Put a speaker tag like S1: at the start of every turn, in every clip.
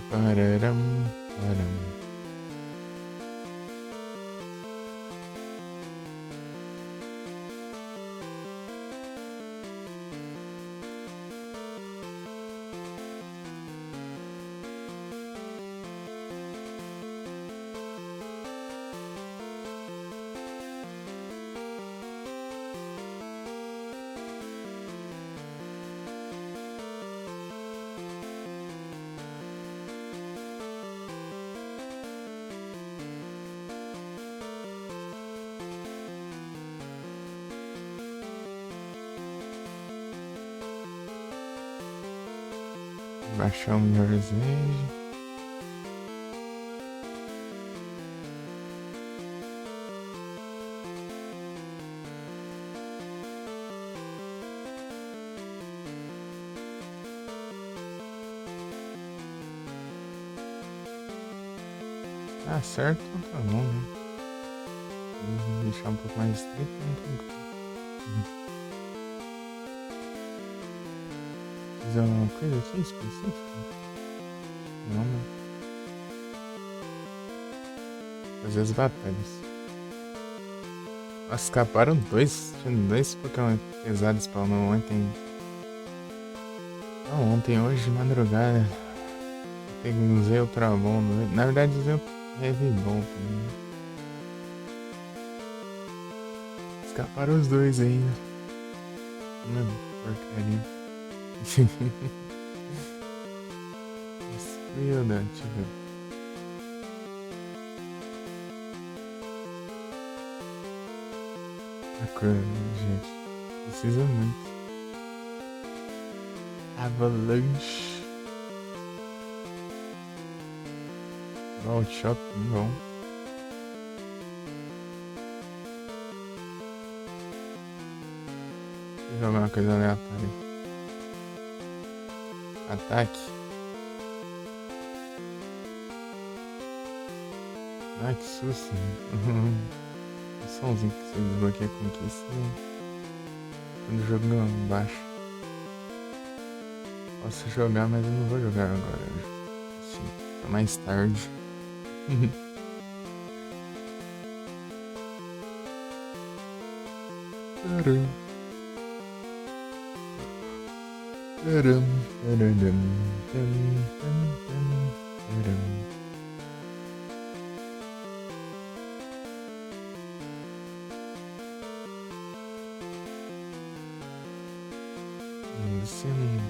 S1: Pararam, param. Baixar o melhorzinho. Ah, certo, então tá bom, né? Deixar um pouco mais estrito, não tem como. Fazer uma coisa aqui específica? Não, né? Fazer as batalhas. Nossa, escaparam dois. Tinha dois Pokémon pesados pra não ontem. Não, ontem, hoje de madrugada. Usei o Travão. Na verdade, usei o Heavy Ball também. Escaparam os dois ainda. Mano, porcaria. Descuida, deixa eu ver. A coisa, gente. Precisa muito. Avalanche. Vault Shop, bom. Deixa eu jogar uma coisa aleatória. Ataque. Ai, que susto. O somzinho que você desbloqueia a conquista. Quando o jogo não baixa. Posso jogar, mas eu não vou jogar agora. Sim, tá mais tarde. Taram, taram, tararam, tam, tam, tam, taram. Sim.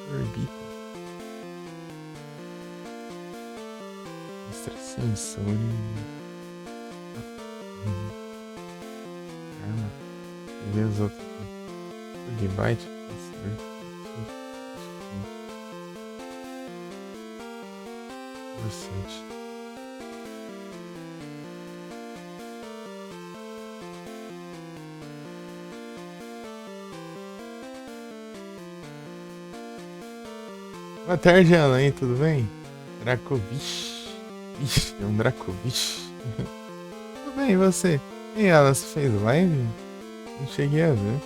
S1: Orbita. Extrasensor. Arma. Ver os outros aqui. Gigabyte. Bastante. Boa tarde, Alan, tudo bem? Dracovish. Ixi, é um Dracovish. Tudo bem, e você? E ela, você fez live? Não cheguei a ver.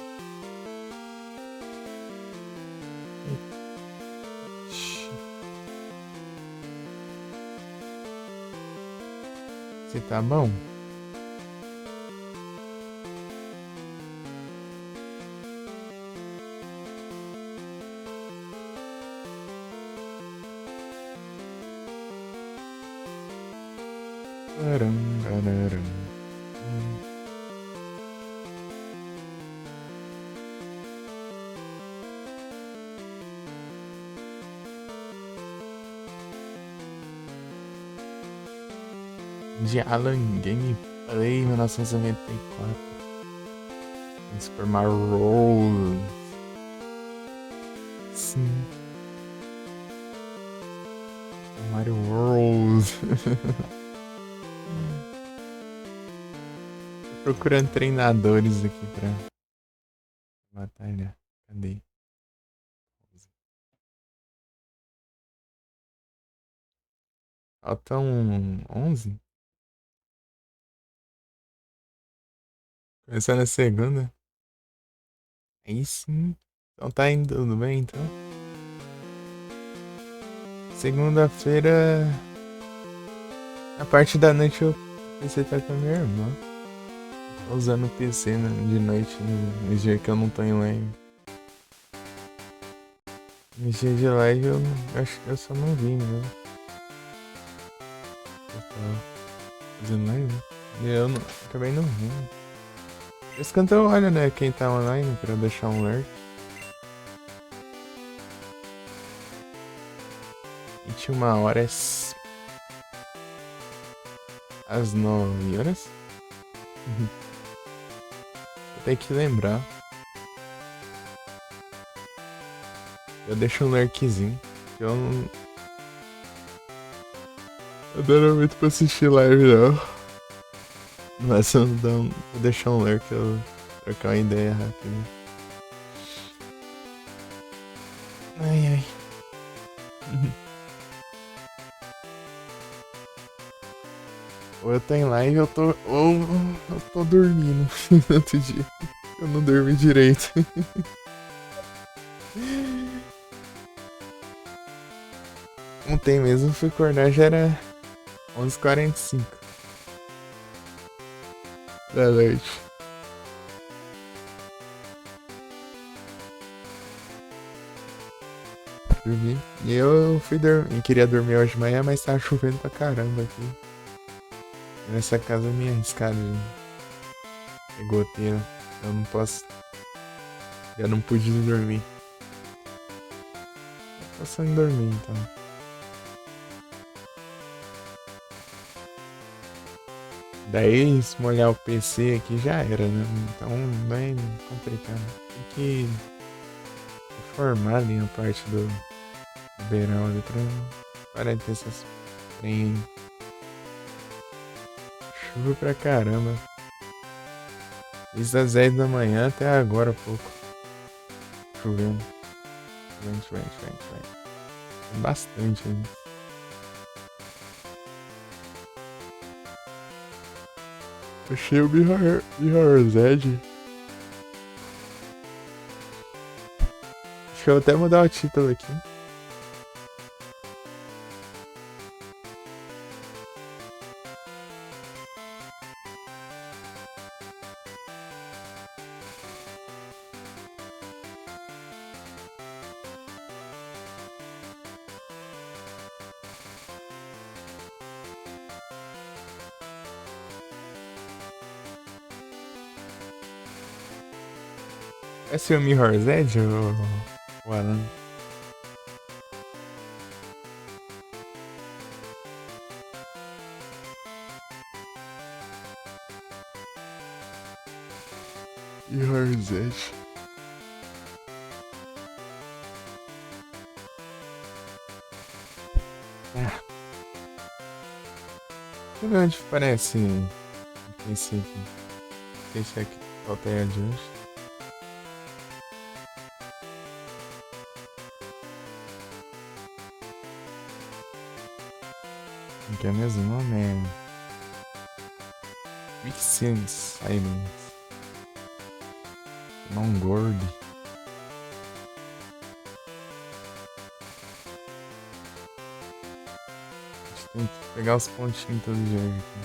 S1: Ixi, você tá bom? Aram, araram. De Alan Gameplay 1994. Super Mario Bros. Sim, Mario World. Tô procurando treinadores aqui pra batalha. Cadê? Faltam 11? Começar na segunda. Aí sim. Então tá indo tudo bem, então. Segunda-feira, a parte da noite eu pensei estar com a minha irmã. Tô usando o PC né, de noite, no dia que eu não tô em live. No dia de live eu acho que eu só não vi mesmo. Eu tava fazendo live. E eu não, acabei não vendo. Por isso que eu olho, né, quem tá online pra deixar um alert. 21 horas. Às 9 horas. Eu tenho que lembrar. Eu deixo um lurkzinho. Eu não. Eu demoro muito pra assistir live, não. Mas eu não vou deixar um lurk, eu trocar uma ideia rápida. Ai, ai. Ou eu tô em live, ou eu tô dormindo no outro dia. Eu não dormi direito. Ontem mesmo fui acordar, já era 11h45 da noite. Dormi. E eu fui dormir. Queria dormir hoje de manhã, mas tava chovendo pra caramba aqui. Nessa casa é meio arriscado de goteira. Eu não posso. Eu não pude dormir. Eu posso ir dormir então. Daí, se molhar o PC aqui já era, né? Então, bem complicado. Tem que reformar ali a parte do verão ali pra parar de ter essas trem. Chuva pra caramba. Desde as 10 da manhã até agora há pouco. Chovendo. Chovendo. Bastante ainda. Achei o Mirror's Edge. Acho que eu vou até mudar o título aqui. Esse é o Mirror's Edge, o Alan? Mirror's Edge. Ah. Deixa eu ver onde parece esse aqui. Esse aqui. Falta aí adiante. Que é mesmo nome? É Vixen Simons. Não gordo. Tem que pegar os pontinhos todos de hoje aqui.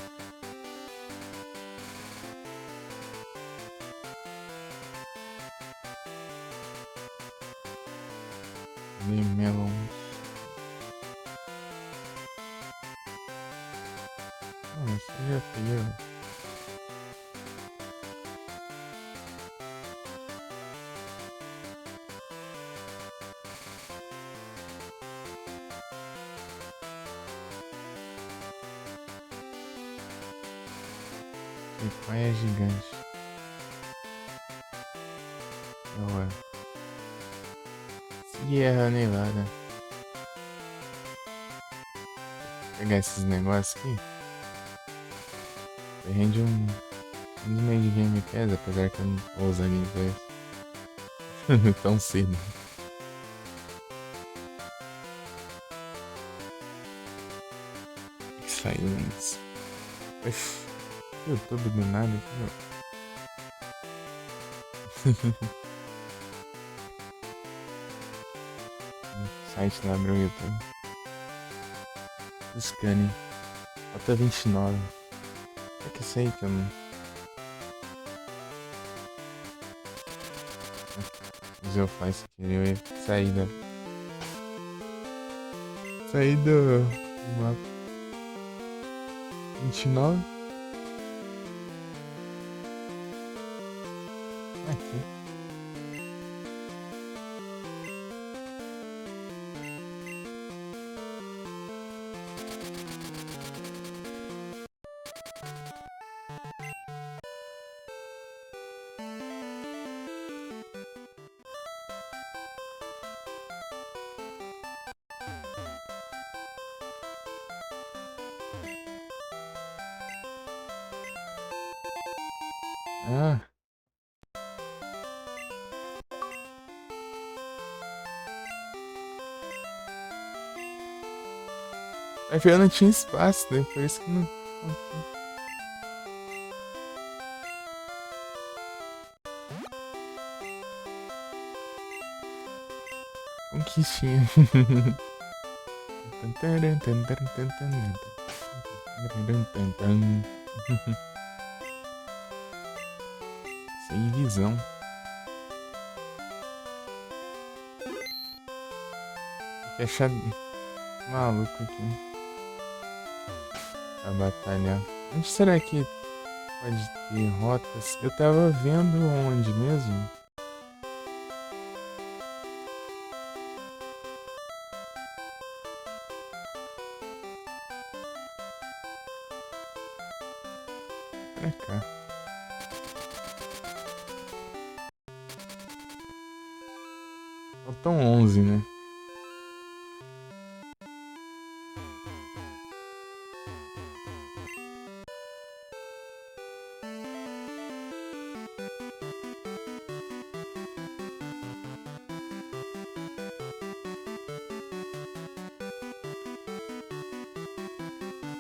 S1: Melons. Isso já peguei. Picanha gigante. Ué. Sierra Nevada. Vou pegar esses negócios aqui. Rende uns meio de Game Pass, apesar que eu não vou usar Game Pass tão cedo. Silence. YouTube do nada aqui, ó. Site lá abriu o YouTube. Scanning. Falta 29. É que sei que eu não. Mas eu faço isso aqui. Eu ia sair da. Sair do mapa. 29. Aqui. Ah. É que eu não tinha espaço, né? Por isso que não. Conquistinha. Sem visão. Tem que achar maluco aqui. A batalhar. Onde será que pode ter rotas? Eu tava vendo onde mesmo? Pra cá. Faltam 11, né?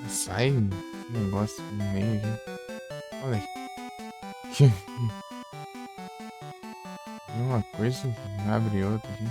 S1: Sai um negócio no meio aqui. Olha aqui. Uma coisa, abre outra aqui.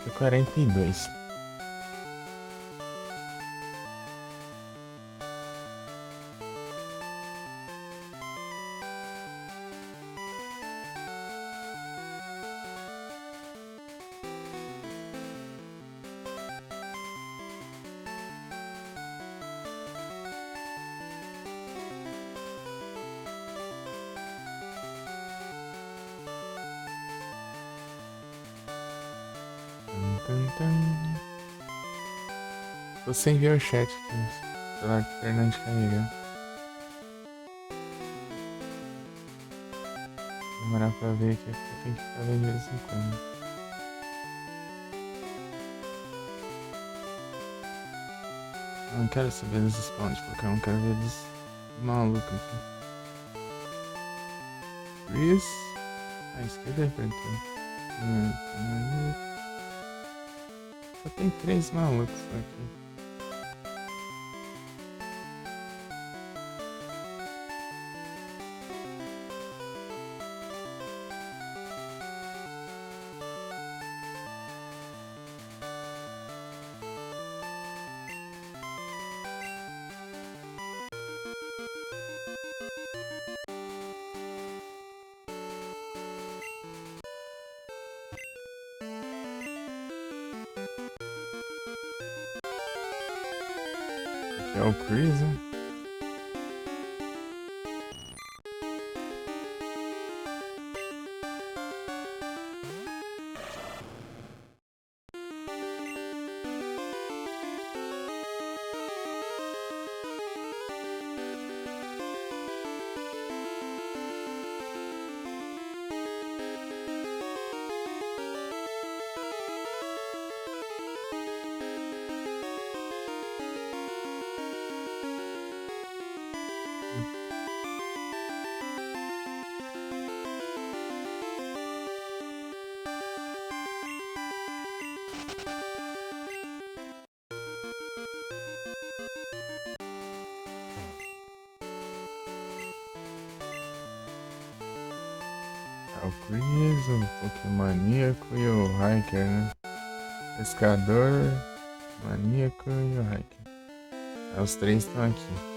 S1: Tem 42. Tô sem ver o chat aqui. Celular terminando de carregar. Demorar pra ver aqui, porque eu tenho que ficar vendo de vez em quando. Eu não quero saber dos spawns, porque eu não quero ver dos malucos aqui. Chris. Ah, esquerda e apertou. Só tem 3 malucos aqui. Aqui é o Chris, né? o Chris, o Pokémoníaco e o Hiker, né? Pescador, Maníaco e o Hiker. Os três estão aqui.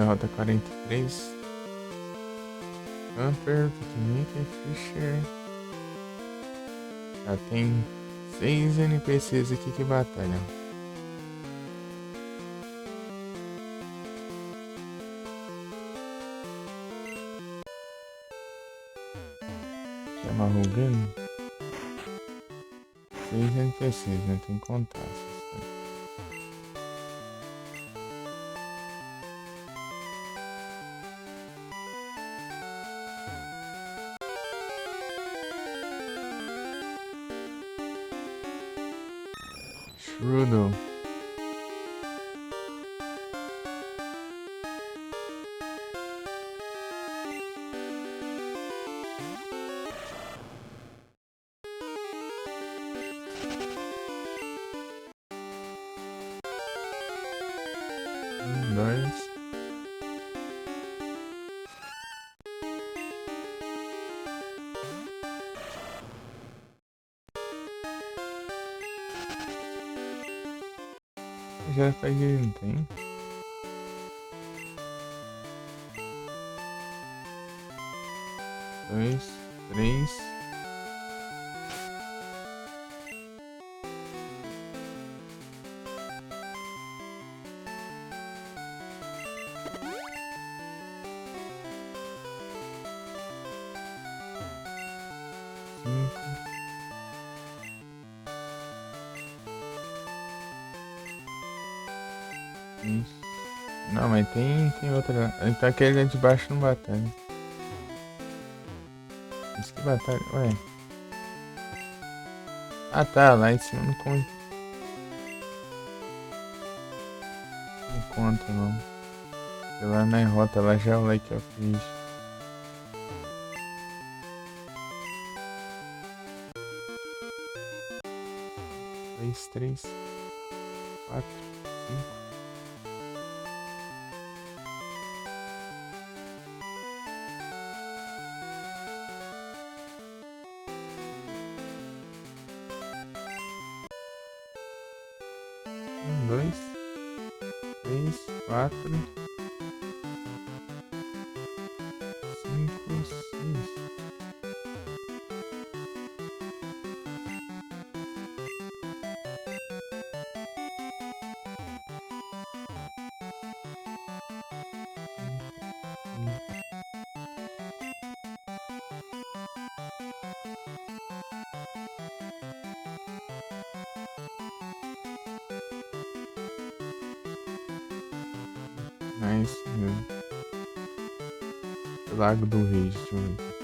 S1: Rota 43. Camper, Piquenique, Fischer. Já tem 6 NPCs aqui que batalham. Chama Rugen. 6 NPCs, né? Tem que contar. Strudel. Dois. Já peguei, não tem? Dois, três. Isso. Não, mas tem outra. Então aquele lá de baixo não batalha. Isso que batalha. Ué. Ah tá, lá em cima não conta. Não conta não. Porque lá na rota lá já é o Lake of Fish. 2, 3, 4, 5. Um, dois, três, quatro, cinco, seis. É isso mesmo. Lago do Rei, deixa eu ver.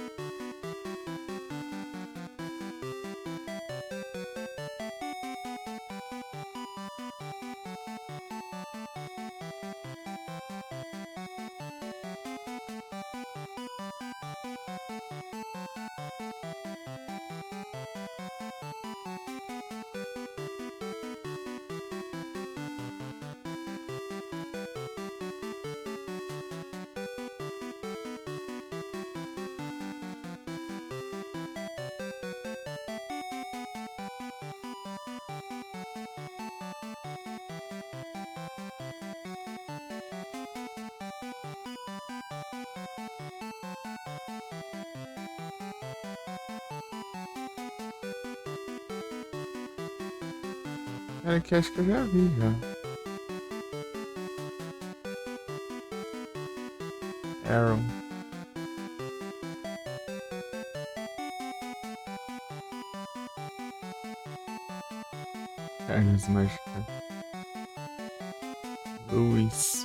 S1: Cara, que acho que eu já vi já. Aaron. Carnes mágicas. Luiz.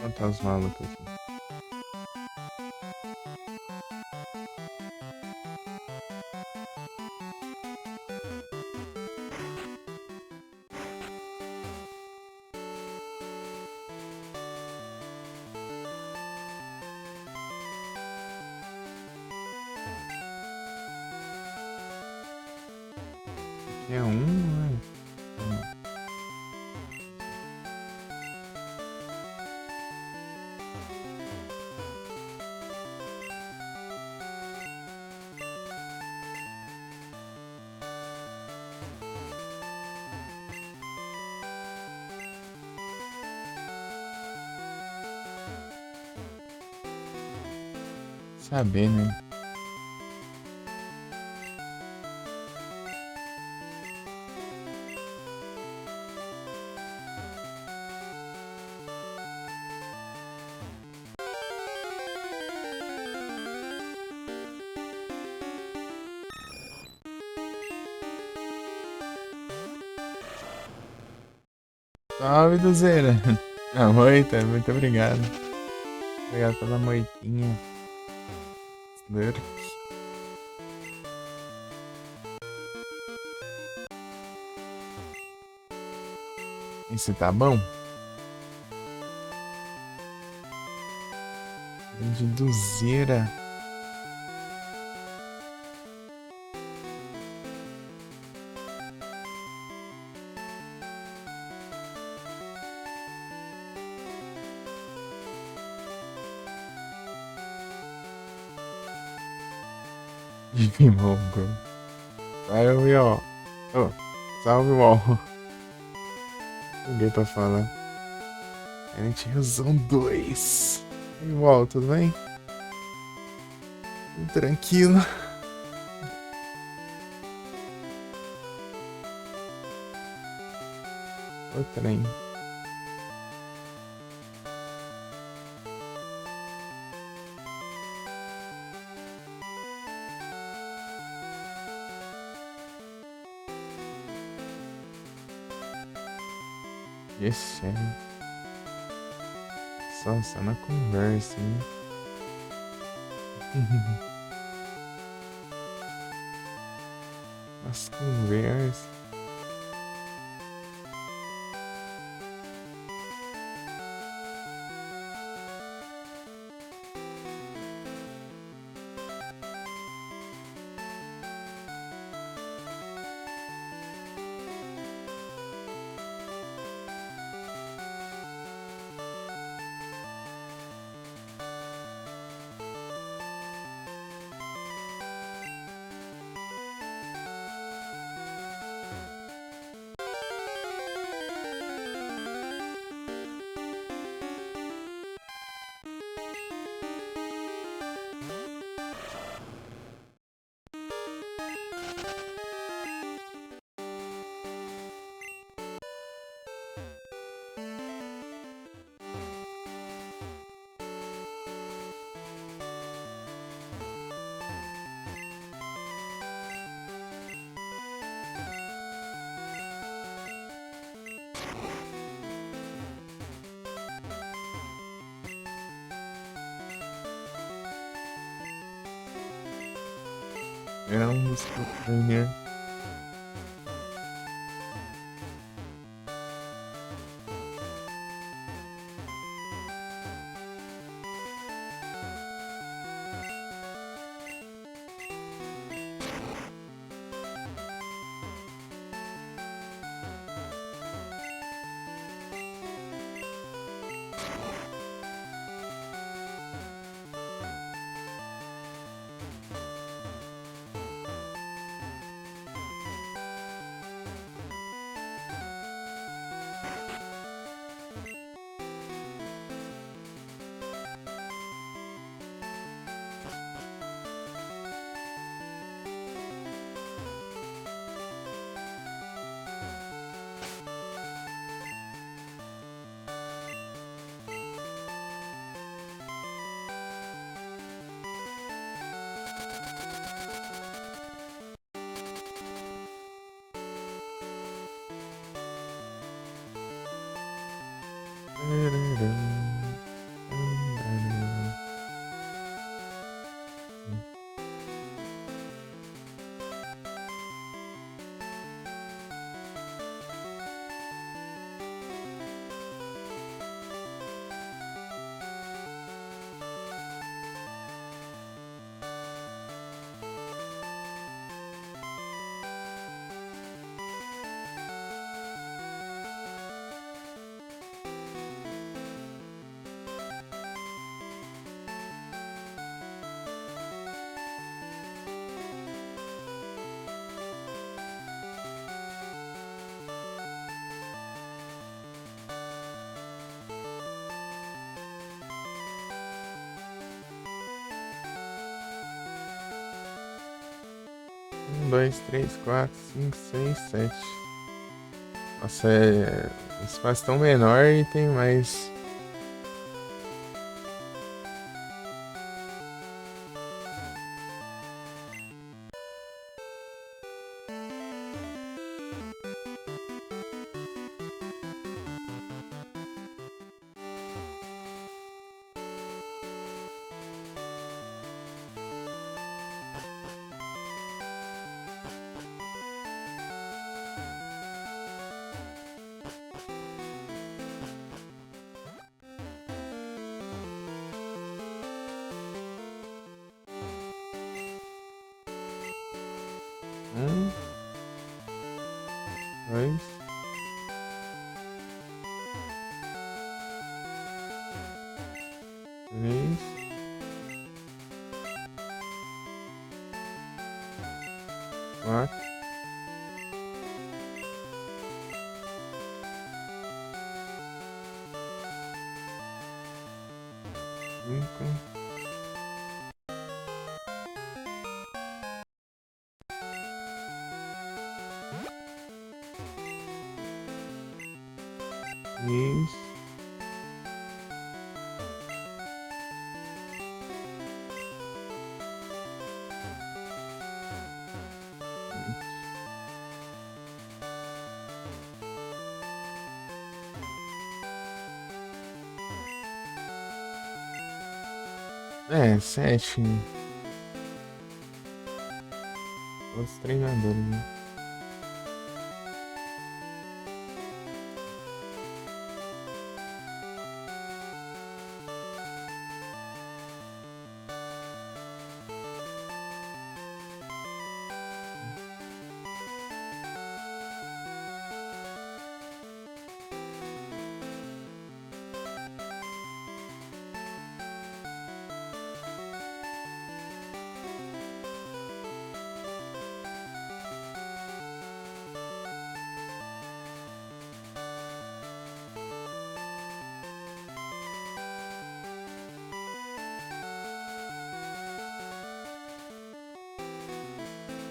S1: Quantos malucos aqui. Aqui é um, né? Saber, né? Salve, Duzeira. A moita, muito obrigado. Obrigado pela moitinha. Slurp. Esse tá bom? De Duzeira. De Mongo. Vai, ó. Ó. Salve, UOL. Ninguém pra falar. NTzão 2. E aí, UOL, tudo bem? Tudo tranquilo. O trem. Esse é. Só na conversa, hein? Nas conversas. Era um dos Trainer. Um, dois, três, quatro, cinco, seis, sete. Nossa, o espaço tão menor e tem mais. Um, dois, três, quatro, 5. Isso. É, 7. Os treinadores, né?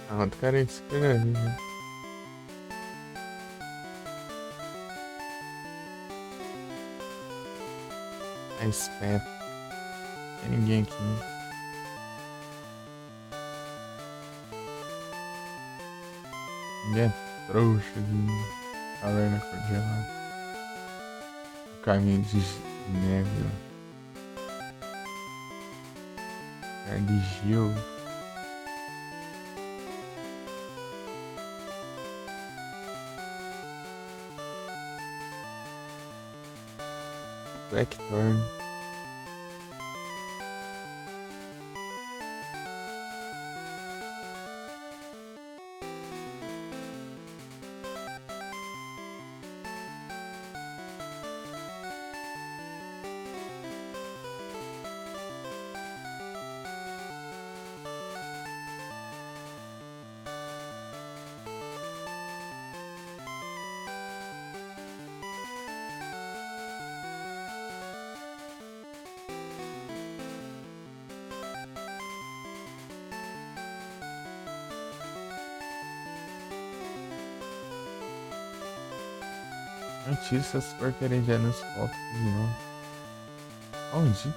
S1: Ah, outro cara é esse cara ali, né? É esperto. Tem ninguém aqui, né? Ninguém é trouxa de caverna congelada. O caminho de neve, ó. Cara de gelo. Blackthorn. Notícia, essas porcarias já nos fotos de novo. Onde?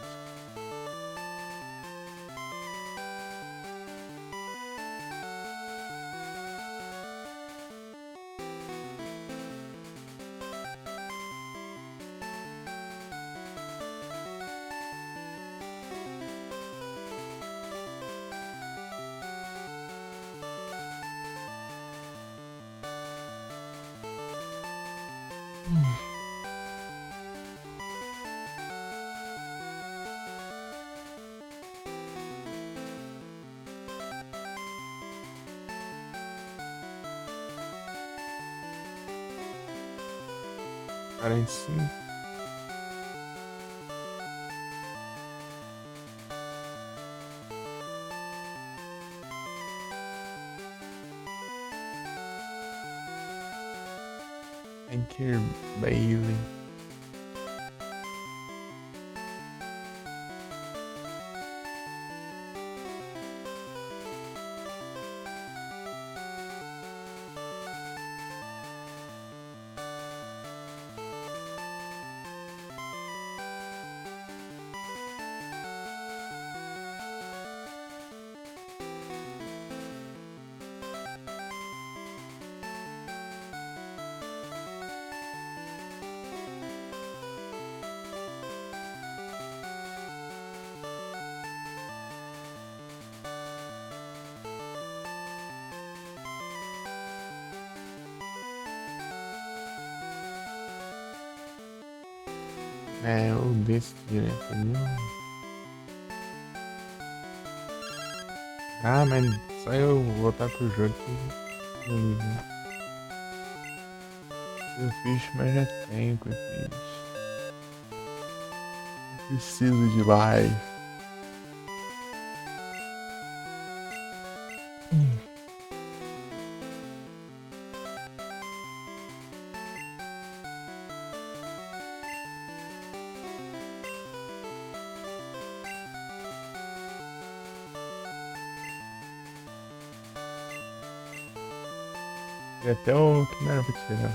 S1: Cara em cima. Anchor Bailey. É, o desse direto ali. Ah, mas só eu voltar pro jogo que eu ligo. Eu fiz, mas já tenho que eu fiz. Eu preciso de live. E até o que não era pra tirar.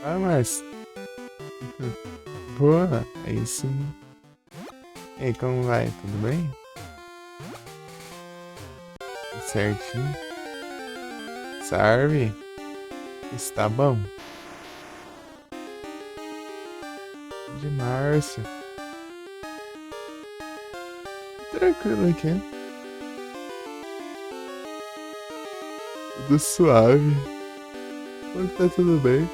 S1: Ah, mas. Boa, aí sim. E aí, como vai? Tudo bem? Tudo certinho? Serve? Está bom? De março. Tranquilo aqui. Tudo suave. Como que tá tudo bem?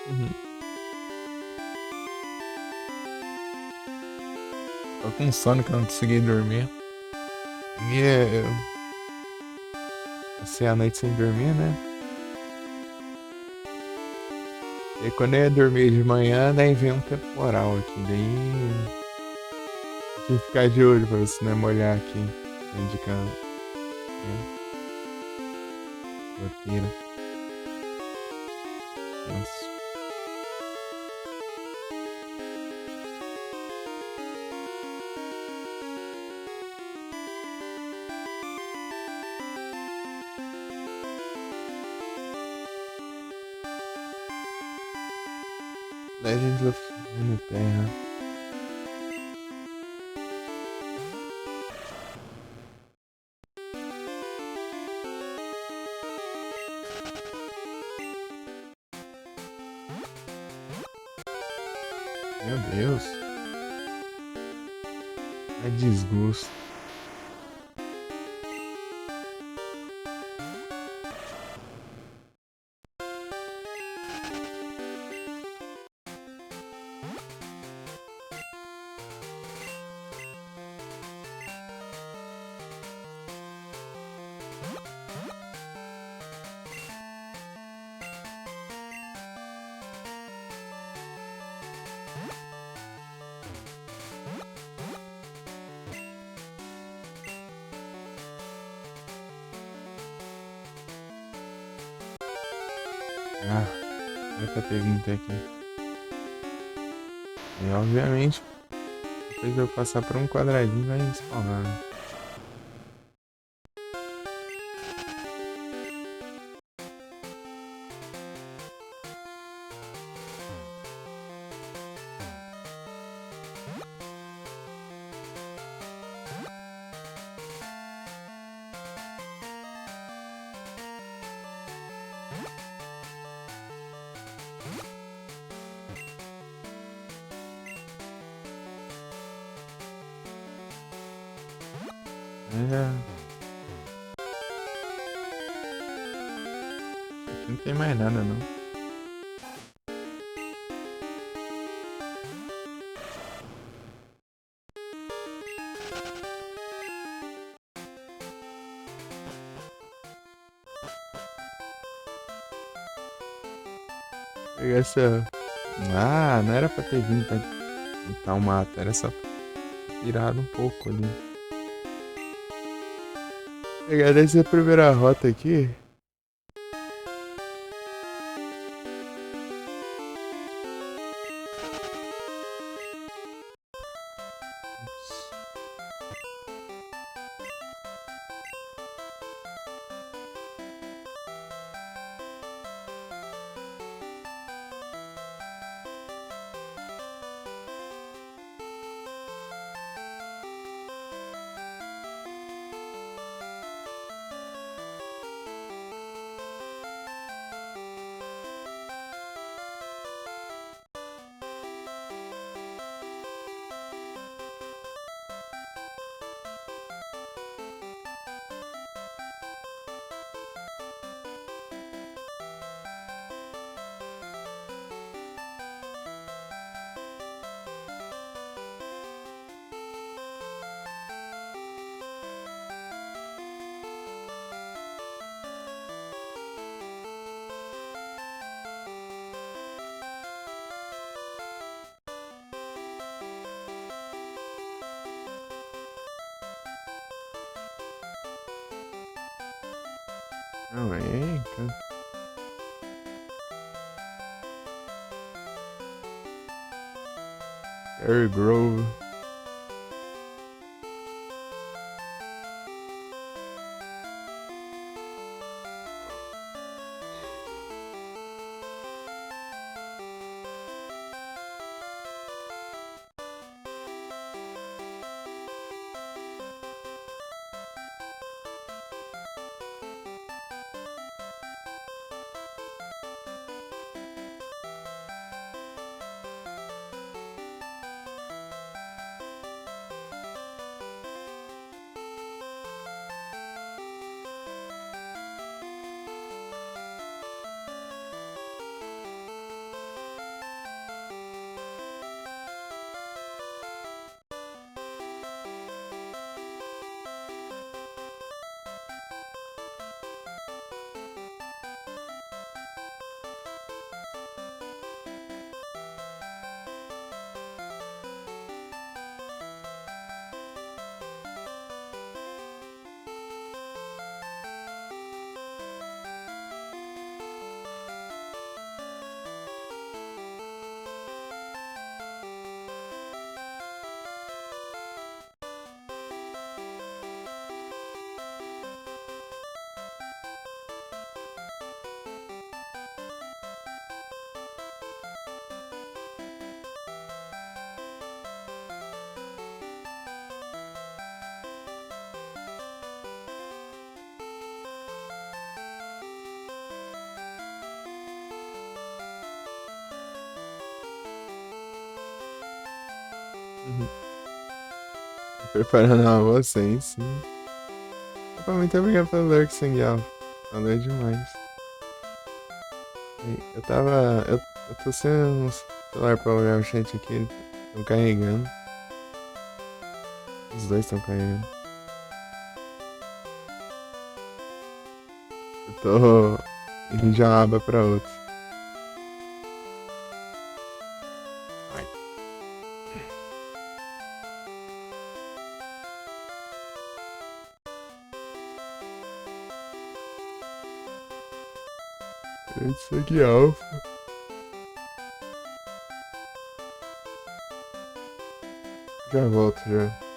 S1: Uhum. Tô com sono que eu não consegui dormir. E passei a noite sem dormir, né? E quando eu ia dormir de manhã, daí veio um temporal aqui. Daí tive que ficar de olho pra você não molhar aqui. Dentro de casa. Né? Goteira. Nossa. Legends of Runeterra. Meu Deus. É desgosto. Ah, vai pra ter vindo aqui. E obviamente, depois de eu passar por um quadradinho, vai spawnar, né? Mas já. Aqui não tem mais nada, não. Pegar essa. Ah, não era pra ter vindo pra tentar o mato, era só virado um pouco ali. Pegar essa primeira rota aqui. Não, é, cara. Cherry Grove. Uhum. Preparando a você, sim. Opa, muito obrigado pelo lurk, Sanguial. Valeu demais. Eu tava. Eu tô sem o celular pra olhar o chat aqui. Estão carregando. Os dois estão carregando. Eu tô indo de uma aba pra outra. Ai. Isso aqui, Alpha. Já volto já.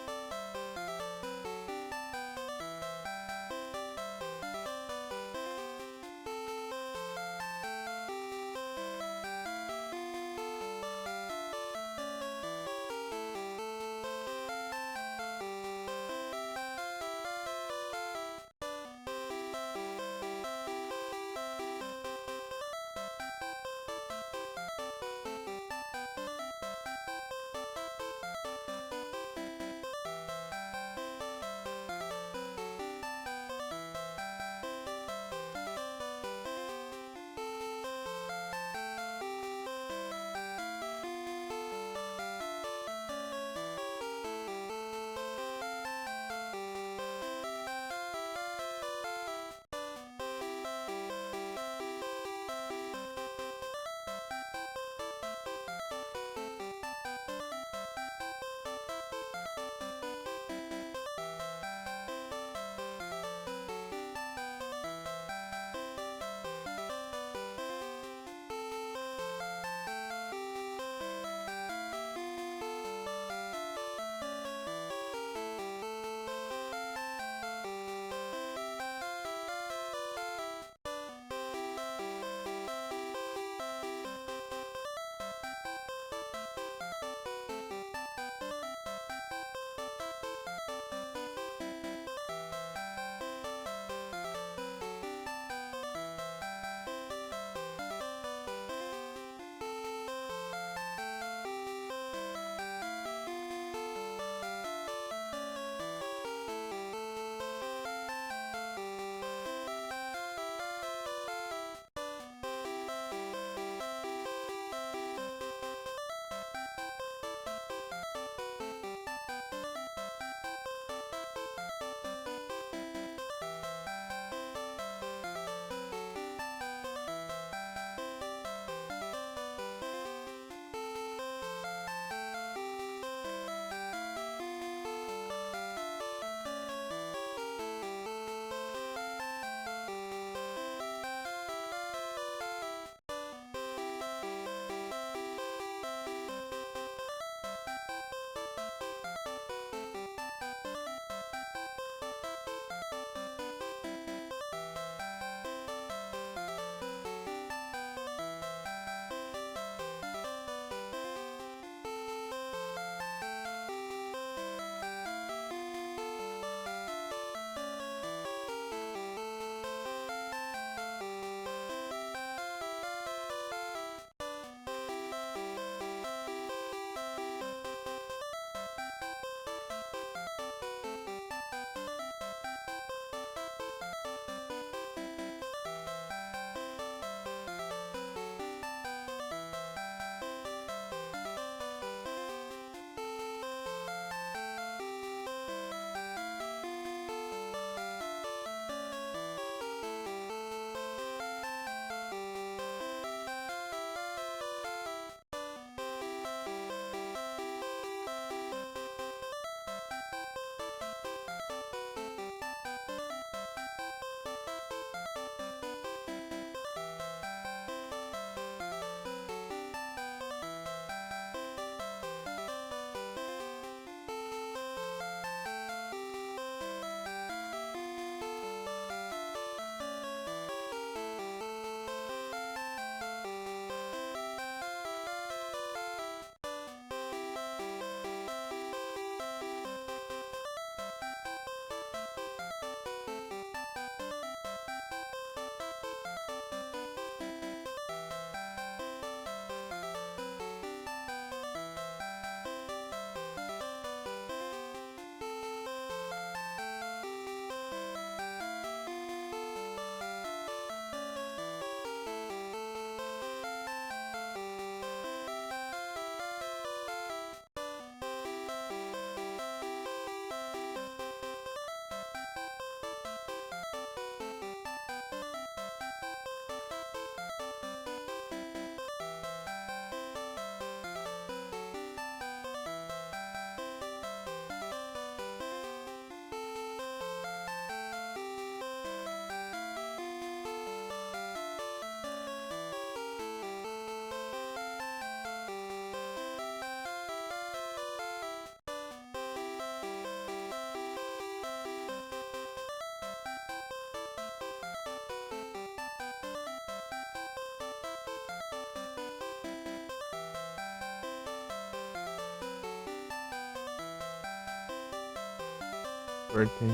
S1: Cortei.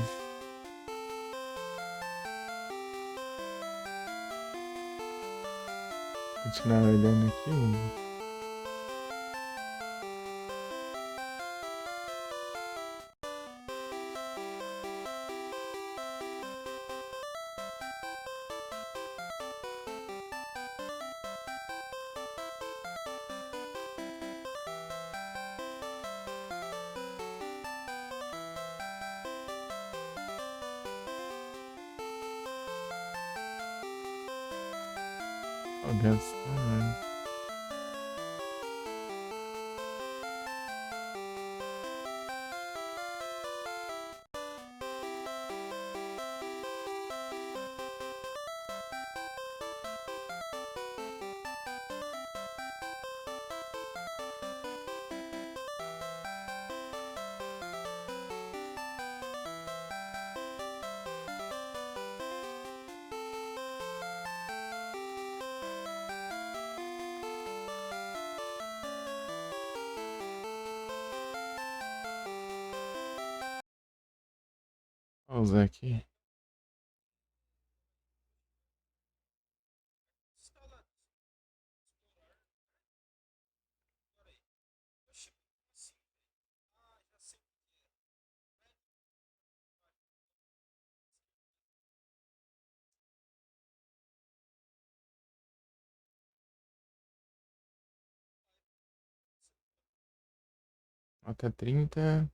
S1: Continuar olhando aqui, mano. Gastar. Vou usar aqui. Nota 30.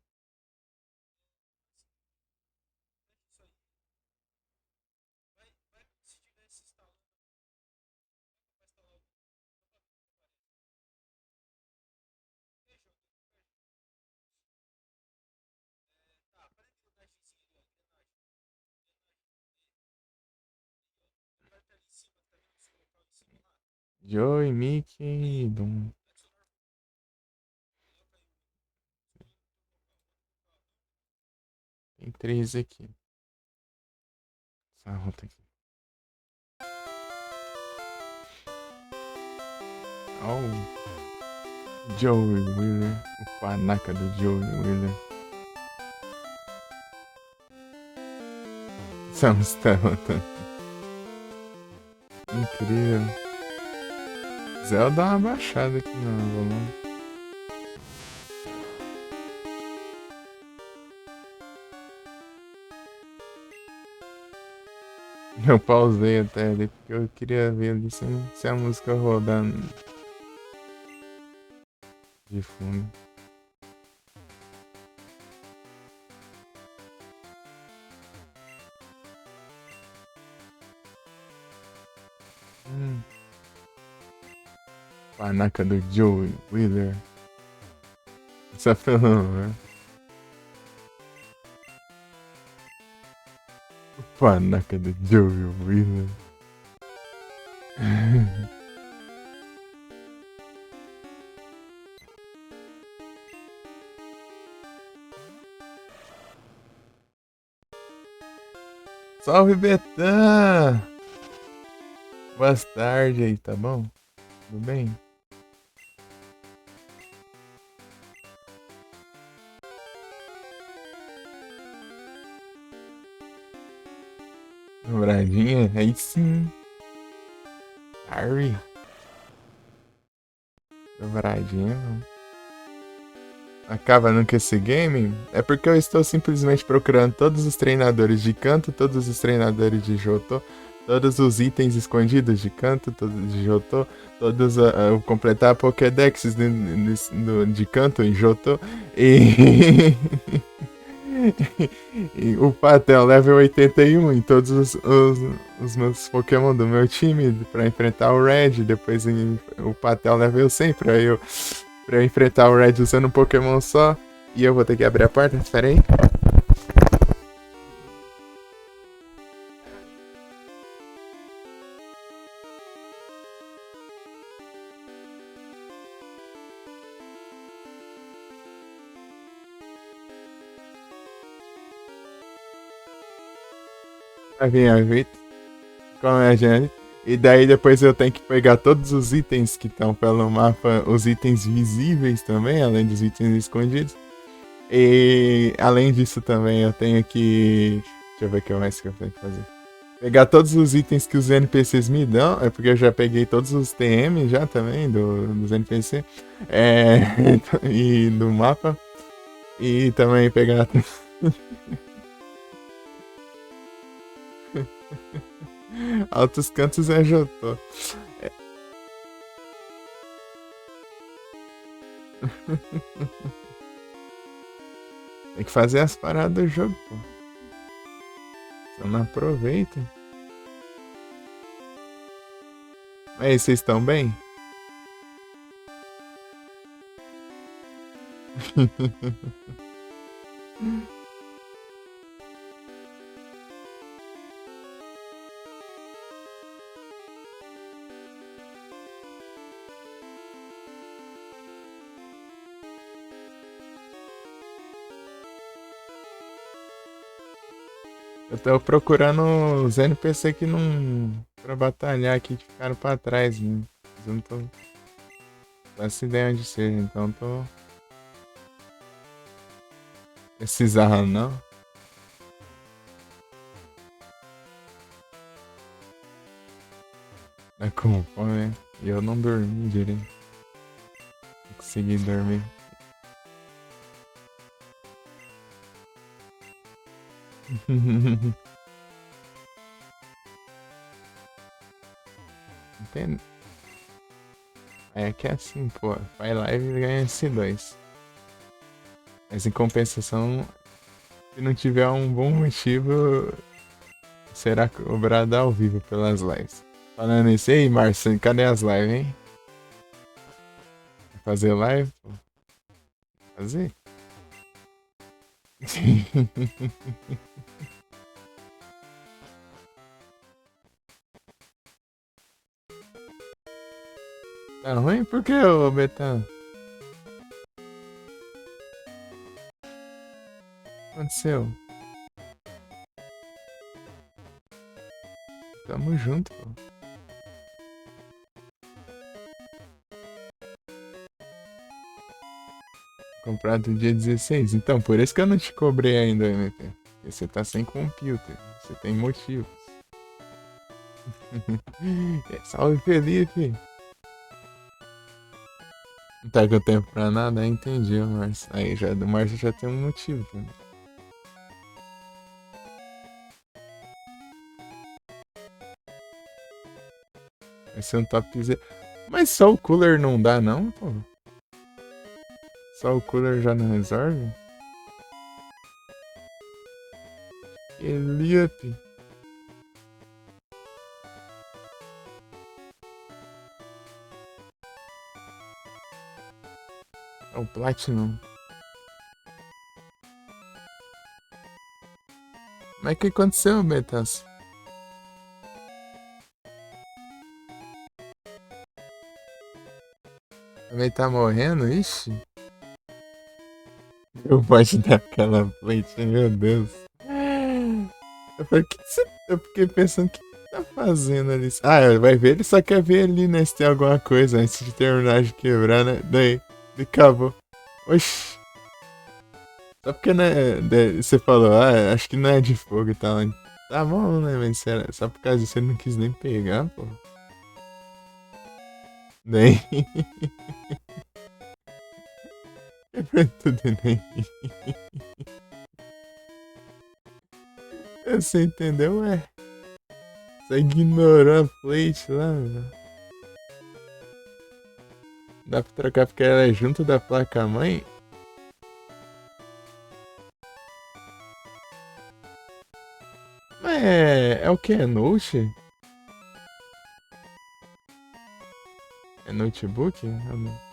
S1: Joey, Mickey, Dom. Tem 3 aqui. Essa rota aqui. Oh. Joey Wheeler. O panaca do Joey Wheeler. São Stella. Incrível. Zé, dá uma baixada aqui no volume. Eu pausei até ali porque eu queria ver ali se a música rodando de fundo. Panaca do Joey Wheeler. Só falando, né? Panaca do Joey Wheeler. Salve, Betã! Boa tarde aí, tá bom? Tudo bem? Dobradinha? Aí sim. Harry. Dobradinha, não. Acaba nunca esse game? É porque eu estou simplesmente procurando todos os treinadores de canto, todos os treinadores de Jotô, todos os itens escondidos de canto, todos de Jotô, todos completar Pokédex de canto em Jotô e... e o Patel level 81 em todos os meus Pokémon do meu time pra enfrentar o Red, depois o Patel level 100 pra eu enfrentar o Red usando um Pokémon só. E eu vou ter que abrir a porta, espera aí. Vai vir a Vita com a gente. E daí depois eu tenho que pegar todos os itens que estão pelo mapa, os itens visíveis também, além dos itens escondidos. E além disso também eu tenho que. Deixa eu ver o que mais que eu tenho que fazer. Pegar todos os itens que os NPCs me dão, é porque eu já peguei todos os TM já também dos NPC. É, e do mapa. E também pegar. Altos cantos é Jotô. Tem que fazer as paradas do jogo, pô. Você não aproveita. Mas aí, vocês estão bem? Eu tô procurando os NPC que não. Pra batalhar aqui que ficaram pra trás, né? Mas eu não tô. Faço ideia onde seja, então tô. Precisava não. É como fome, né? E eu não dormi direito. Não consegui dormir. Entende? É que é assim, pô. Faz live e ganha S2. Mas em compensação, se não tiver um bom motivo, será cobrado ao vivo pelas lives. Falando isso aí, Márcio, cadê as lives, hein? Vai fazer live? Pô? Fazer? Tá ruim? Por que, ô Betão? O que aconteceu? Tamo junto, pô. Comprado dia 16. Então, por isso que eu não te cobrei ainda, MP. Porque você tá sem computer. Você tem motivos. Salve, Felipe. Não tá com tempo pra nada? Entendi, Márcio. Aí, já, o Márcio já tem um motivo também. Vai ser um topzera. Mas só o cooler não dá, não, pô? Só o cooler já não resolve? Felipe. É o Platinum. Mas o que aconteceu, Betas? Também tá morrendo? Ixi. Eu posso dar aquela plate, meu Deus. Eu falei, que você... Eu fiquei pensando, o que tá fazendo ali? Ah, vai ver, ele só quer ver ali, né, se tem alguma coisa antes de terminar de quebrar, né? Daí acabou. Oxi. Só porque, né, você falou, ah, acho que não é de fogo e tal. Tá bom, né, mas só por causa disso você não quis nem pegar, pô. Nem. Tudo nem. Você entendeu, ué? Você ignorou a plate lá, mano. Dá pra trocar porque ela é junto da placa-mãe? Mas é o que? É Note? É notebook? Ah, não.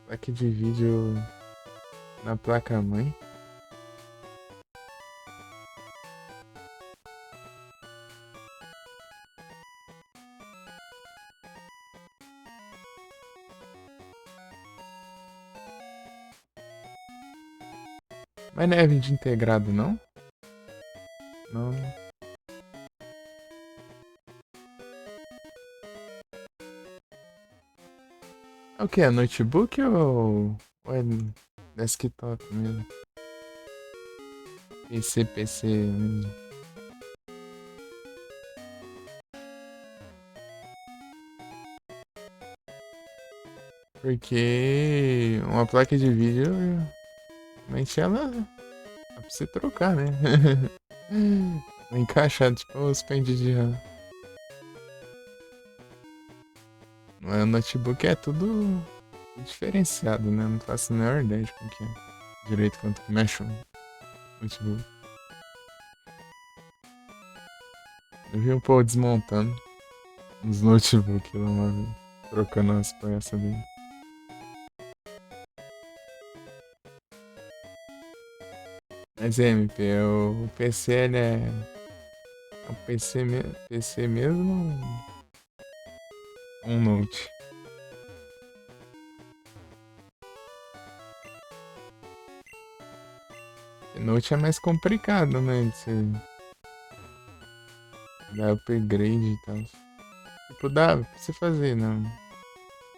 S1: Placa de vídeo na placa-mãe? Mas não é vídeo integrado, não? Não. É o que? É notebook ou é desktop mesmo? PC mesmo. Porque uma placa de vídeo, realmente ela dá pra você trocar, né? Encaixar, tipo, os pentes de RAM. Não é notebook, é tudo diferenciado, né? Não faço a menor ideia de como que é. Direito quanto que mexe um notebook. Eu vi um povo desmontando uns notebooks lá uma vez, trocando as peças dele. Mas MP, o PC ele é um PC mesmo ou um Note? Note é mais complicado, né? De você dar upgrade e tal. Tipo, dá pra você fazer, não.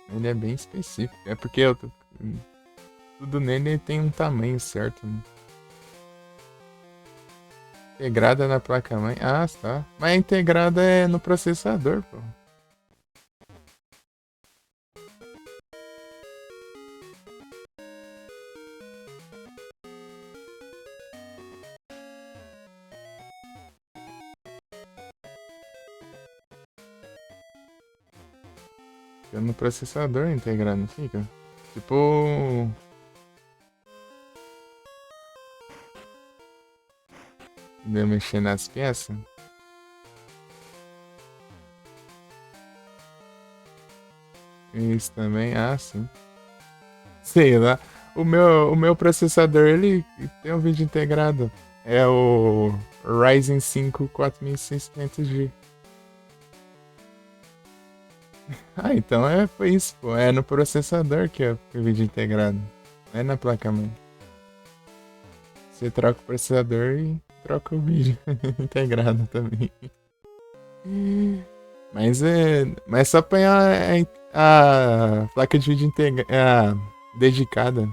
S1: Ele é bem específico. É porque tudo nele tem um tamanho certo, né? Integrada na placa-mãe. Ah, tá. Mas a integrada é no processador, pô. Fica no processador integrado, não fica? Tipo. Deu mexer nas peças. Isso também. Ah, sim. Sei lá. O meu processador, ele tem um vídeo integrado. É o Ryzen 5 4600G. Ah, então foi isso, pô. É no processador que é o vídeo integrado. Não é na placa-mãe. Você troca o processador e troca o vídeo integrado também. Mas só põe a placa de vídeo dedicada.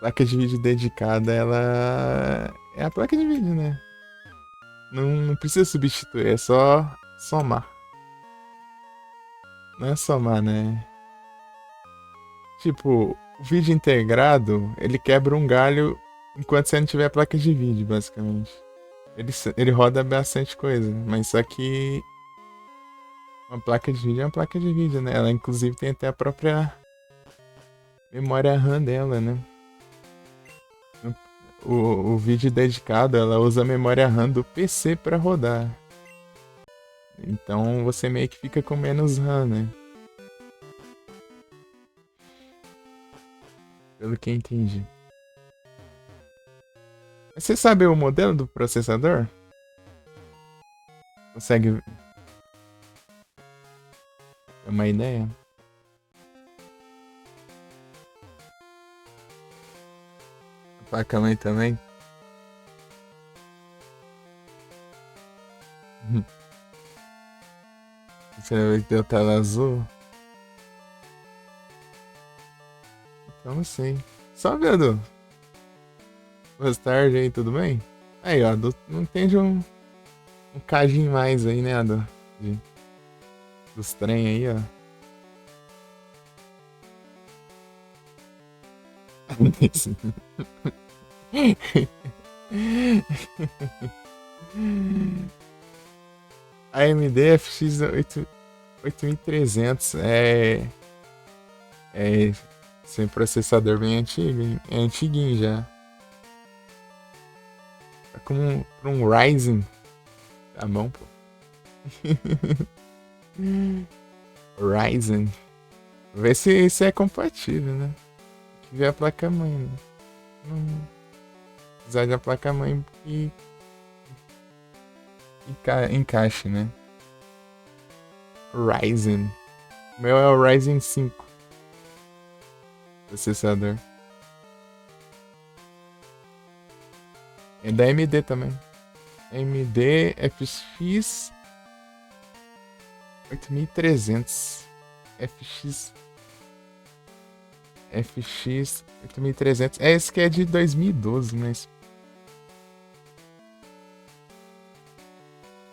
S1: Placa de vídeo dedicada, ela é a placa de vídeo, né? Não precisa substituir, é só somar. Não é somar, né? Tipo, o vídeo integrado, ele quebra um galho enquanto você não tiver a placa de vídeo, basicamente. Ele roda bastante coisa, mas só que uma placa de vídeo é uma placa de vídeo, né? Ela inclusive tem até a própria memória RAM dela, né? O vídeo dedicado, ela usa a memória RAM do PC pra rodar. Então você meio que fica com menos RAM, né? Pelo que eu entendi. Mas você sabe o modelo do processador? Consegue ter uma ideia? A placa-mãe também? Você vai ver que deu tela azul? Então não sei. Só vendo. Boa tarde aí, tudo bem? Aí, ó, não entende um cadinho mais aí, né, de- dos trem aí, ó. AMD FX 8300 é esse processador bem antigo, hein? É antiguinho já. Tá com um Ryzen. Tá bom, pô. Ryzen. Vê se isso é compatível, né? Tem que ver a placa-mãe, né? Não precisar da placa-mãe que encaixe, né? Ryzen. O meu é o Ryzen 5. processador. É da AMD também. AMD FX 8300. FX 8300. É esse que é de 2012, mas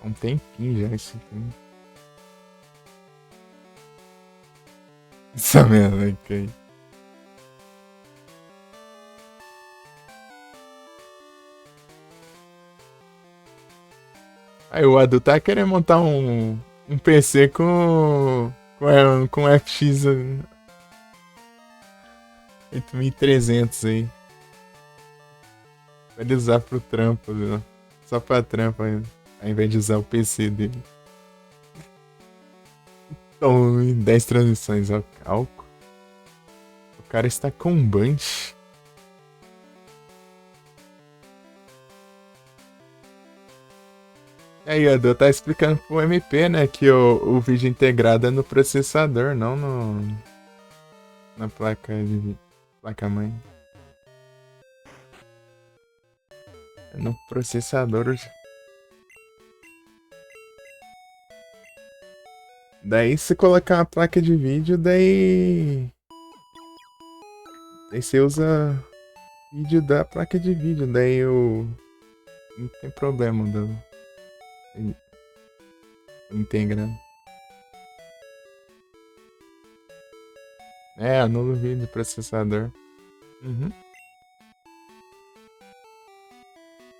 S1: um tempinho já esse aqui. Essa merda aqui. Aí o Adu tá querendo montar um PC com FX 8300 aí. Pra ele usar pro trampo, viu? Só pra trampo, ao invés de usar o PC dele. Então, 10 transições ao cálculo. O cara está com um bunch. Aí, o Edu tá explicando pro MP, né, que o vídeo integrado é no processador, não na placa-mãe. É no processador. Daí, se colocar uma placa de vídeo, daí você usa vídeo da placa de vídeo, daí não tem problema integrando. É, anula o vídeo do processador. Uhum.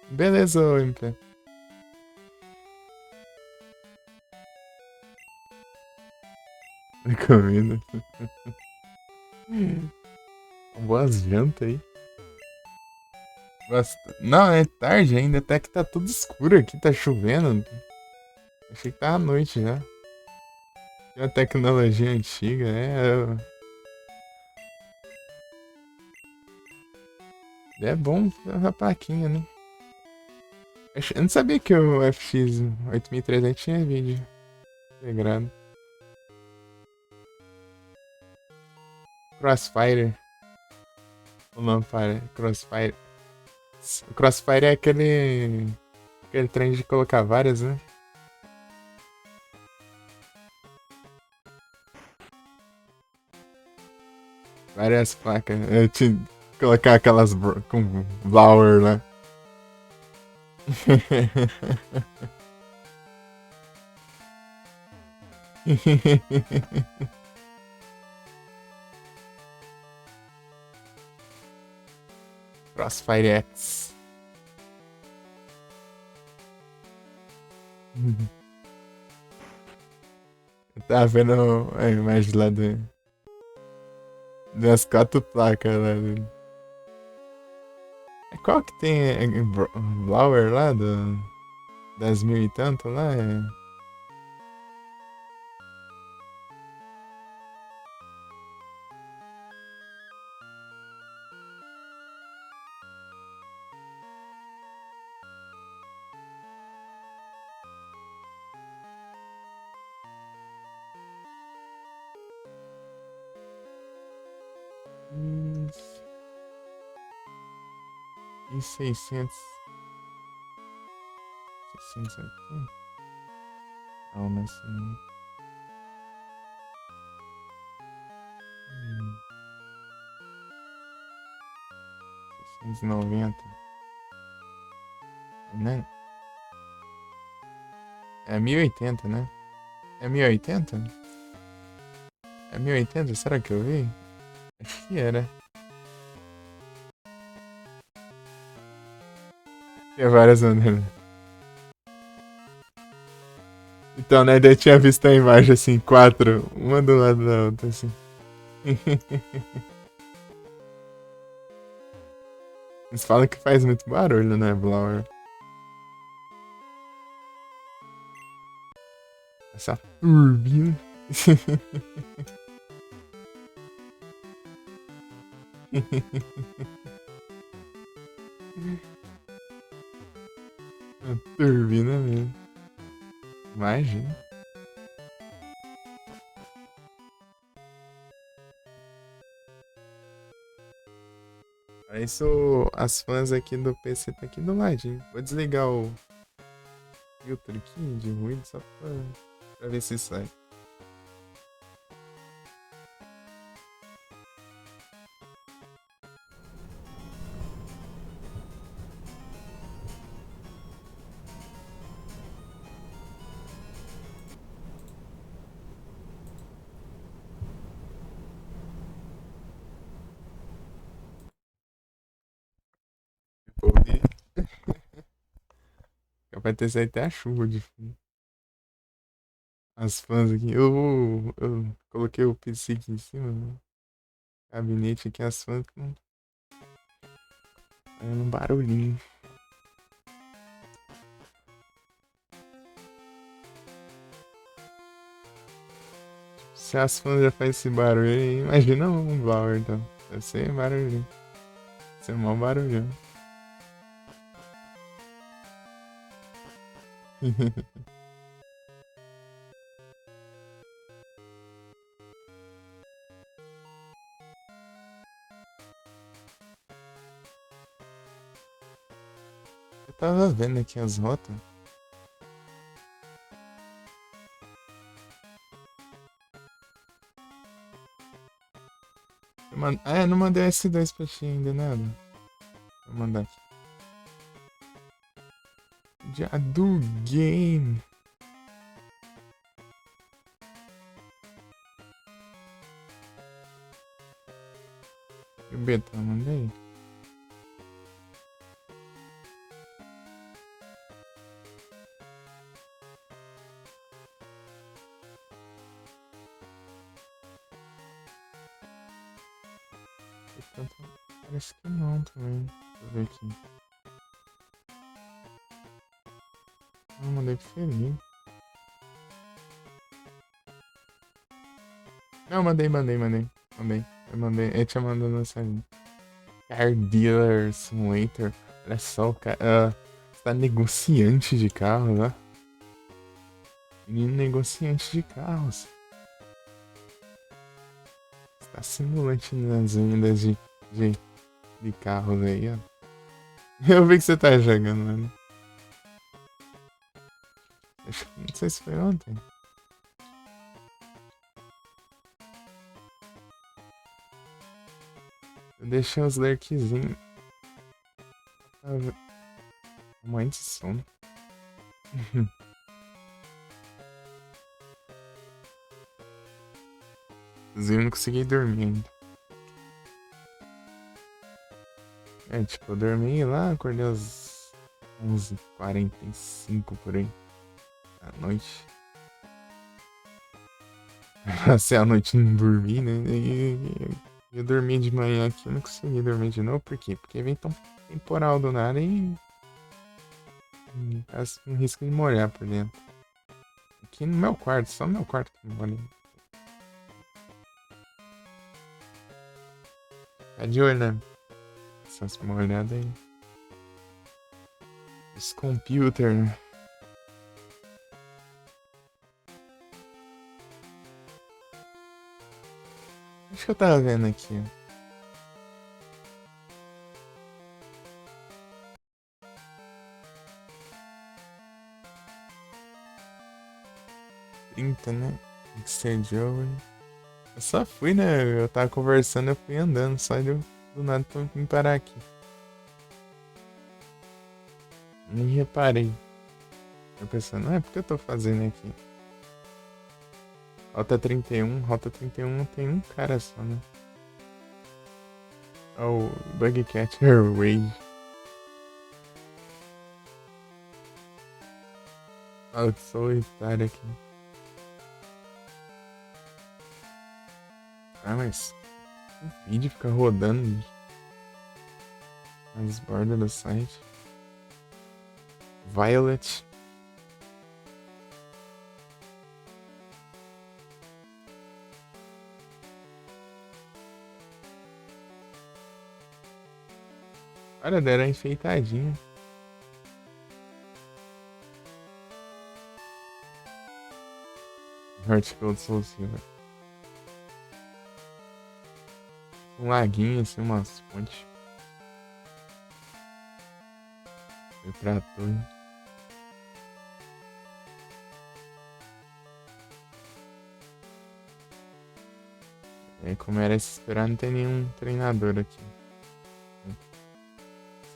S1: Beleza, ô MP. Comida. Boas jantas aí. Não, é tarde ainda, até que tá tudo escuro aqui, tá chovendo. Achei que tava à noite já. É uma tecnologia antiga, é bom a plaquinha, né? Eu não sabia que o FX 8300 tinha vídeo integrado. Crossfire. O nome para Crossfire. O Crossfire é aquele trem de colocar várias, né? Várias placas. Eu tinha que colocar aquelas com flower lá. Crossfire X. Eu tava vendo a imagem lá das 4 placas lá. Qual que tem Flower lá das mil e tanto lá? E 600. 600 aqui? Não, mas sim. 690. Né? É 1080, né? É 1080? É 1080? Será que eu vi? Acho que era. Tem várias maneiras. Então, né? Daí eu tinha visto a imagem assim, 4, uma do lado da outra, assim. Eles falam que faz muito barulho, né, Blower? Essa turbina. Uma turbina mesmo. Imagina. Mas as fãs aqui do PC tá aqui do ladinho. Vou desligar o filtro aqui de ruído só pra ver se sai. Vou ver. Vai ter saído até a chuva de fundo. As fãs aqui. Eu coloquei o PC aqui em cima, no gabinete aqui, as fãs estão fazendo um barulhinho. Se as fãs já fazem esse barulho aí, imagina um Blower então. Deve ser barulhinho. Deve ser um mau barulhão. Eu tava vendo aqui as rotas. Eu não mandei S2 pra ti ainda, nada. Vou mandar aqui. Jadu Game. E o beta, mandei. Portanto, parece que não também. Deixa eu ver aqui. Eu mandei pro Felipe. Não, mandei. Eu mandei. Ele tinha mandado mensagem. Car Dealer Simulator. Olha só, o cara. Você tá negociante de carros, ó. Menino negociante de carros. Você tá simulante nas vendas de carros aí, ó. Eu vi que você tá jogando, mano. Não sei se foi ontem. Eu deixei os lurkzinhos. Mãe de sono. Inclusive, eu não consegui dormir ainda. É, tipo, eu dormi lá, acordei às 11h45 por aí. Da noite. Passei a noite não dormi, né? E eu dormi de manhã aqui, eu não consegui dormir de novo. Por quê? Porque vem tão temporal do nada e faz um risco de molhar por dentro. Aqui no meu quarto, só no meu quarto que molha. Tá de olho, né? Essas molhadas aí. Esse computer, né? Acho que eu tava vendo aqui, ó. Né? Mixer Joey. Eu só fui, né? Eu tava conversando, eu fui andando, só do nada pra me parar aqui. Nem reparei. Eu pensando, por que eu tô fazendo aqui? Rota 31 tem um cara só, né? É o Bugcatcher Rage. Eu sou solitário aqui. Mas o vídeo fica rodando nas bordas do site. Violet. Olha, deram enfeitadinha. Heartgold Soul Silver. Um laguinho, assim, umas pontes. Pra torre. É, como era se esperar, não tem nenhum treinador aqui.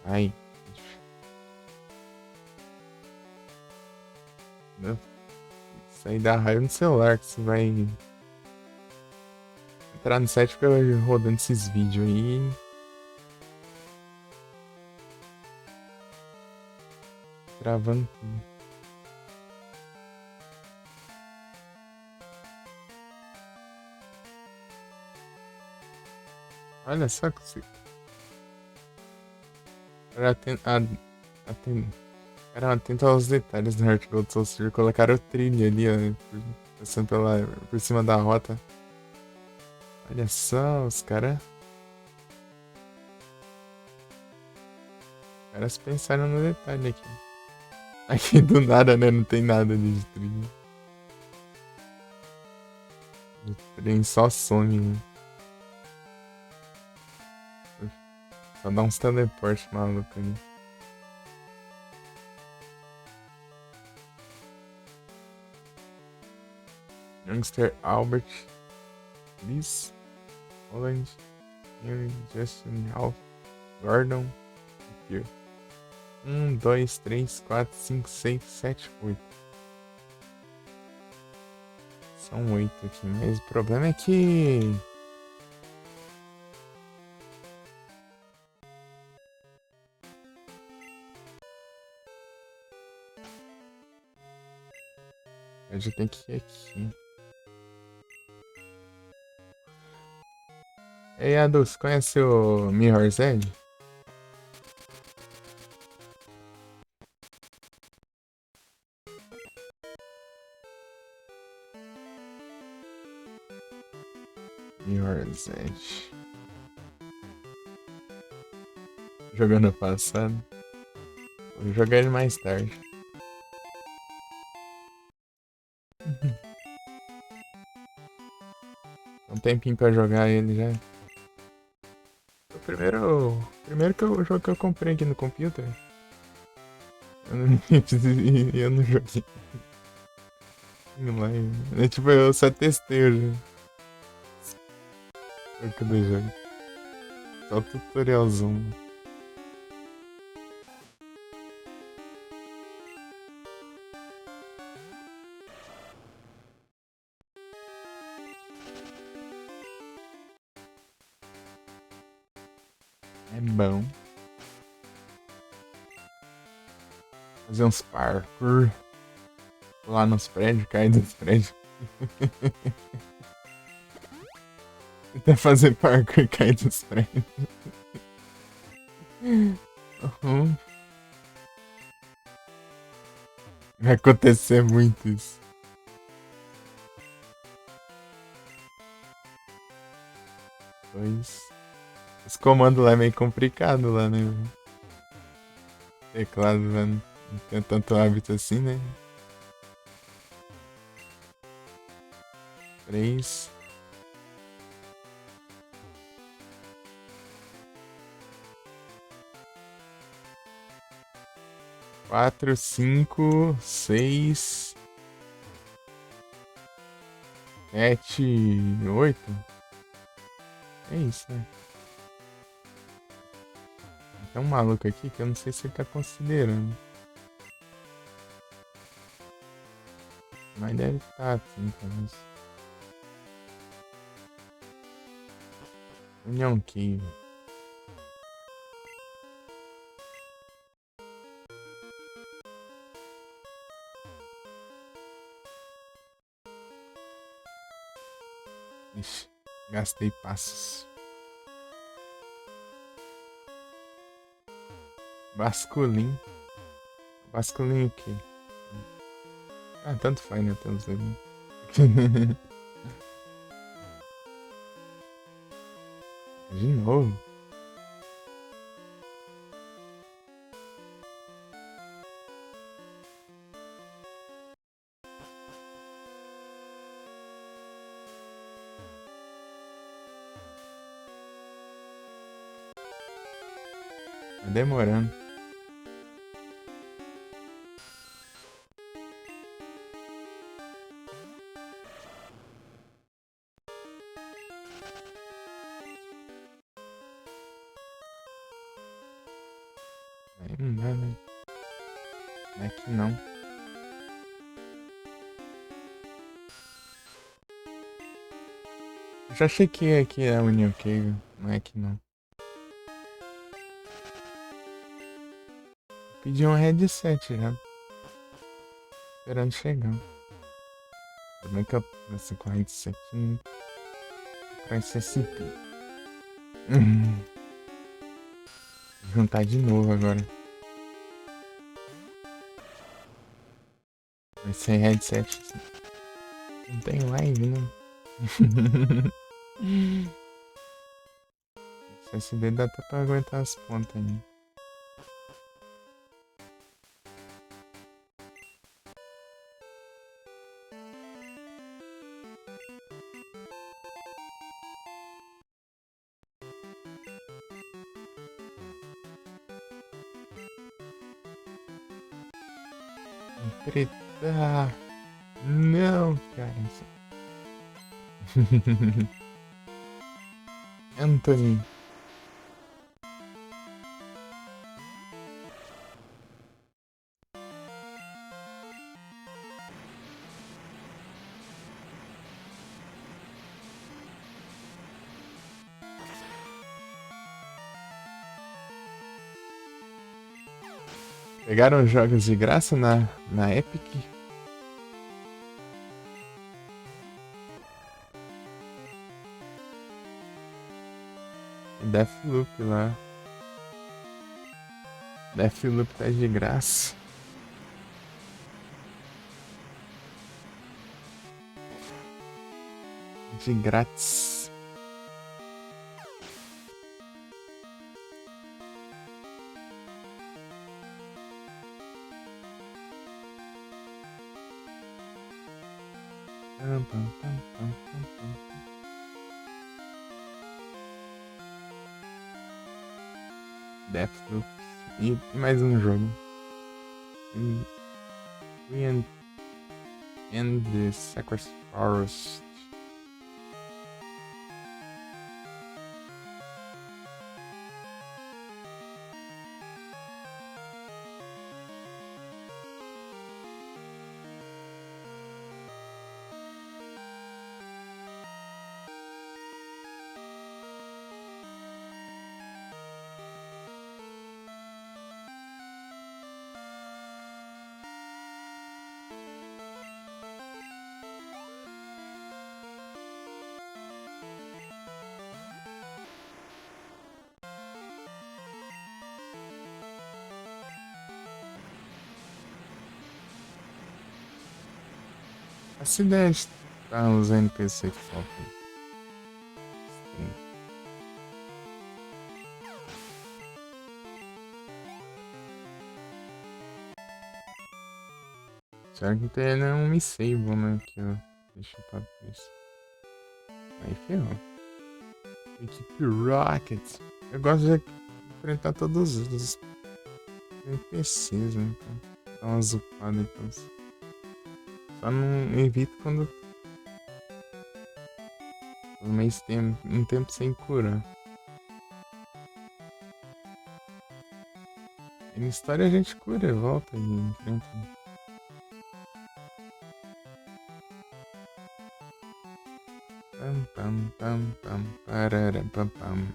S1: Sai. Isso aí dá raiva no celular, que você vai entrar no site e fica rodando esses vídeos aí. Travando tudo. Olha só que você. Cara, atento aos detalhes do Heart Gold Soul Silver. Colocaram o trilho ali, ó. Passando por cima da rota. Olha só, os caras. Os caras pensaram no detalhe aqui. Aqui do nada, né? Não tem nada de trilho. O trem só some, né? Só dá uns teleporte maluco ali. Youngster Albert, Liz, Holland, Henry, Justin, Ralph, Gordon e Pierre. 1, 2, 3, 4, 5, 6, 7, 8. São 8 aqui, mas o problema é que... eu já tenho que ir aqui. Ei, Adus, conhece o Mirror's Edge? Mirror's Edge. Jogou no passado. Vou jogar ele mais tarde. Um tempinho pra jogar ele já. O primeiro jogo que eu comprei aqui no computer. Eu não joguei. Tipo, eu só testei o jogo. Cadê o jogo? Só o tutorialzão. É bom. Fazer uns parkour. Pular nos prédios, cair dos prédios. Até fazer parkour e cair dos prédios. Uhum. Vai acontecer muito isso. Pois. Os comandos lá é meio complicado lá, né? Teclado lá não tem tanto hábito assim, né? 3. Quatro, 5, 6, 7, 8. É isso, né? Tem um maluco aqui que eu não sei se ele tá considerando. Mas deve estar assim, talvez. União Cave. Ixi, gastei passos. Basculin. Basculin o quê? Ah, tanto faz, né? Tem uns dois. De novo. Tá demorando. Aqui não dá, né? Aqui não. Eu já chequei aqui a Union Cave. Não é aqui não. Pedi um headset já. Esperando chegar. Também que eu nessa com headset pra SSP. Juntar de novo agora. Vai ser headset. Não tem live, né? SSD dá até pra aguentar as pontas aí. Preta. Não, cara. Anthony. Pegaram jogos de graça na Epic? Deathloop lá. Deathloop tá de graça. De grátis. Deathloop. E mais um jogo. We end the Sacrifice Forest. Essa ideia de estar os NPC que faltam. Será que tem um Missable, né? Aqui, ó. Deixa eu pra isso. Aí ferrou. Equipe Rocket. Eu gosto de enfrentar todos os NPCs, né? Então, dá uma zupada então. Só não evito quando o mês tem um tempo sem curar. E na história a gente cura e volta e enfrenta. Pam pam pam pam pararam pam pam.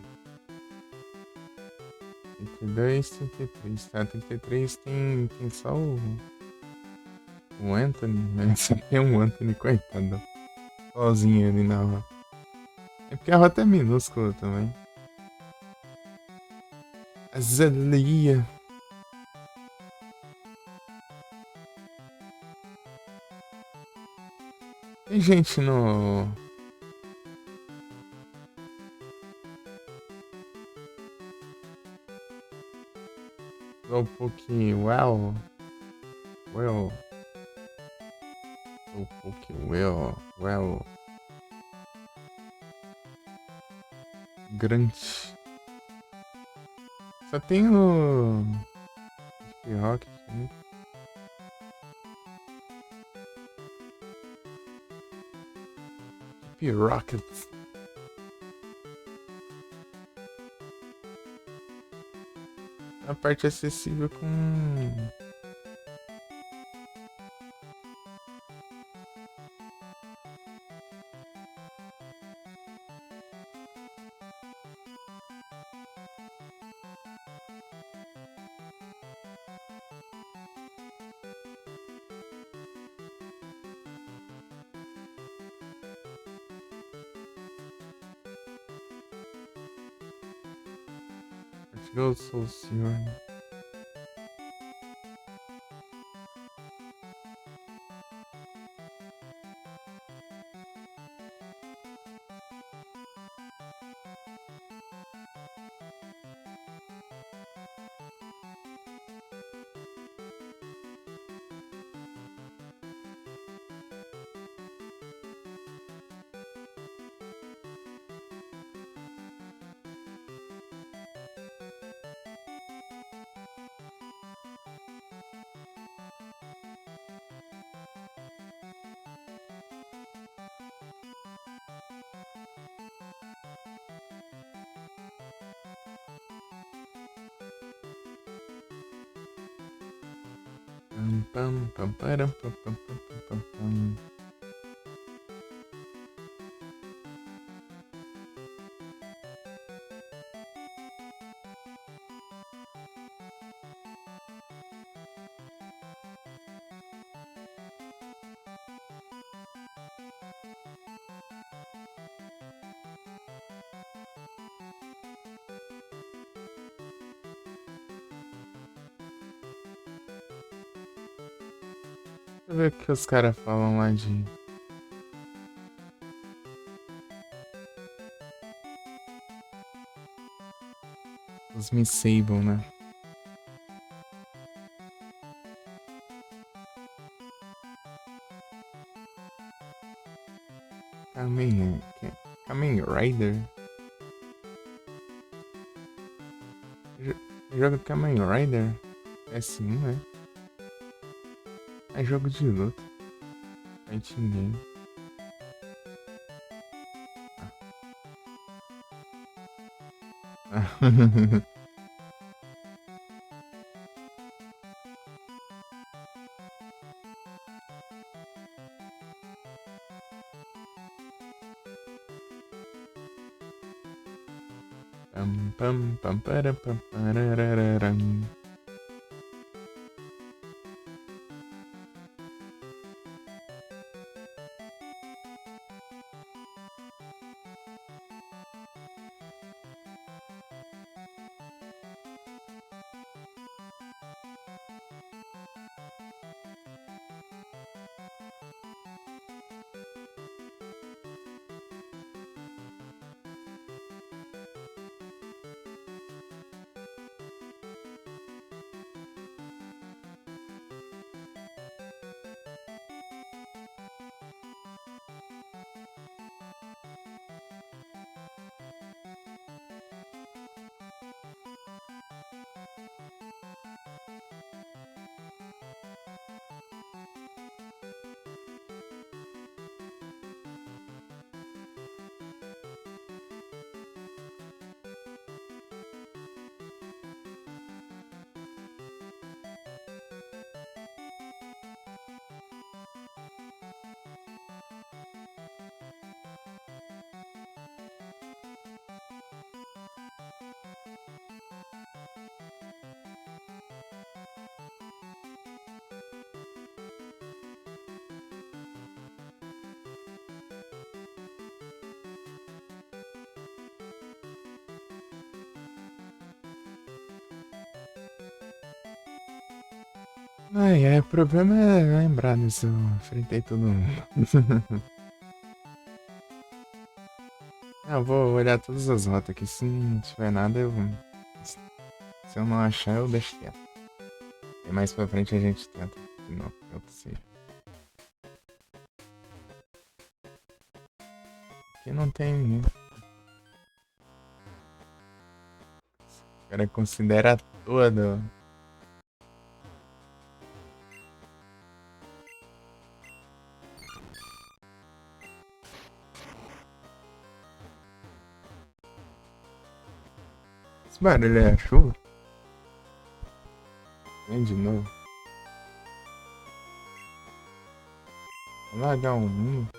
S1: 32, 33. Tá, 33 tem só o Anthony, né? Só tem um Anthony, coitado. Sozinho ali na rota. É porque a rota é minúscula também. Azalia. Tem gente no... Slowpoke Well. Slowpoke Well. Grande. Só tem o... Rocket, né? Rockets. a parte acessível com... Eu sou o senhor. Pam, pam, param, pam, pam, pam, pam, pam, pam. Deixa eu ver o que os caras falam lá de... Os Miss Sable, né? Kamen Rider? Jogo Kamen Rider? S1, né? É jogo de luta. Fighting game. Ah. Pam, pam, pam, para, pam, parararam. O problema é lembrar disso. Eu enfrentei todo mundo. Eu vou olhar todas as rotas aqui. Se não tiver nada, eu. Se eu não achar, eu deixo quieto. E mais pra frente a gente tenta. De novo, eu sei. Aqui não tem ninguém. O cara considera todo. Esse barulho é a chuva? Vem de novo. Vou largar um mundo.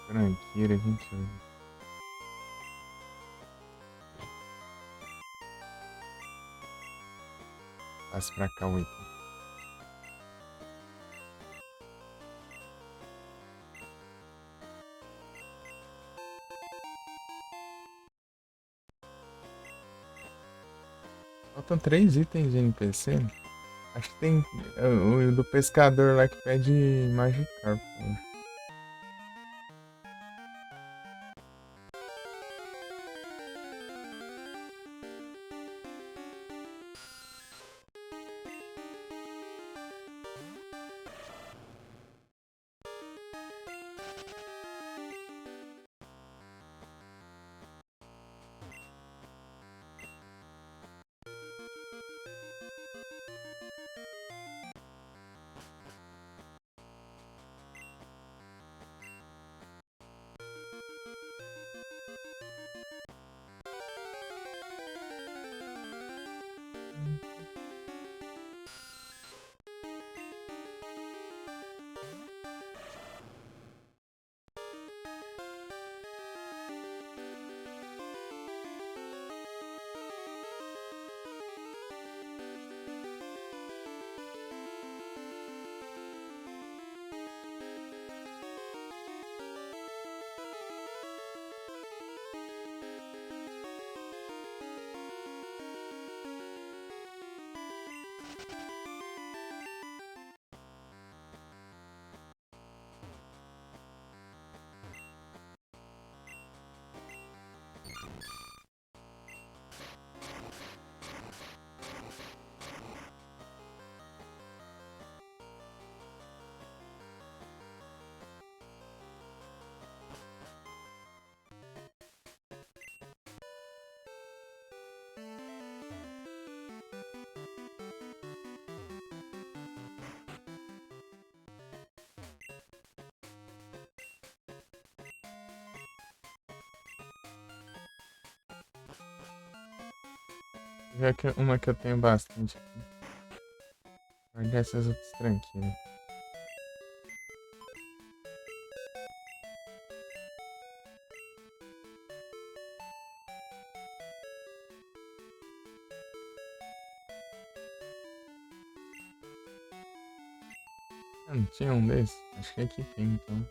S1: Tranqueira, gente. Passa pra cá, 8. Faltam 3 itens de NPC. Acho que tem o do pescador lá que pede Magikarp. Já que uma que eu tenho bastante aqui. Guardar essas outras tranquilas. Ah, não tinha um desses? Acho que aqui tem, então.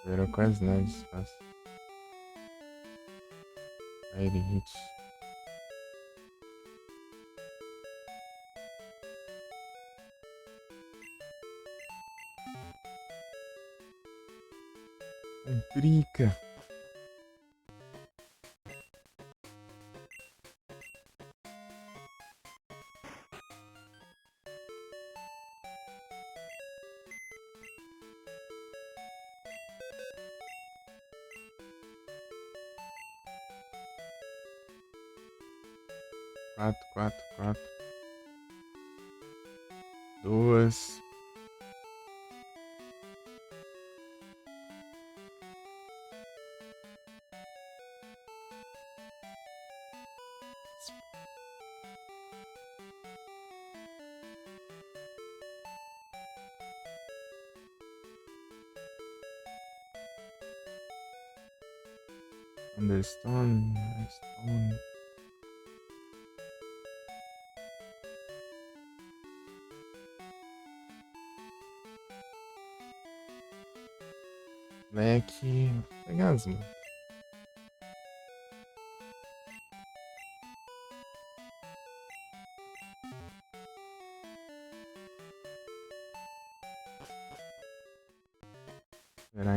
S1: Virou quase nada de espaço. Aí ele hit. Complica. Quatro. Duas. Understone. Stone. Leque. Vou pegar as mãos.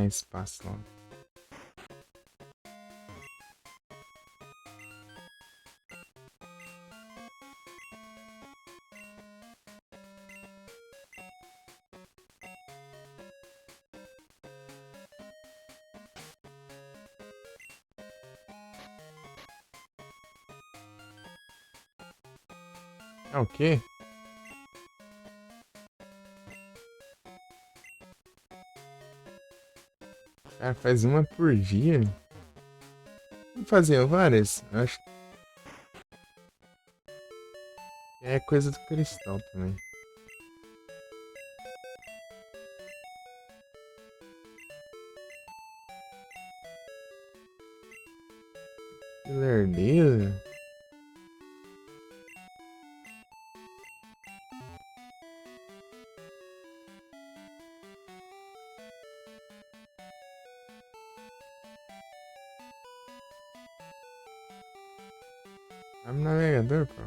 S1: mais espaço lá. É o quê? Cara, faz uma por dia? Vamos fazer várias? Eu acho que é coisa do cristal também. Que lerdeza. Abre o navegador, pô.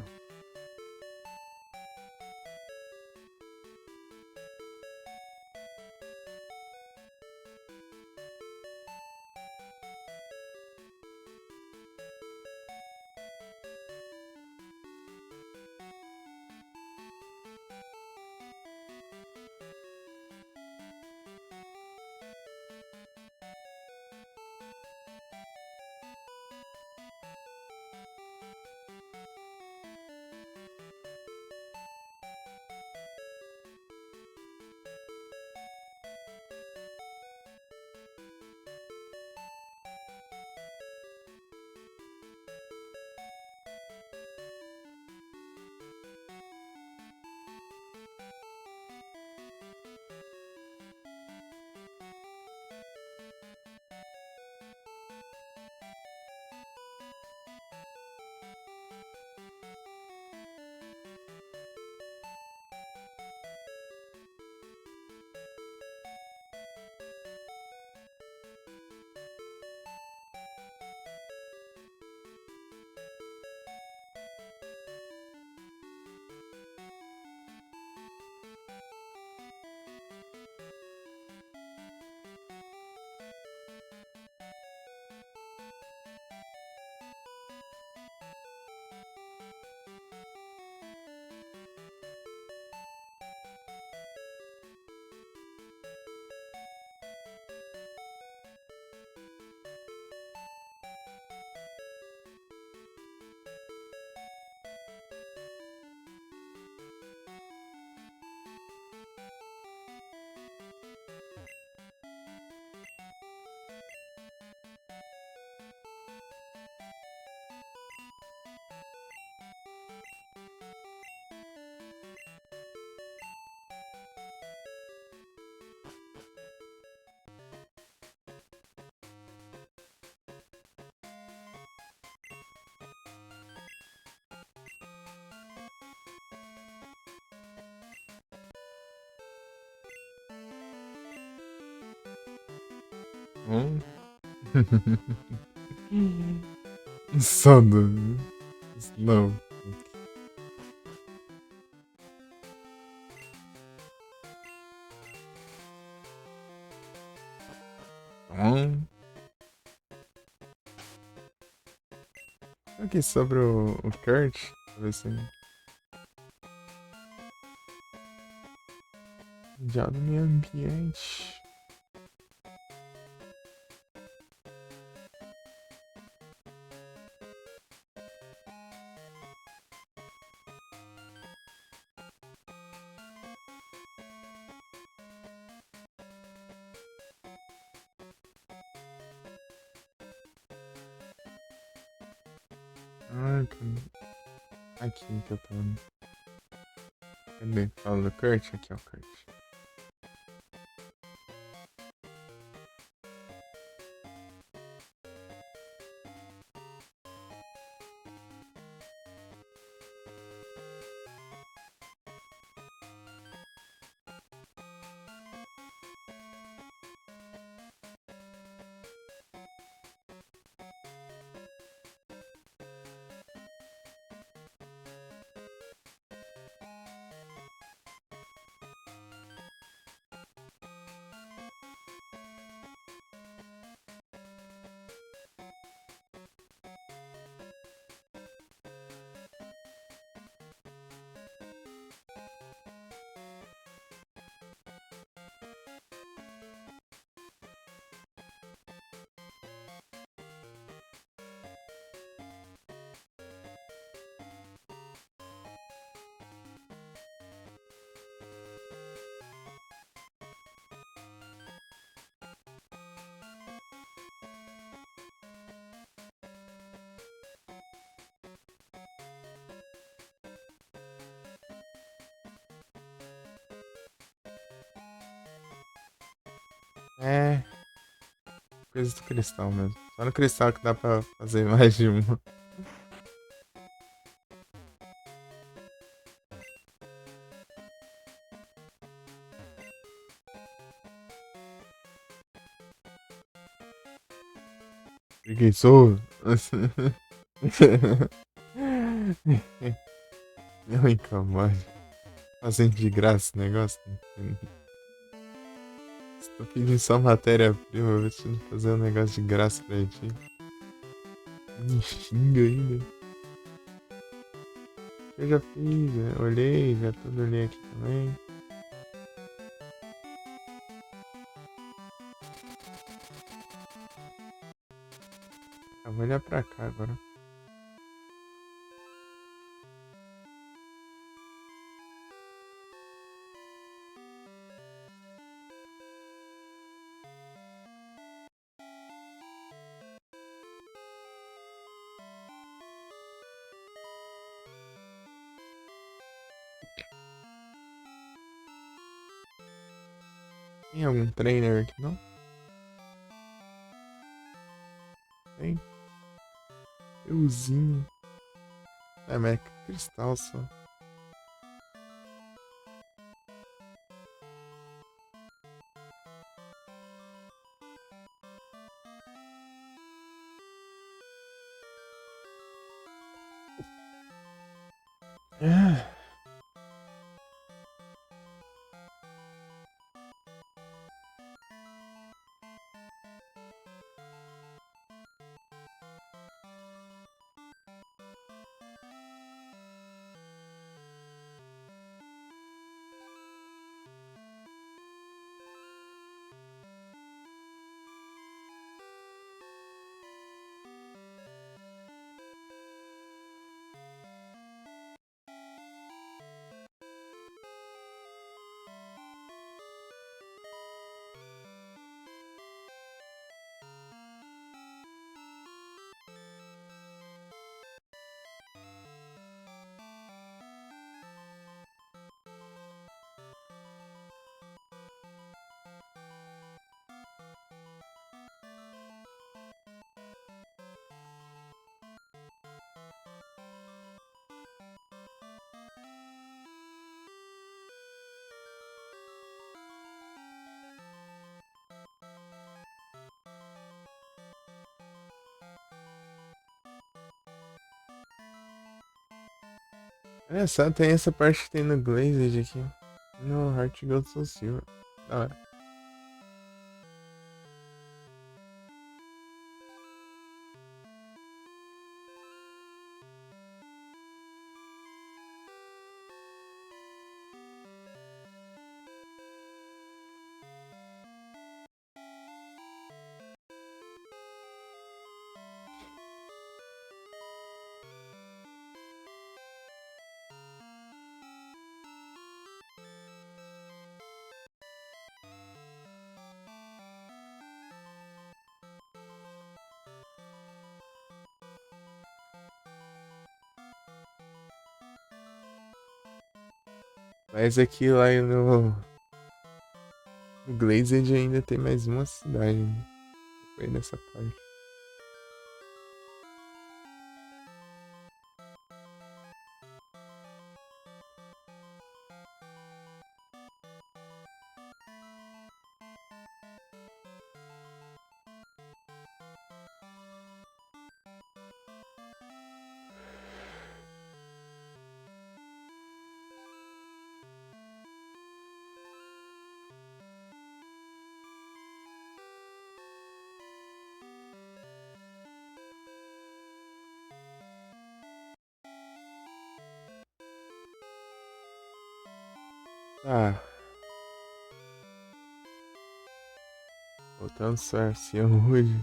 S1: Hum. Sono. Slow. Aqui sobre o Kurt. Deixa eu ver se. Já do meio ambiente. Ah, aqui que eu tô. Cadê? Fala do Kurt? Aqui é o Kurt. É, coisa do cristal mesmo. Só no cristal que dá pra fazer mais de uma. Preguiçoso. Não incomoda. Fazendo de graça o negócio. Estou pedindo só matéria-prima, vou ver se não fazer um negócio de graça pra ti. Me xinga ainda. Eu já fiz, já olhei, já tudo olhei aqui também. Ah, vou olhar pra cá agora. Tem algum trainer aqui, não? Tem? Euzinho. É, mas é cristal só. Ah, olha só, tem essa parte que tem no Glazed aqui. No Heart Gold Soul Silver. Da hora. Mas aqui lá no Glazed ainda tem mais uma cidade, né? Foi nessa parte. Tá, voltando só Arceão hoje.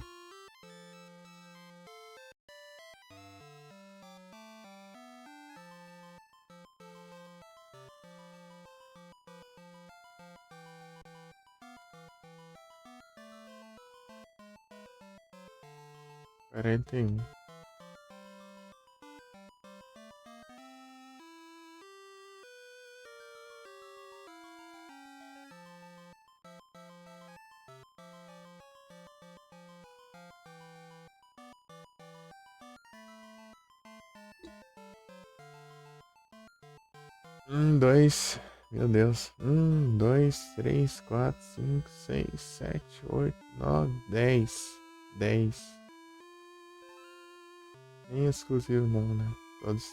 S1: Quarenta e um. Dois. Meu Deus. 1, 2, 3, 4, 5, 6, 7, 8, 9, 10. 10. Nem exclusivo não, né? Todos.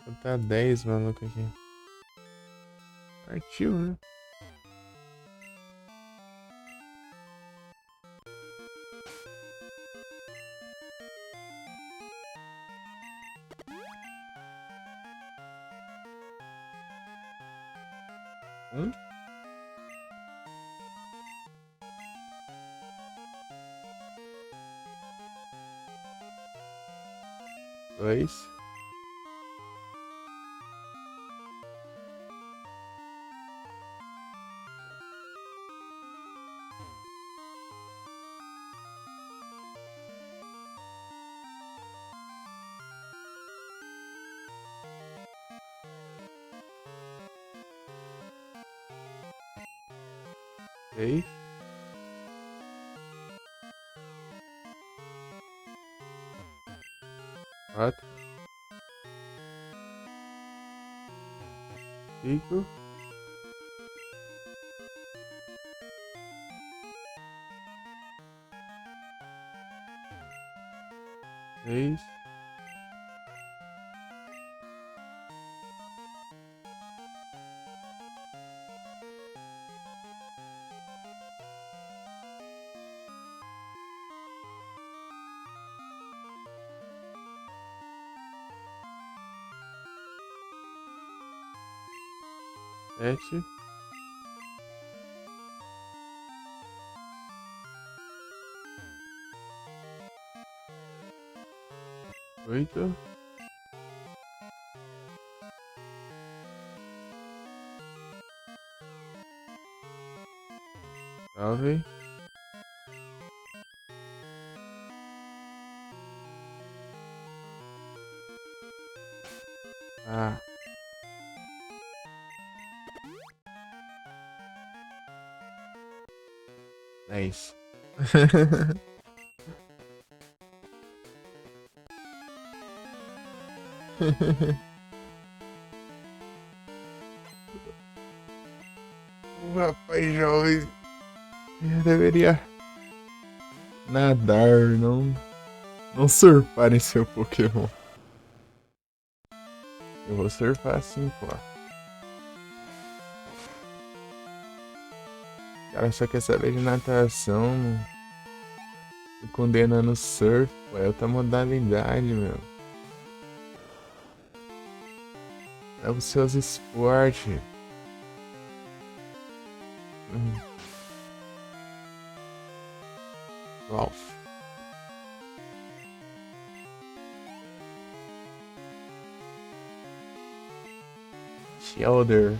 S1: Vou botar 10 maluco aqui. Partiu, né? Um. Dois. Três. 4. 5. 6. 7. 8. 9. 10. O rapaz jovem deveria nadar, não surfar em seu Pokémon. Eu vou surfar assim, pô. O cara só quer saber de natação, e condenando o surf, pô, é outra modalidade, meu. É os seus esportes. Golf. Shoulder.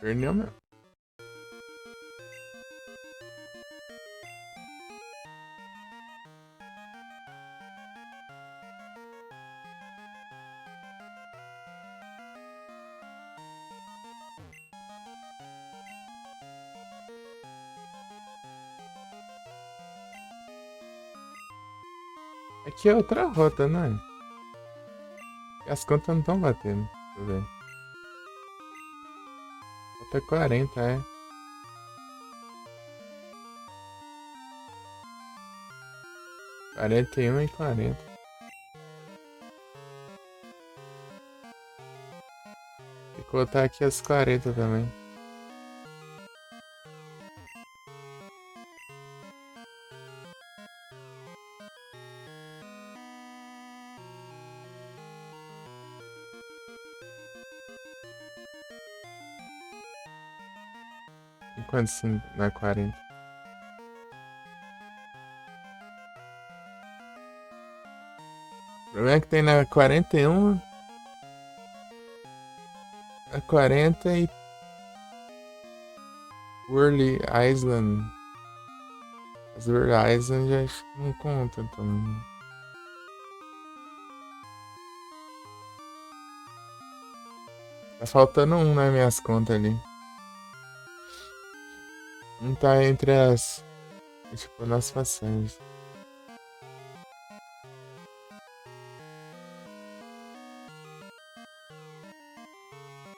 S1: Perdeu, meu. Aqui é outra rota, né? As contas não estão batendo. Deixa eu ver. Rota 40, é. 41 e 40. Tem que botar aqui as 40 também. Enquanto assim na 40. O problema é que tem na 41, a 40 e Whirly Island. As Whirly Island já acho que não conta também. Tá faltando um nas minhas contas ali. Um tá entre as. Tipo, nas passagens.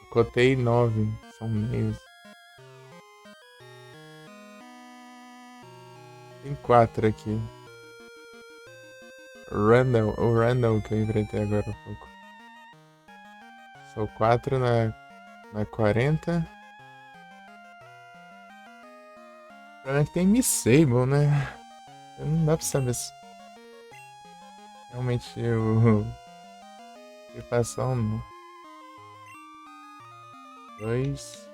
S1: Cotei 9. São meios. Tem 4 aqui. O Randall que eu enfrentei agora há pouco. São 4 na 40. O problema é que tem Miss Sable, né? Não dá pra saber se realmente eu passar ou não. 2.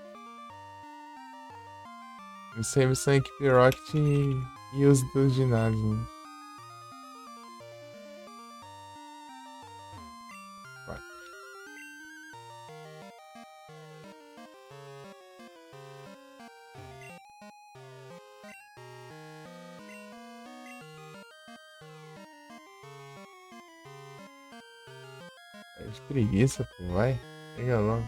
S1: Miss Sable são equipe Rocket e os do ginásio. 4. É de preguiça, pô. Vai. Pega logo.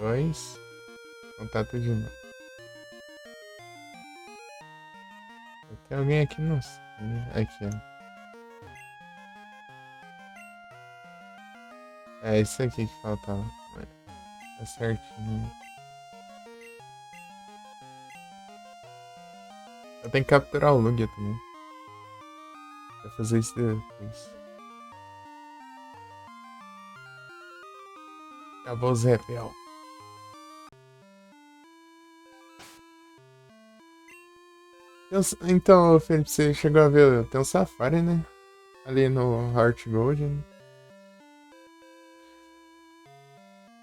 S1: 2. Contato de novo. Tem alguém aqui no. Aqui, ó. É isso aqui que faltava. Tá certinho. Eu tenho que capturar o Lugia também. Vai fazer isso depois. Acabou os repel. Então, Felipe, você chegou a ver, tem um Safari, né? Ali no Heart Gold, né?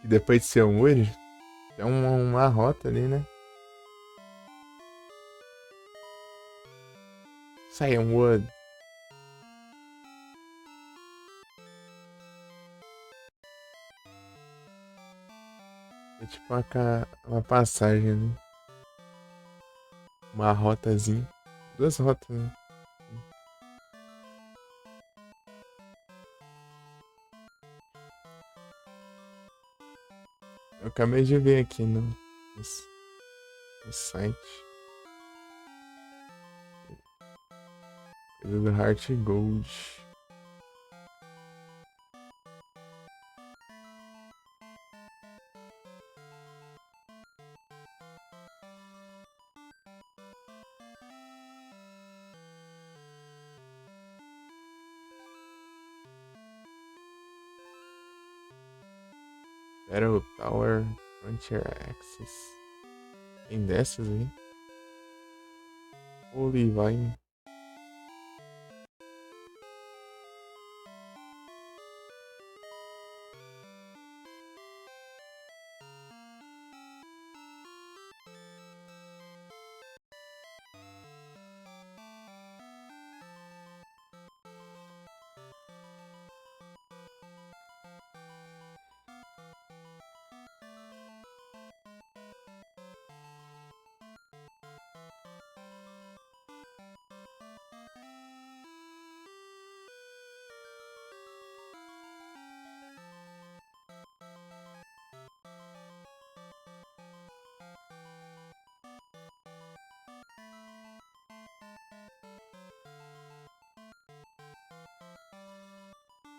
S1: Que depois de ser um Wood, tem uma rota ali, né? Sai um Wood. É tipo uma passagem ali. Uma rotazinha. 2 rotas, né? Eu acabei de ver aqui no site. Coisa do Heart Gold. Battle Tower Frontier Access. Tem dessas aí? Holy Vine.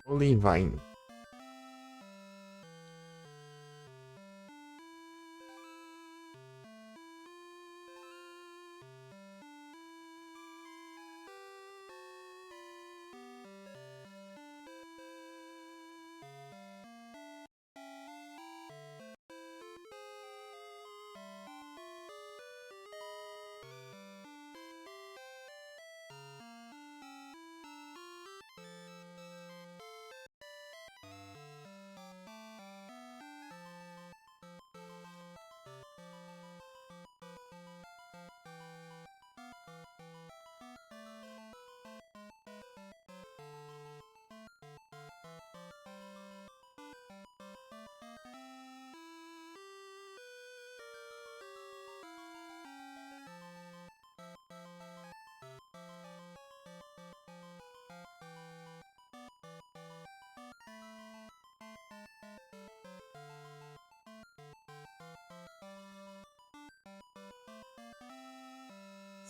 S1: Holy Vine.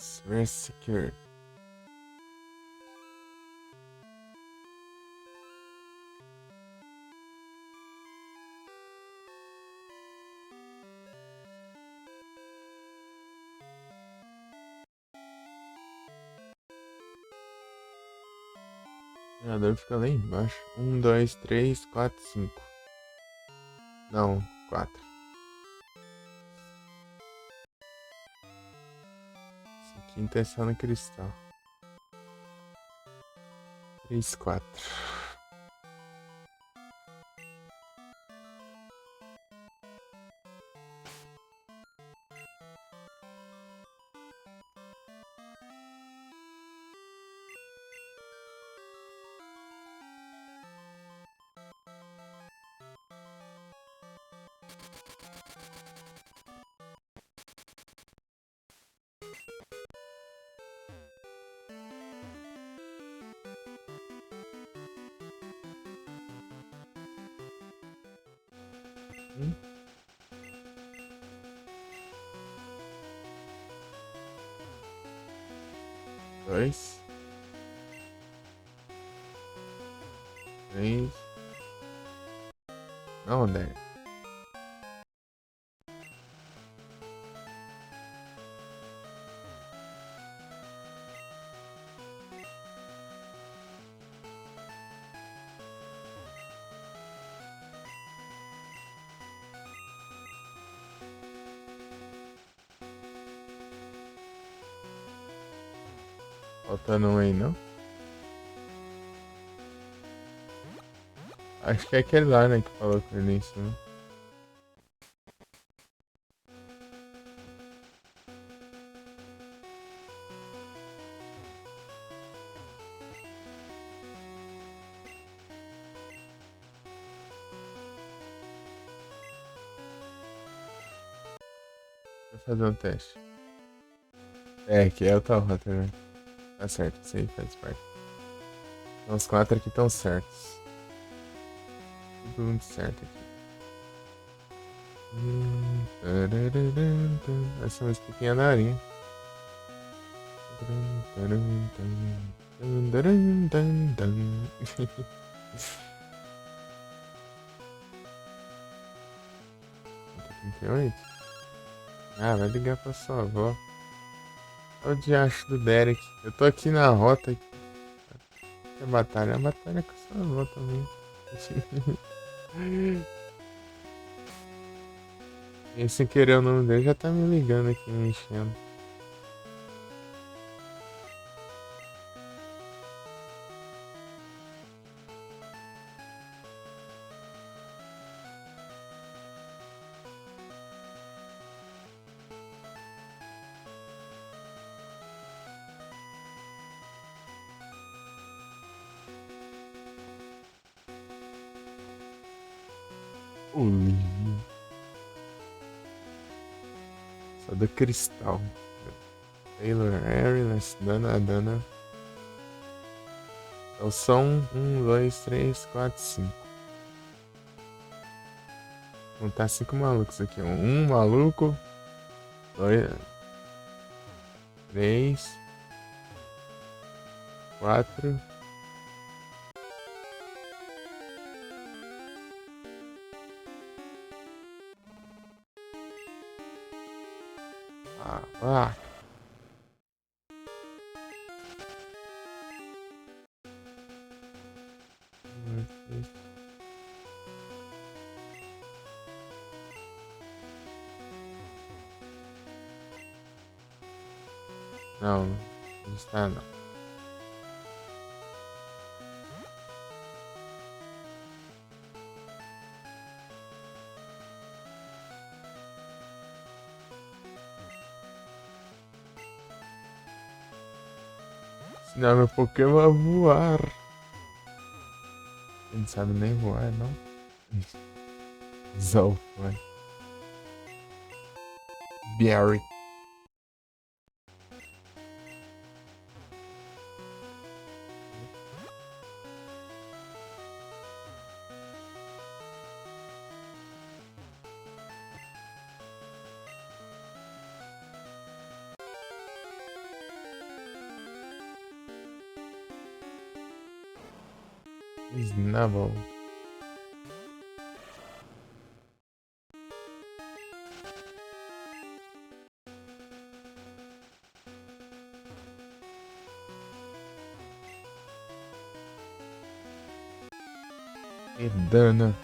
S1: Yes, we're secure. O gerador fica lá embaixo. 1, 2, 3, 4, 5. Não, 4. Esse quinto é só no cristal. 3, 4. Dois. 3. Não, 10. Faltando um aí, não? Acho que é aquele lá, né, que falou com ele isso, né? Vou fazer um teste. É, que é outra rota, né? Tá certo, isso aí faz parte. Então, os 4 aqui estão certos. Tudo muito certo aqui. Essa música aqui é na horinha. Ah, vai ligar pra sua avó. Olha o diacho do Derek. Eu tô aqui na rota. É batalha. A batalha é com sua avó também. E sem querer o nome dele já tá me ligando aqui, me enchendo. Olivia. Só do cristal. Taylor, Aries, Dana. Então são 1, 2, 3, 4, 5. Vão contar 5 malucos aqui. Um maluco. 2, 3, 4. Ah. Não, não está não. Ensinar meu Pokémon a voar. Ele não sabe nem voar, não. Zalfai. Barry. Snubble. E dano.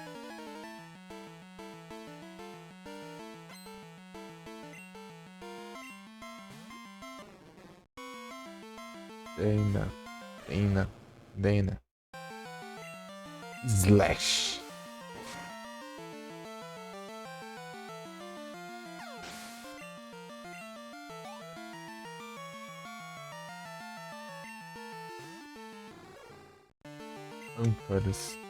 S1: Dana. Dana. Dana. Slash. Ampharos.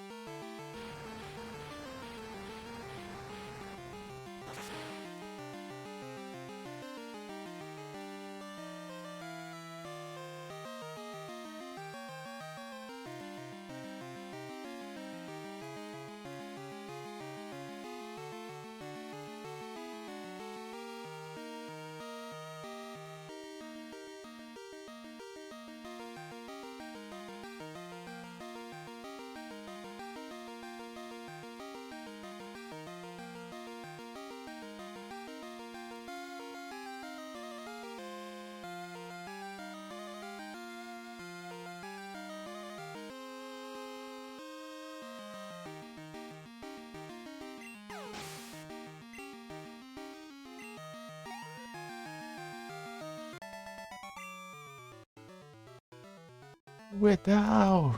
S1: Uedal!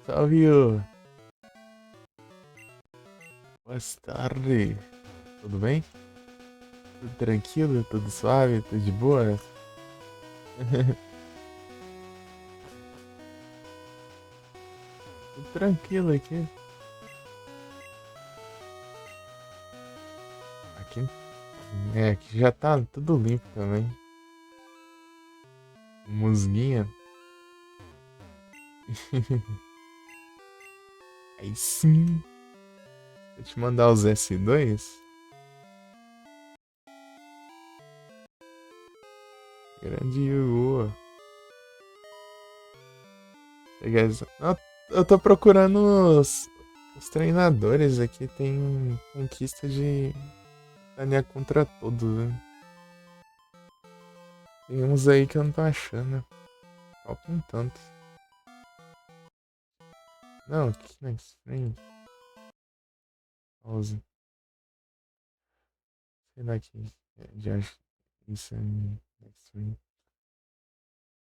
S1: Salve! Boa tarde! Tudo bem? Tudo tranquilo? Tudo suave? Tudo de boa? Tudo tranquilo aqui. Aqui, aqui já tá tudo limpo também. Musguinha. Aí sim. Deixa eu te mandar os S2. Grande Yu. Não, eu tô procurando os treinadores aqui. Tem conquista de ganhar contra todos, né? Tem uns aí que eu não tô achando. Falta um tanto. Não, aqui na frente. Pause. Será que já isso aí na.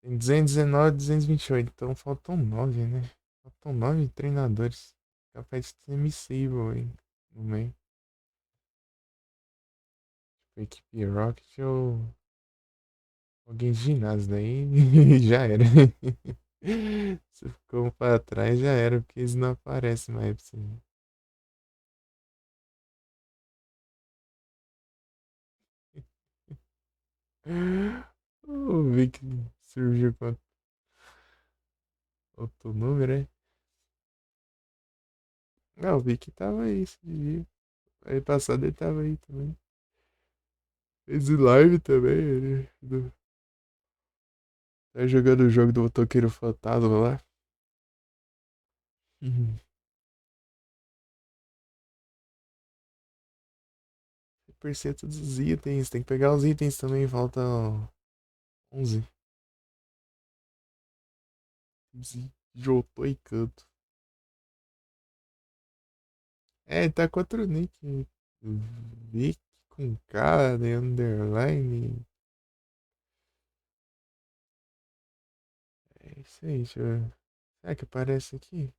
S1: Tem 219, 228, então faltam 9, né? Faltam 9 treinadores. Capaz de ser Missable aí no meio. Tipo, equipe Rocket ou alguém de ginásio daí já era. Se ficou um pra trás já era, porque eles não aparecem mais pra você. O Vic surgiu com outro número, é? Não, o Vic tava aí esse dia. Aí passado ele tava aí também. Fez live também, tá jogando o jogo do motoqueiro fantasma lá. Uhum. 100% dos itens. Tem que pegar os itens também. Faltam 11. Jotô e canto. É, tá com outro nick. Vic com K, de underline. É isso aí, deixa eu ver. Será que aparece aqui?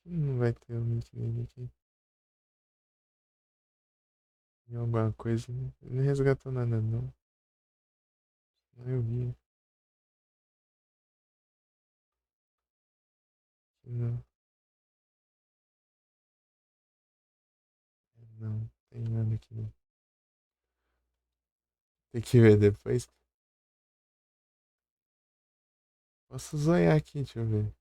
S1: Não vai ter o nick dele aqui. Em alguma coisa, né? Ele não resgatou nada, não. Não, eu vi. Não, não tem nada aqui, não. Tem que ver depois. Posso zoiar aqui, deixa eu ver.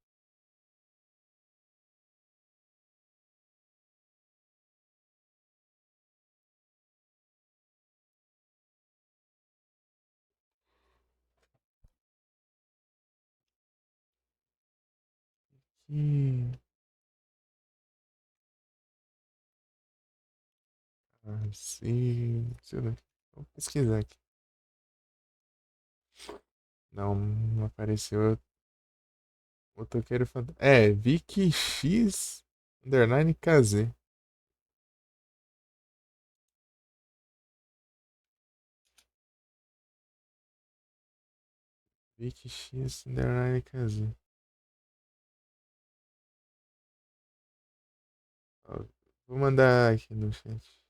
S1: Ah, sim. Deixa eu ver. Vou pesquisar aqui. Não apareceu. Motoqueiro fantasma. É, Vicky X underline KZ. Vicky X underline KZ. Ó, vou mandar aqui no chat.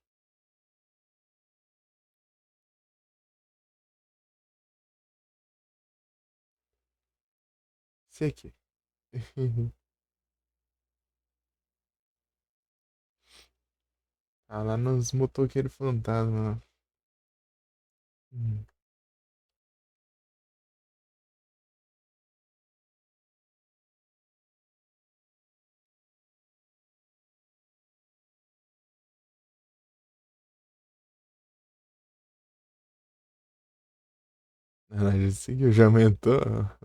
S1: Esse aqui. Tá lá nos motoqueiros fantasma. Hum. Ela já seguiu, já aumentou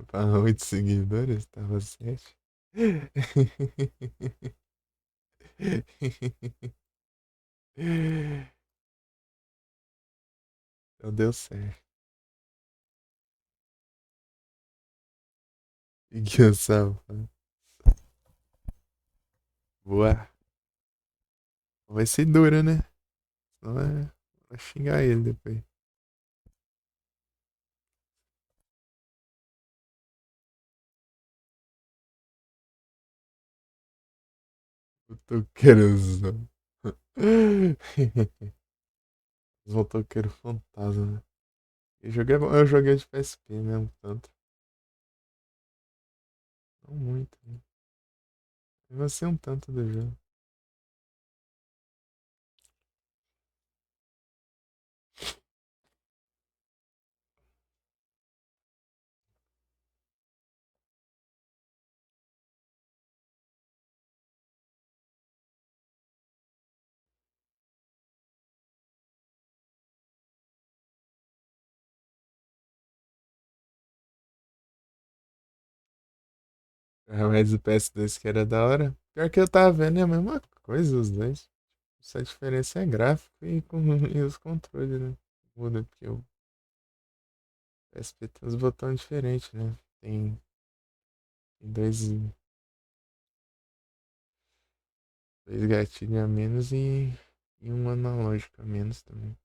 S1: para 8 seguidores, tava 7. Então deu certo. Seguiu o safado. Boa. Vai ser dura, né? Senão vai xingar ele depois. Eu tô querendo. Os motoqueiros fantasma, né? Eu joguei de PSP mesmo, tanto. Não muito, né? Mesmo assim, um tanto do jogo. Ah, mas o PS2 que era da hora. Pior que eu tava vendo é a mesma coisa, os dois. Só a diferença é gráfico e os controles, né? Muda, porque o PSP tem os botões diferentes, né? Tem dois gatilhos a menos e um analógico a menos também.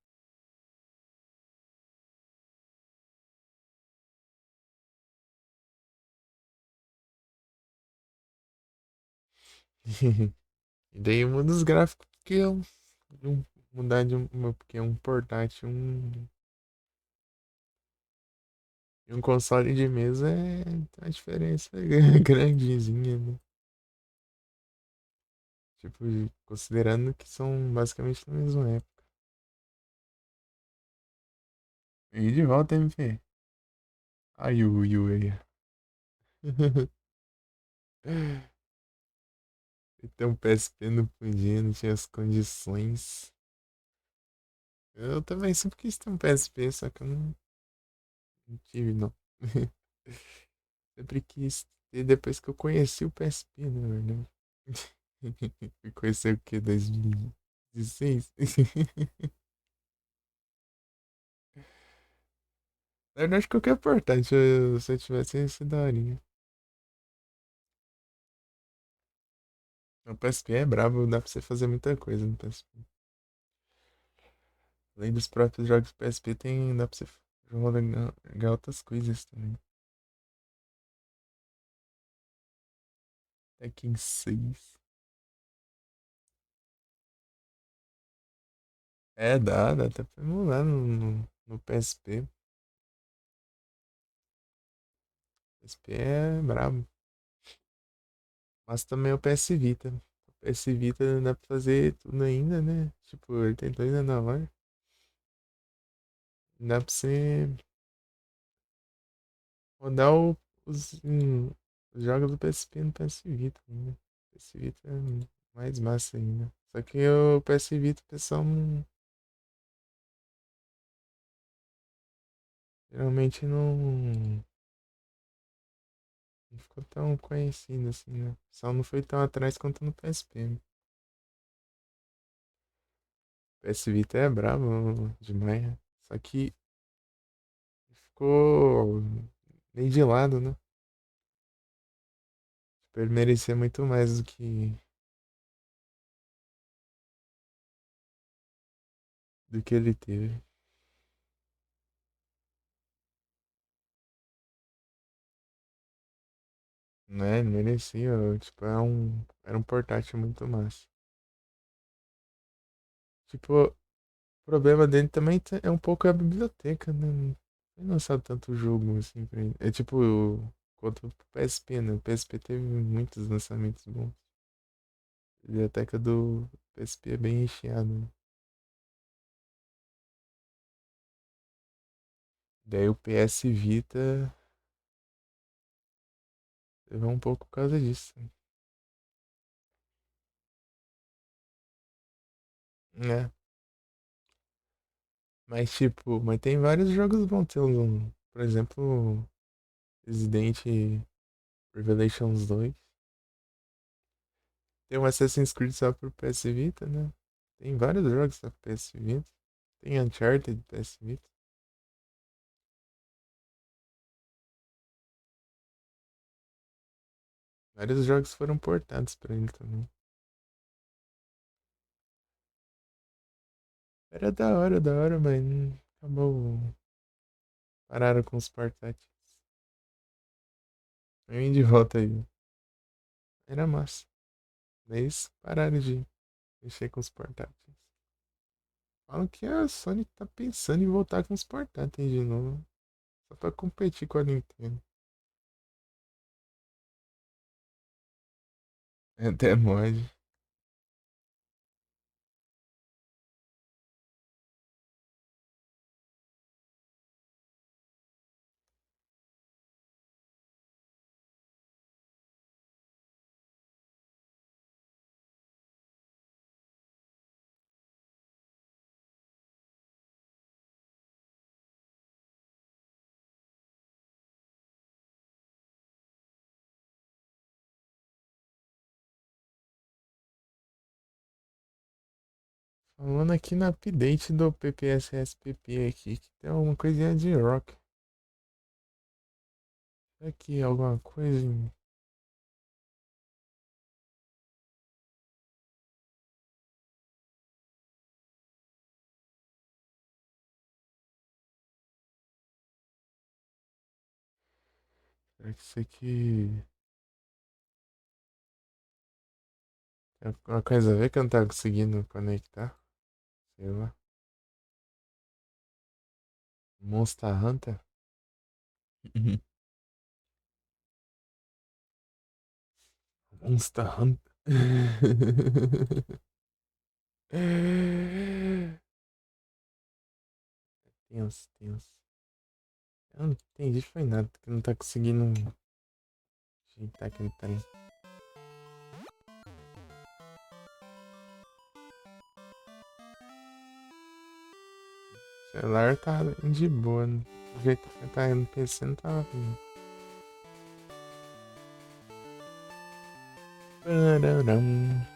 S1: E daí muda os gráficos porque mudar porque um portátil e um console de mesa tem uma diferença grandezinha, né? Tipo, considerando que são basicamente da mesma época. E de volta, MP. Ai, o Yu aí. Tem um PSP no podia, não tinha as condições. Eu também sempre quis ter um PSP, só que eu não tive, não. Sempre quis ter depois que eu conheci o PSP, na verdade. Fui conhecer o que? 2016? Na verdade, qualquer portátil, se eu tivesse, ia ser daorinha. O PSP é brabo, dá pra você fazer muita coisa no PSP. Além dos próprios jogos do PSP, dá pra você jogar outras coisas também. Tekken 6. É, dá até pra emular no PSP. O PSP é brabo. Mas também o PS Vita. O PS Vita dá pra fazer tudo ainda, né? Tipo, ele tem dois analógicos. Dá pra você rodar os jogos do PSP no PS Vita ainda. O PS Vita é mais massa ainda. Só que o PS Vita, o pessoal geralmente Não ficou tão conhecido assim, né? Só não foi tão atrás quanto no PSP. PS Vita é brabo demais, né? Só que ficou meio de lado, né? Tipo, ele merecia muito mais do que ele teve. Né? Ele merecia. Tipo, era um portátil muito massa. Tipo, o problema dele também é um pouco a biblioteca, né? Ele não sabe tanto jogo assim pra ele. É tipo, quanto o PSP, né? O PSP teve muitos lançamentos bons. A biblioteca do PSP é bem recheada, né? Daí o PS Vita levou um pouco por causa disso. Né? Mas tipo, mas tem vários jogos bons. Por exemplo, Resident Revelations 2. Tem um Assassin's Creed só pro PS Vita, né? Tem vários jogos só pro PS Vita. Tem Uncharted PS Vita. Vários jogos foram portados pra ele também. Era da hora, mas acabou. Pararam com os portáteis. Eu vim de volta aí. Era massa. Mas pararam de mexer com os portáteis. Falam que a Sony tá pensando em voltar com os portáteis de novo. Só pra competir com a Nintendo. É até mod. Falando aqui no update do PPSSPP aqui, que tem alguma coisinha de rock. Aqui, alguma coisa. Será que isso aqui tem alguma coisa a ver que eu não tava conseguindo conectar? Sei lá. Monster Hunter? Monster Hunter. Tenso, tenso. Eu não entendi, foi nada, que não tá conseguindo ajeitar aquele trem. O celular tá de boa, né? Do jeito que tá no PC não tava vindo. Pararam,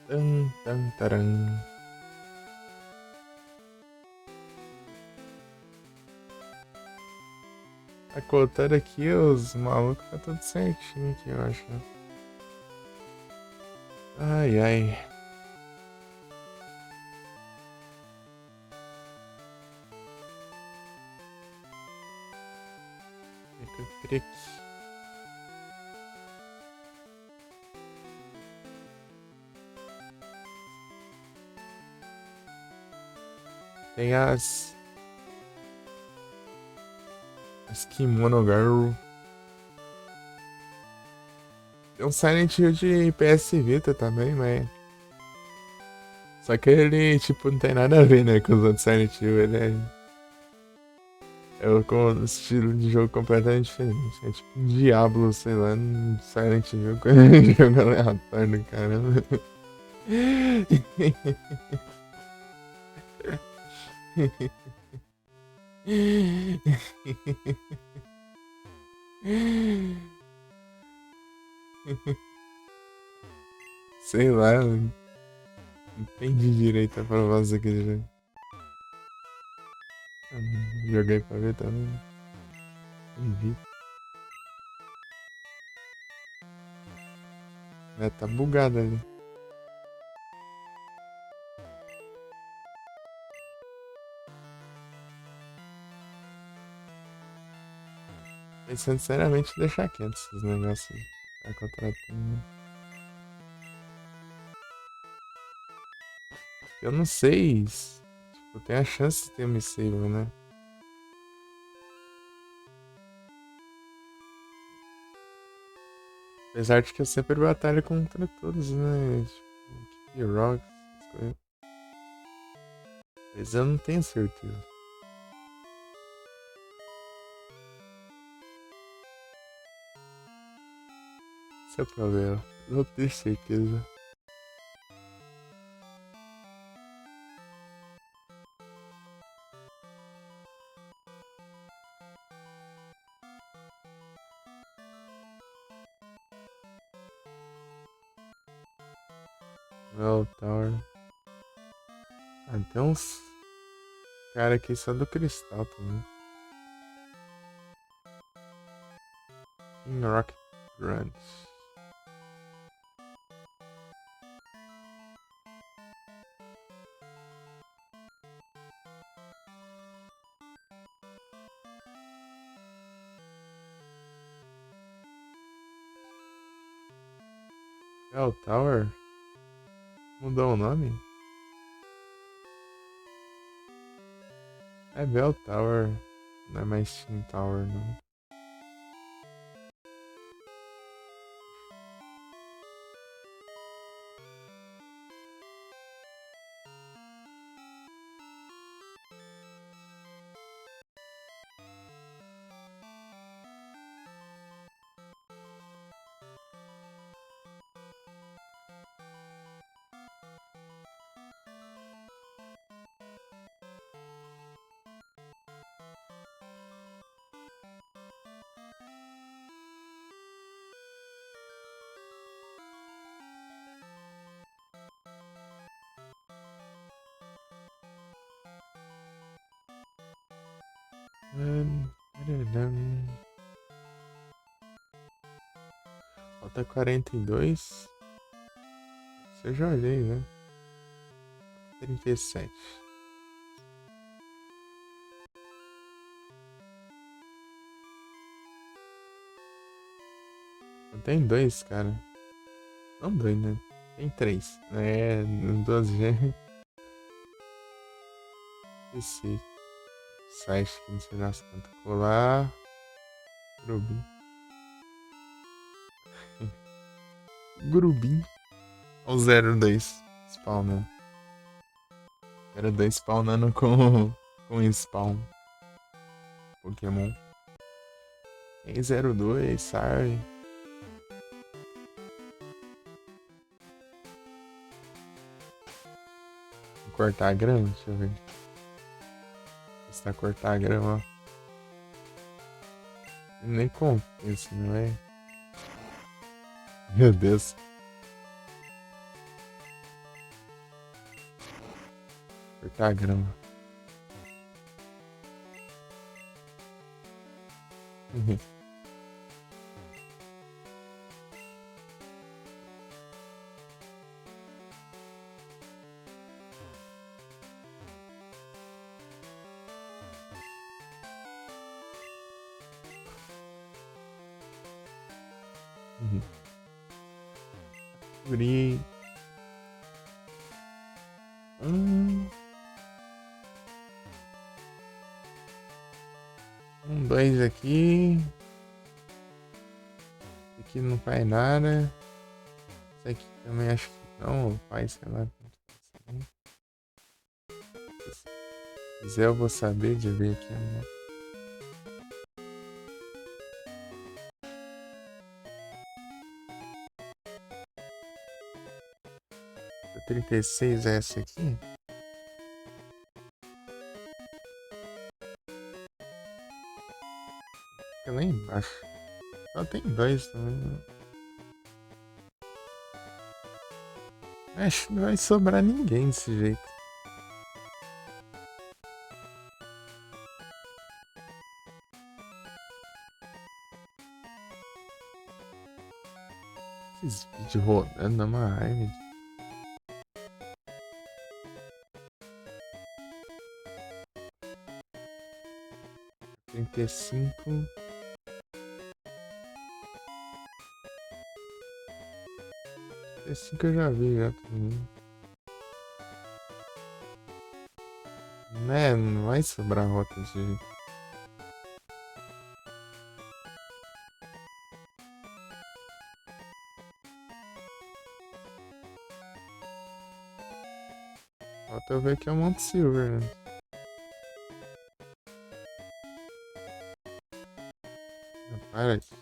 S1: tan, tan, taran. Tá contando aqui os malucos, tá tudo certinho aqui, eu acho. Ai, ai. Cric. Tem as Kimono Girl. Tem um Silent Hill de PS Vita também, mas. Só que ele, tipo, não tem nada a ver, né, com os outros Silent Hill. Ele é com um estilo de jogo completamente diferente. É tipo um Diablo, sei lá, um Silent Hill com jogo aleatório do caramba. Sei lá, eu não entendi direito a proposta daquele jogo. Eu não joguei pra ver também. Entendi. É, tá bugado ali. Pensando seriamente em deixar quieto esses negócios aí. Tá contratando. Eu não sei. Tipo, tem a chance de ter um Saber, né? Apesar de que eu sempre batalho contra todos, né? Tipo, Kid Rock, essas coisas. Mas eu não tenho certeza. Esse é o problema. Não tenho certeza. Well, Tower. Ah, tem uns cara aqui só do cristal também. King Rock Grant. Bell Tower? Mudou o nome? É Bell Tower. Não é mais Team Tower, não. Tadadam. Falta 42. Isso eu já olhei, né? 37. Não tem dois, cara. Não dois, né? Tem três. É, 12G. Esse site que não sei das quantas. Colar. Grubim. Grubim. Ou 02 spawnando. 02 spawnando com spawn. Pokémon. Tem 02, sabe? Vou cortar a grama, deixa eu ver. Se tá cortar a grama, ó. Nem compensa, não é? Meu Deus. Cortar a grama. Guri. Dois aqui. Esse aqui não faz nada. Esse aqui também acho que não. Faz, sei lá. Se quiser eu vou saber de ver aqui, né? 36 é essa aqui? Fica lá embaixo. Só tem dois também, né? Acho que não vai sobrar ninguém desse jeito. Esses vídeos rodando dá uma raiva. 35. Esse que eu já vi já também. Né, não vai sobrar rota desse jeito. Falta eu ver que é o Monte Silver, né? Para esse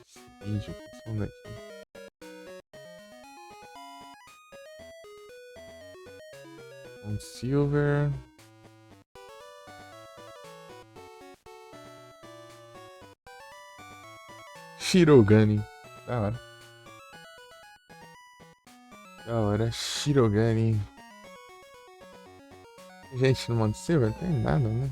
S1: vídeo, que som daqui. Monte Silver. Shirogane. Da hora. Da hora, Shirogane. Gente, no Monte Silver não tem nada, né?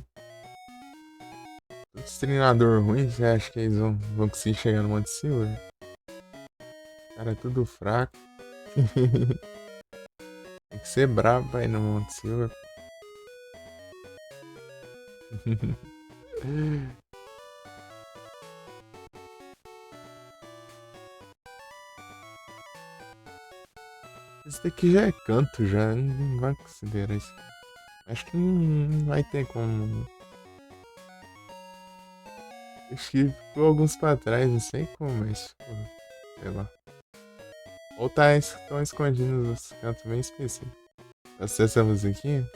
S1: Os treinador ruim, você acha que eles vão conseguir chegar no Monte Silver? Cara, é tudo fraco. Tem que ser brabo pra ir no Monte Silver. Esse daqui já é canto, já. Não vai considerar isso. Acho que não vai ter como. Acho que ficou alguns pra trás, não sei como, mas. Pô, sei lá. Ou estão escondidos os cantos bem específicos. Acessa a musiquinha?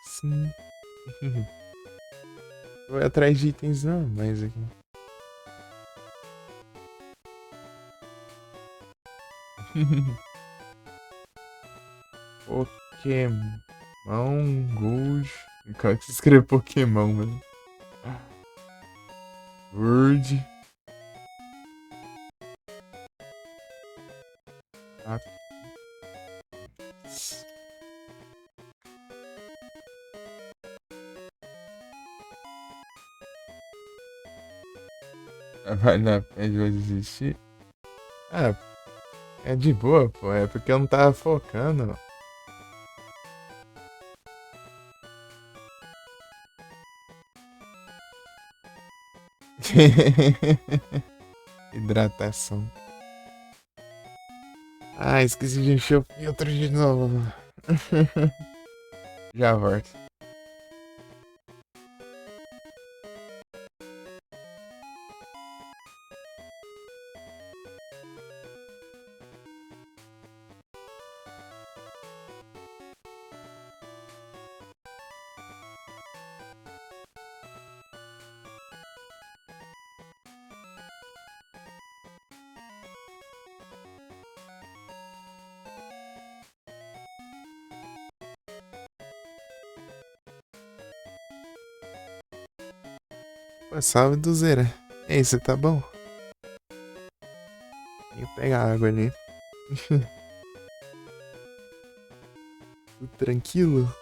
S1: Sim. Vou atrás de itens não, mas aqui. Pokémon Gold. Como é que se escreve Pokémon, mano? Word. Ah, vale a pena de hoje existir? Ah, é de boa, pô. É porque eu não tava focando. Hidratação. Ah, esqueci de encher o filtro de novo. Já volto. Pô, salve do Zera. Ei, você tá bom? Tenho que pegar água ali. Tudo tranquilo?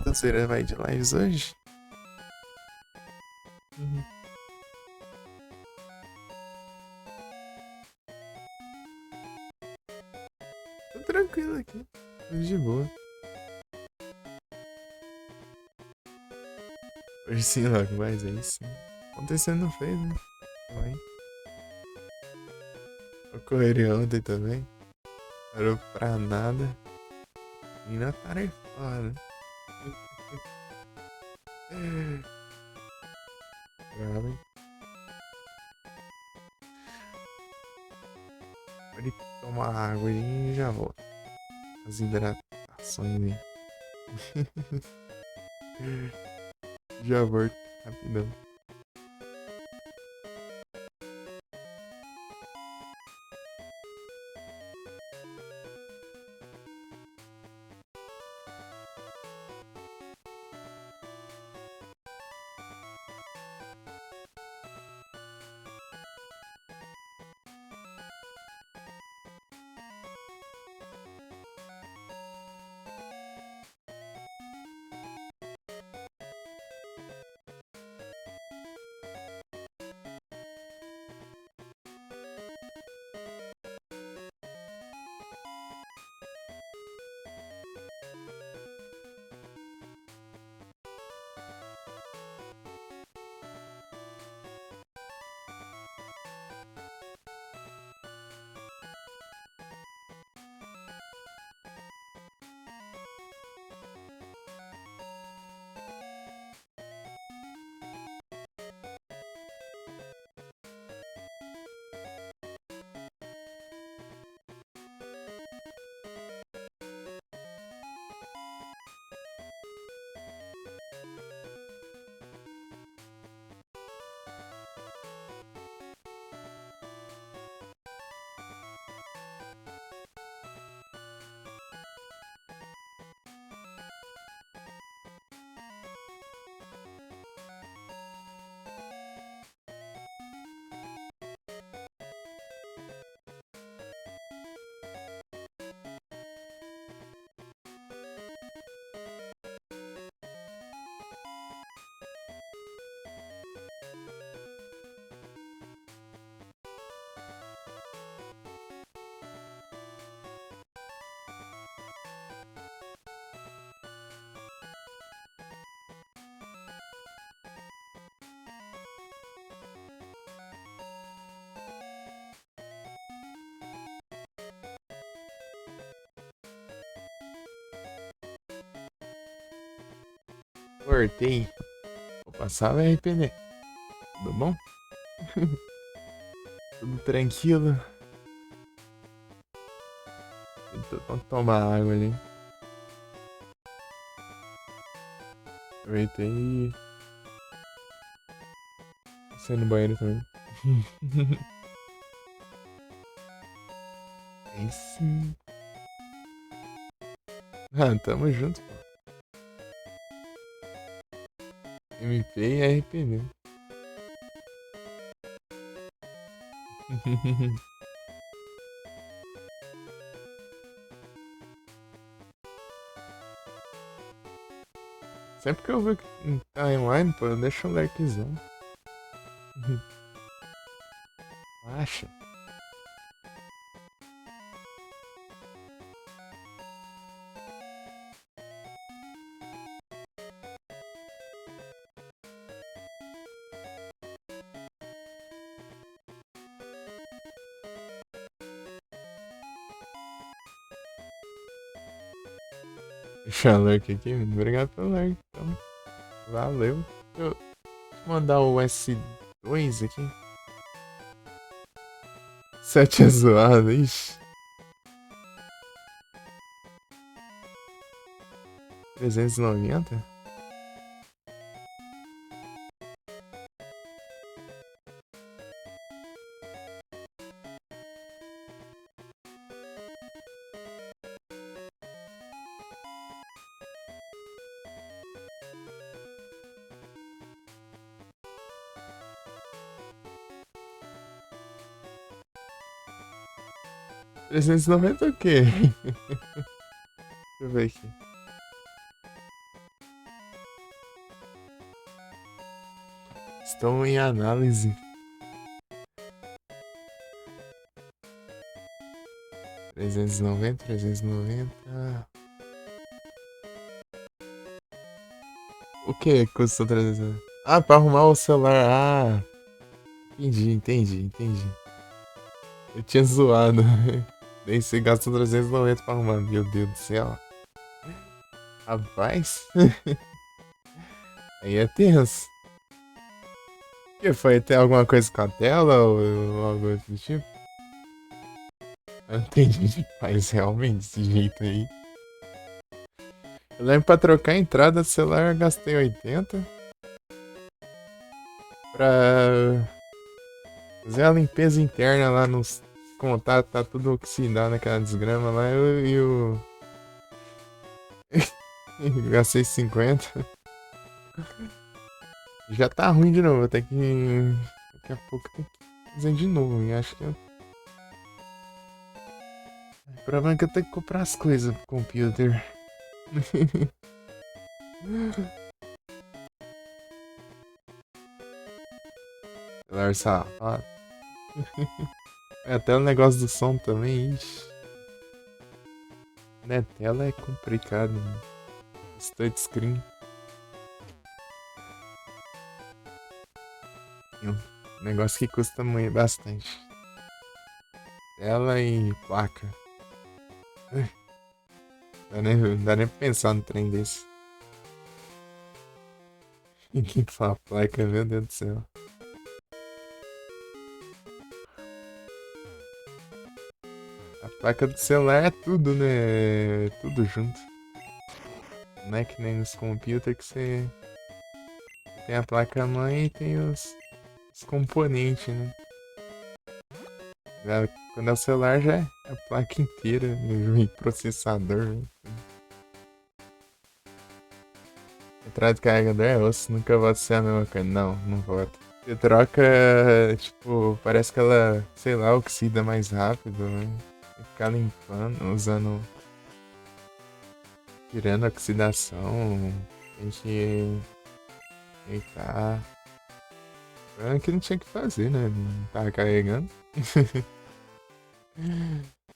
S1: Então, Zera vai de lives hoje? Uhum. Tô tranquilo aqui. Tô de boa. Hoje sim, logo mais é isso. Acontecendo não fez, né? Também. Eu correria ontem também. Parou pra nada. E na tarefada. Bravo, hein? Pode tomar água aí e já volto. As hidratações aí. Já volto, rapidão. Cortei. Vou passar o RPD. Tudo bom? Tudo tranquilo. Vamos tomar água ali. Aproveitei e... Passei no banheiro também. Aí sim. Ah, tamo junto, pô. MP e RPD. Sempre que eu ver que tá online, pô, deixa o likezão. Acha? Deixa o lurk aqui, obrigado pelo lurk, então. Valeu. Eu vou mandar o S2 aqui. 7 é zoado, ixi. 390? R$390 o quê? Deixa eu ver aqui. Estão em análise. 390, 390. O que custa 390? Ah, pra arrumar o celular. Ah, entendi. Eu tinha zoado. Daí você gasta 390 pra arrumar. Meu Deus do céu. Rapaz. Aí é tenso. Que foi? Tem alguma coisa com a tela ou algo do tipo? Eu não entendi, mas realmente desse jeito aí. Eu lembro pra trocar a entrada do celular eu gastei 80. Pra fazer a limpeza interna lá nos contatos, tá tudo oxidado naquela desgrama lá. Eu gastei 50. Já tá ruim de novo, até que daqui a pouco tem que fazer de novo. E acho que o problema é que eu tenho que comprar as coisas pro computer. Celular safado. Até o negócio do som também, ixi. Né, tela é complicado, né? Touchscreen. Um negócio que custa muito, bastante. Tela e placa. Dá nem pra pensar no trem desse. Ninguém fala placa, meu Deus do céu. A placa do celular é tudo, né? É tudo junto. Não é que nem os computers que você tem a placa-mãe e tem os componentes, né? Quando é o celular já é a placa inteira, o processador. Né? Entrada de carregador é osso, nunca volta a ser a mesma coisa. Não, não volta. Você troca, tipo, parece que ela, sei lá, oxida mais rápido, né? Tem que ficar limpando, usando. Tirando a oxidação, tem que deitar. É que não tinha que fazer, né? Não tava carregando.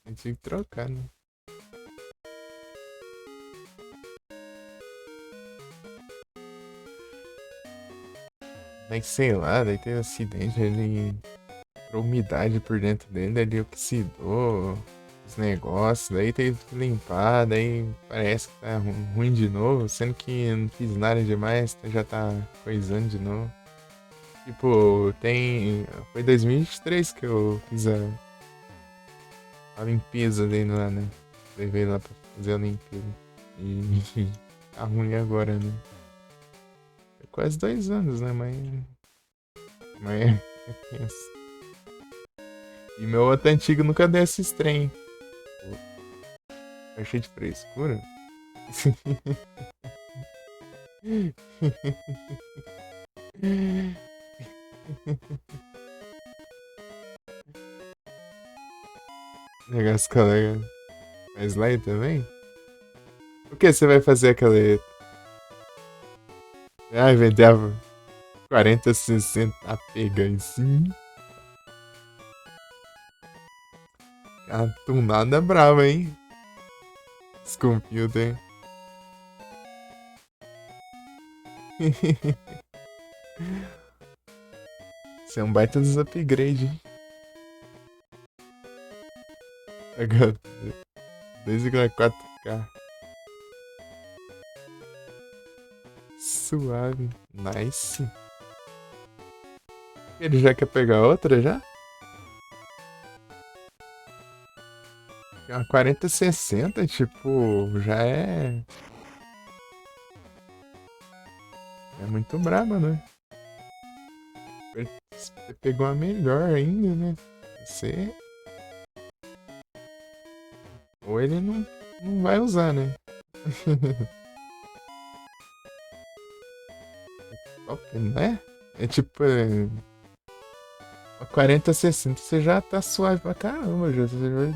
S1: Eu tinha que trocar, né? Daí sei lá, daí teve um acidente, ele entrou umidade por dentro dele, ele oxidou os negócios, daí teve que limpar, daí parece que tá ruim de novo, sendo que eu não fiz nada demais, já tá coisando de novo. Tipo, tem. Foi 2023 que eu fiz a limpeza dele lá, né? Levei lá pra fazer a limpeza. E tá ruim agora, né? É quase 2 anos, né? Mas é tenso. E meu outro antigo nunca deu esses trem. Achei de frescura. Negócio colega. Mas lá também? O que você vai fazer aquela. Ai, vendava 40, 60 pega em sim. A tunada brava, hein? Esse computer. Isso é um baita dos upgrade, hein? Agora, 2,4K. Suave. Nice. Ele já quer pegar outra já? É uma 4060, tipo, já é. É muito braba, né? Você pegou a melhor ainda, né? Você. Ou ele não vai usar, né? Top, não é? É tipo. A 4060 você já tá suave pra caramba, já. Você não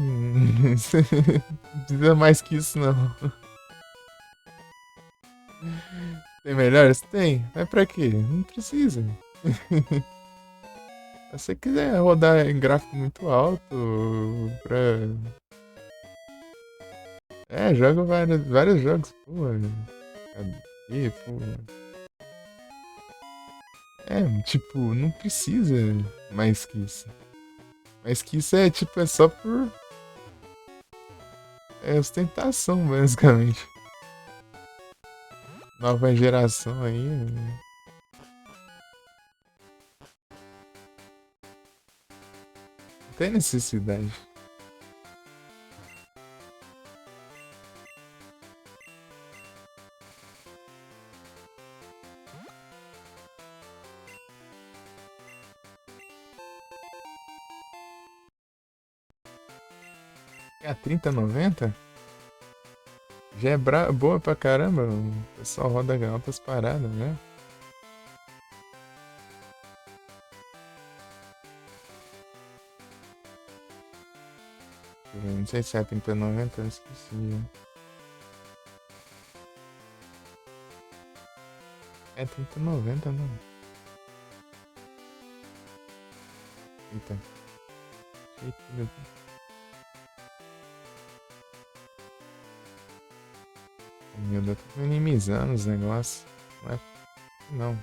S1: precisa mais que isso, não. Tem melhores? Tem. Mas pra quê? Não precisa. Se você quiser rodar em gráfico muito alto, pra. É, joga vários jogos, pô. Cadê, pô? É, tipo, não precisa mais que isso. Mais que isso é, tipo, é só por. É ostentação, basicamente. Nova geração aí. Não tem necessidade. É a 3090? Já é boa pra caramba. O pessoal roda altas paradas, né? Eu não sei se é a 3090, eu esqueci. É 3090, não. Eita. Eita, meu Deus. Meu Deus, tô minimizando os negócios. Não é. Não.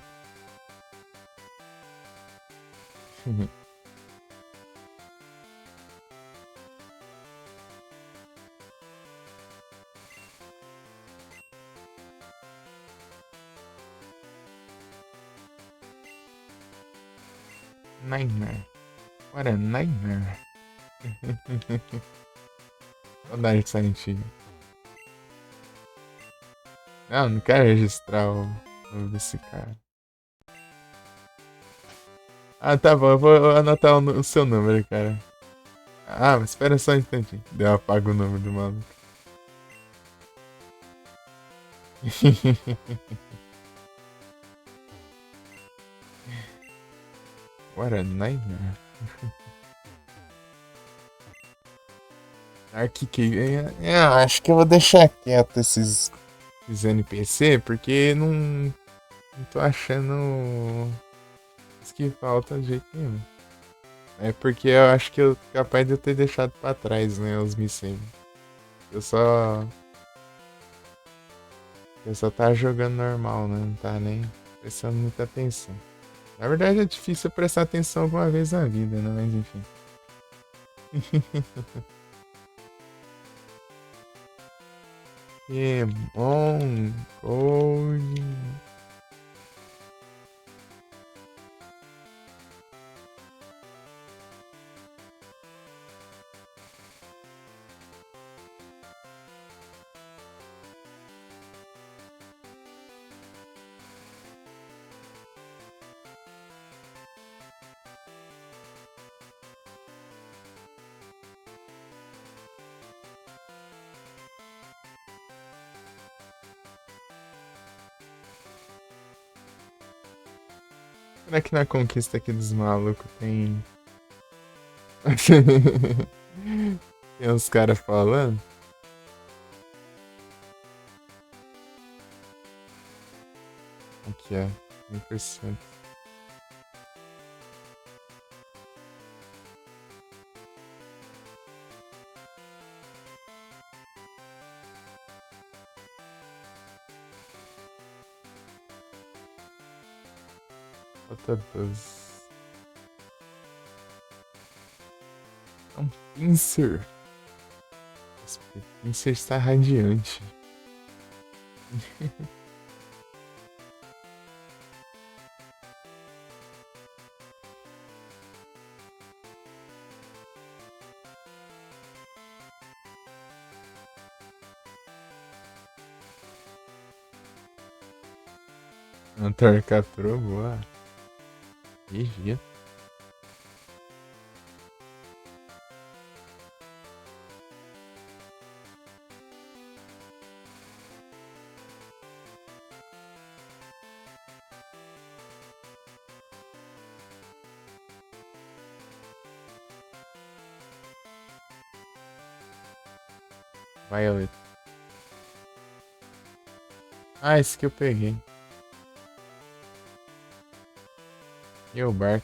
S1: Nightmare. What a nightmare. Saudade de Silent Hill. Não quero registrar o nome desse cara. Ah, tá bom, eu vou anotar o seu número, cara. Ah, mas espera só um instantinho. Daí eu apago o nome do maluco. What a nightmare. Acho que eu vou deixar quieto esses NPC, porque não tô achando isso que falta de jeito nenhum. É porque eu acho que eu capaz de eu ter deixado pra trás, né, os missões. Eu só. Eu só tava jogando normal, né? Não tá nem prestando muita atenção. Na verdade é difícil eu prestar atenção alguma vez na vida, né? Mas enfim. Pokémon Go. Será que na conquista aqui dos malucos tem. Tem uns caras falando? Aqui, ó. 100%. Rota 12. É um Pinsir. Esse Pinsir está radiante. Hunter capturou, boa. GG. Violet. Ah, esse que eu peguei. E o Bark.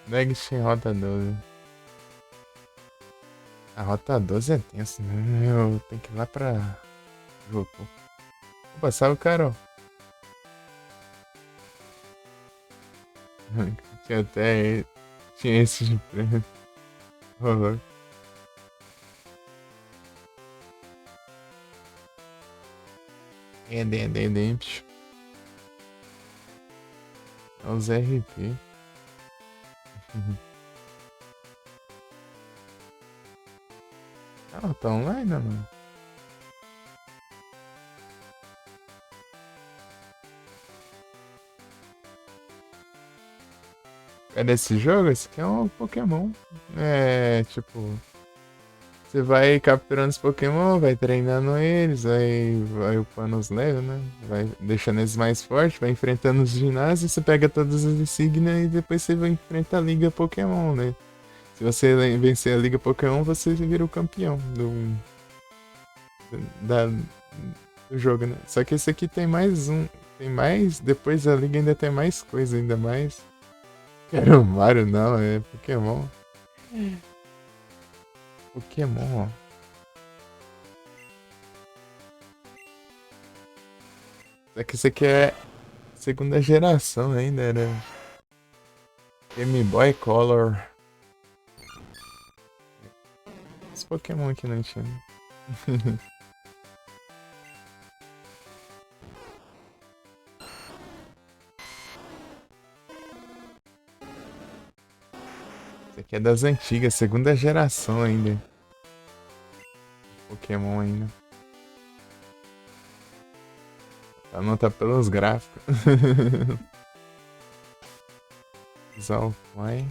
S1: Next em rota 12. A rota 12 é tenso, né? Eu tenho que ir lá pra Johto. Opa, salve, Carol. Tinha até. Tinha esse de prêmio. Rolou. É os RP. Ah, tá online ou não? É desse jogo? Esse aqui é um Pokémon. É, tipo... Você vai capturando os Pokémon, vai treinando eles, vai upando os levels, né? Vai deixando eles mais fortes, vai enfrentando os ginásios, você pega todas as insígnias e depois você vai enfrentar a Liga Pokémon, né? Se você vencer a Liga Pokémon, você vira o campeão da, do jogo, né? Só que esse aqui tem mais um. Tem mais. Depois da Liga ainda tem mais coisa, ainda mais. Quero Mario, não, é Pokémon. Pokémon, ó. Só que isso aqui é segunda geração ainda, era Game Boy Color. Esse Pokémon aqui não tinha. Isso aqui é das antigas, segunda geração ainda. Pokémon ainda. Pra não tá pelos gráficos. Zalfly.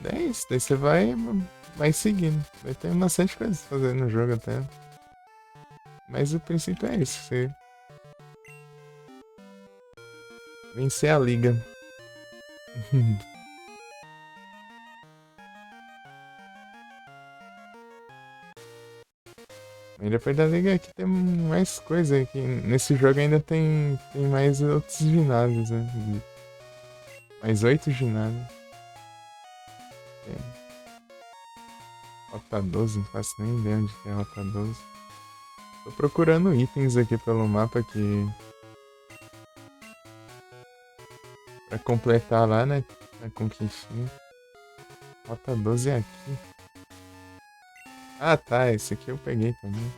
S1: É isso, daí você vai seguindo. Vai ter bastante coisa pra fazer no jogo até. Mas o princípio é isso, você vencer a liga. E depois da liga aqui tem mais coisa aqui. Nesse jogo ainda tem mais outros ginásios, né? Mais 8 ginásios. Tem. Rota 12, não faço nem ideia onde que é a Rota 12. Tô procurando itens aqui pelo mapa que Pra completar lá, né? A conquistinha. Rota 12 é aqui. Ah, tá. Esse aqui eu peguei também.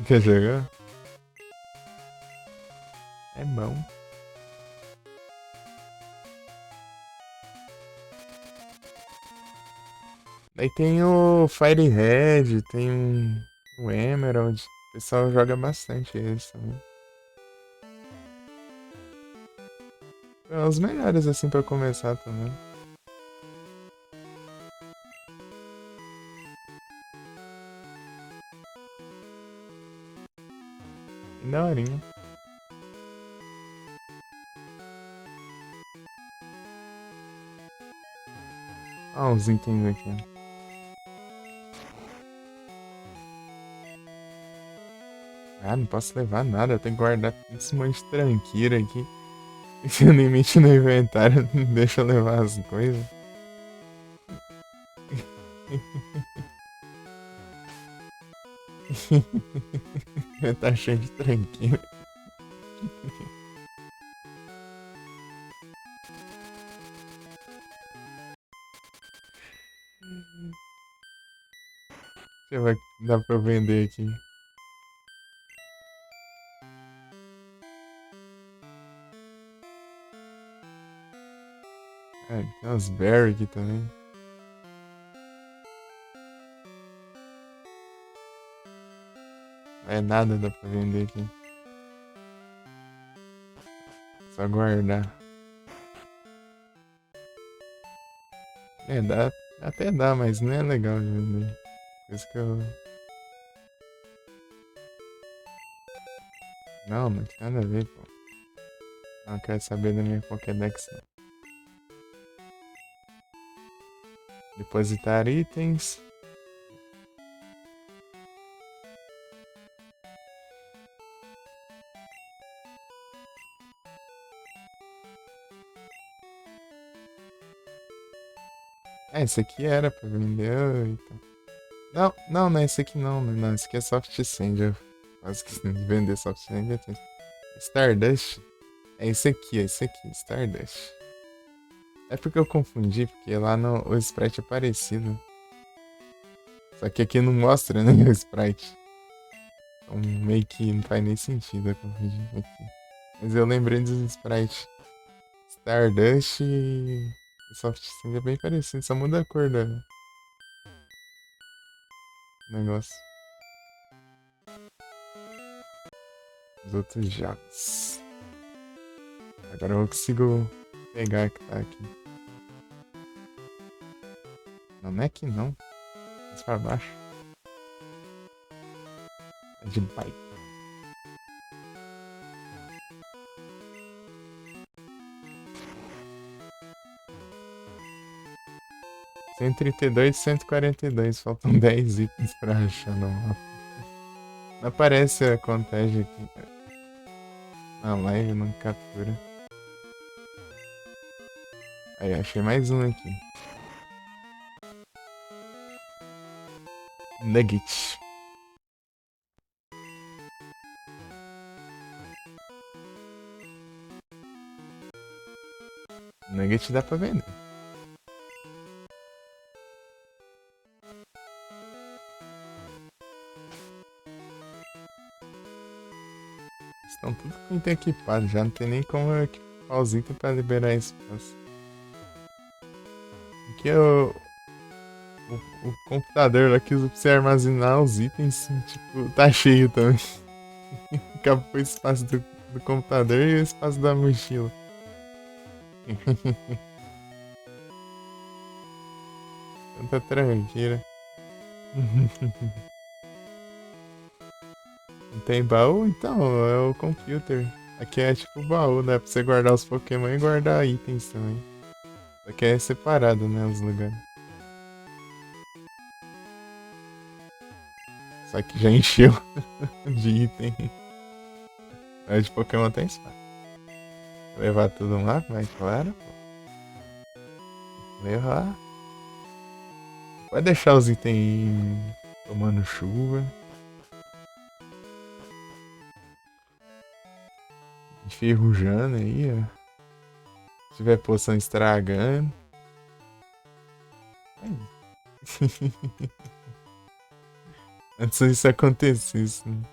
S1: Quer jogar? É bom. Daí tem o Fire Red, tem o Emerald. O pessoal joga bastante eles também. São os melhores assim pra começar também. E daorinha. Olha os itens aqui. Ah, não posso levar nada, eu tenho que guardar esse monte de tranqueira aqui. Se o limite no inventário não deixa eu levar as coisas. Tá cheio de tranqueira. Deixa eu ver o que dá pra vender aqui. Ah, tem umas berry aqui também. É nada dá pra vender aqui. Só guardar. É, dá. Até dá, mas não é legal de vender. Por isso que eu. Não, não tem nada a ver, pô. Não quero saber da minha Pokédex, não. Depositar itens. É, esse aqui era pra vender. Eita. Não, não, não é esse aqui não. Não, esse aqui é Soft Sand. Eu quase que de vender Soft Sand. Stardust. É esse aqui, Stardust. É porque eu confundi, porque lá no o sprite é parecido. Só que aqui não mostra, né, o sprite. Então meio que não faz nem sentido eu confundir aqui. Mas eu lembrei dos sprites. Stardust e Soft Sand é bem parecido, só muda a cor do negócio. Os outros jogos. Agora eu consigo pegar que tá aqui. Não, não é aqui não. Mais pra baixo. É de bike. Cento e 132 e 142. Faltam 10 itens pra achar no mapa. Não aparece a contagem aqui. Na live, não captura. Aí, achei mais um aqui. Nugget. Nugget dá pra vender. Estão tudo com item equipado já. Não tem nem como eu equipar os itens pra liberar espaço. Aqui é o computador lá que usa pra você armazenar os itens. Tipo, tá cheio também. Acabou o espaço do computador e o espaço da mochila. Tanta tranqueira. Não tem baú? Então, é o computer. Aqui é tipo baú, né? Pra você guardar os Pokémon e guardar itens também. Aqui é separado, né? Os lugares. Só que já encheu de item. Mas de Pokémon tem espaço. Levar tudo lá, mas claro, pô. Levar. Vai deixar os itens tomando chuva. enferrujando aí, ó. Se tiver poção estragando. Ai. Antes disso acontecesse, né?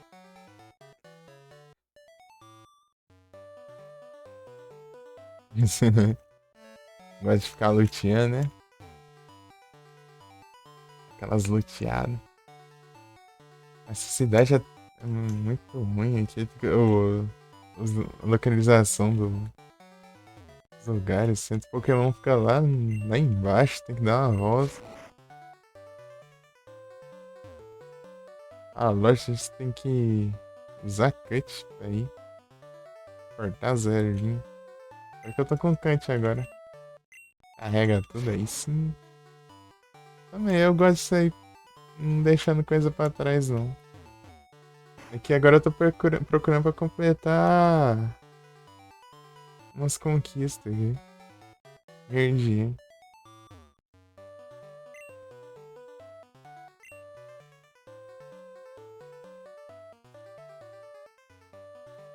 S1: Gosta de ficar luteando, né? Aquelas luteadas. Essa cidade é muito ruim aqui. A localização dos lugares. O centro Pokémon fica lá embaixo. Tem que dar uma volta. A loja a gente tem que usar cut pra ir. Cortar zero ali. Só que eu tô com cut agora. Carrega tudo aí sim. Também eu gosto de sair não deixando coisa pra trás não. Aqui agora eu tô procurando pra completar umas conquistas aqui. Verdinho.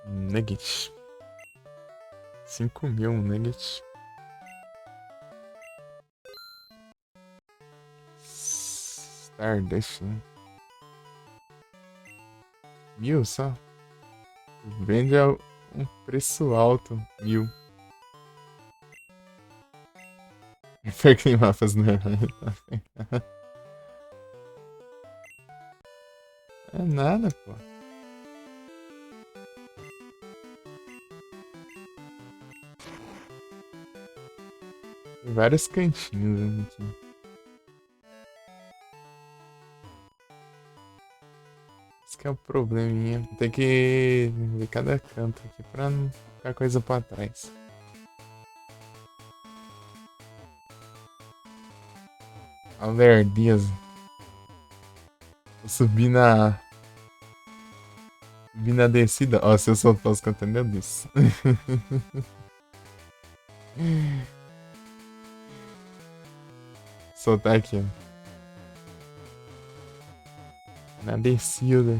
S1: Nugget. 5.000 nuggets. Stardust, né? 1.000 só? Vende a um preço alto. 1.000. Pior que tem mapas normais. É nada, pô. Tem vários cantinhos aqui. Esse que é o probleminha. Tem que ver cada canto aqui pra não ficar coisa pra trás. Alerdias. Vou subir na. Subir na descida. Ó, se eu soltar os cantos, meu Deus. Soltar aqui, ó. Na descida.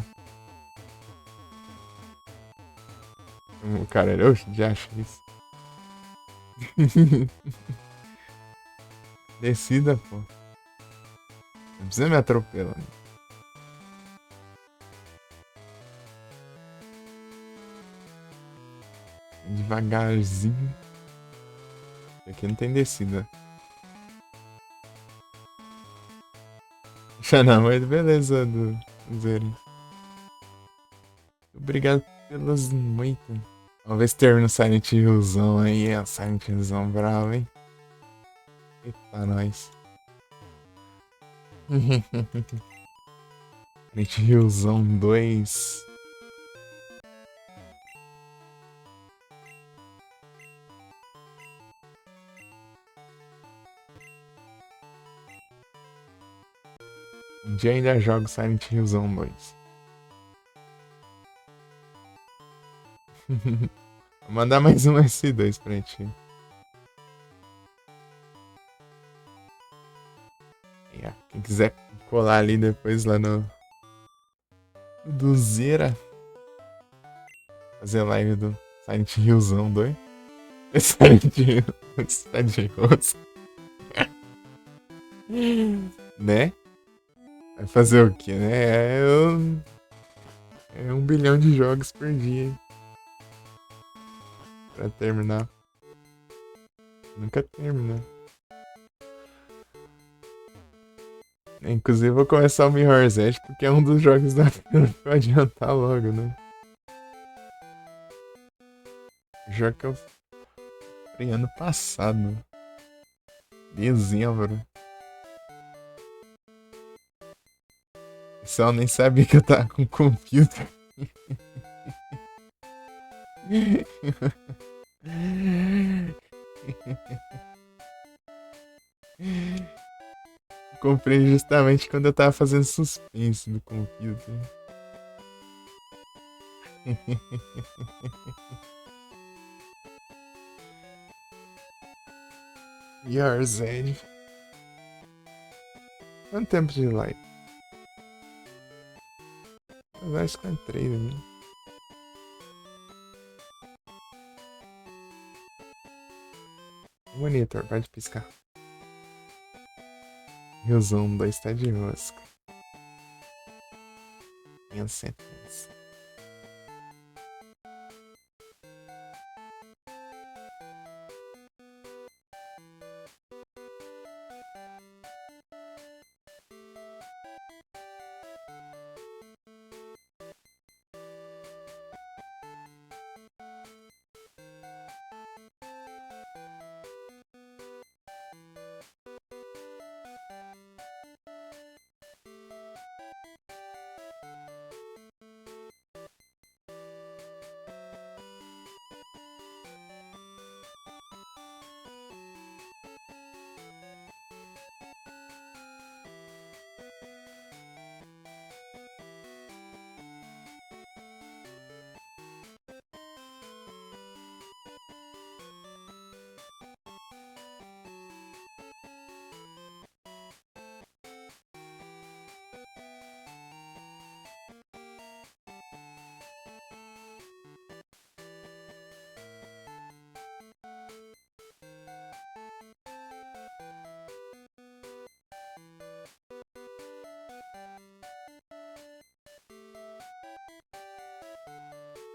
S1: O cara, eu já acho isso. Descida, pô. Não precisa me atropelar. Devagarzinho. Aqui não tem descida. Já não, mas beleza, do Zero. Obrigado pelas moitas. Vamos ver se termina o Silent Hillzão aí. É, Silent Hillzão bravo, hein? Eita, nós. Silent Hillzão 2. Um dia ainda jogo Silent Hillzão 2. Vou mandar mais um S2 pra ti. Quem quiser colar ali depois lá no do Zera. Fazer live do Silent Hillzão 2. Silent Hill. Silent Hills. Né? Vai fazer o que, né? É 1 bilhão de jogos por dia. Pra terminar. Nunca termina. Inclusive eu vou começar o Mirror's Edge porque é um dos jogos da fila pra adiantar logo, né? Jogo que eu comprei ano passado. Dezembro. Só nem sabia que eu tava com computer. Comprei justamente quando eu tava fazendo suspense no computer. Yours Edge. Quanto tempo de live? Eu acho que é 3, né? Monitor, pode piscar. Riozão 2 tá de rosca. Tenho certeza.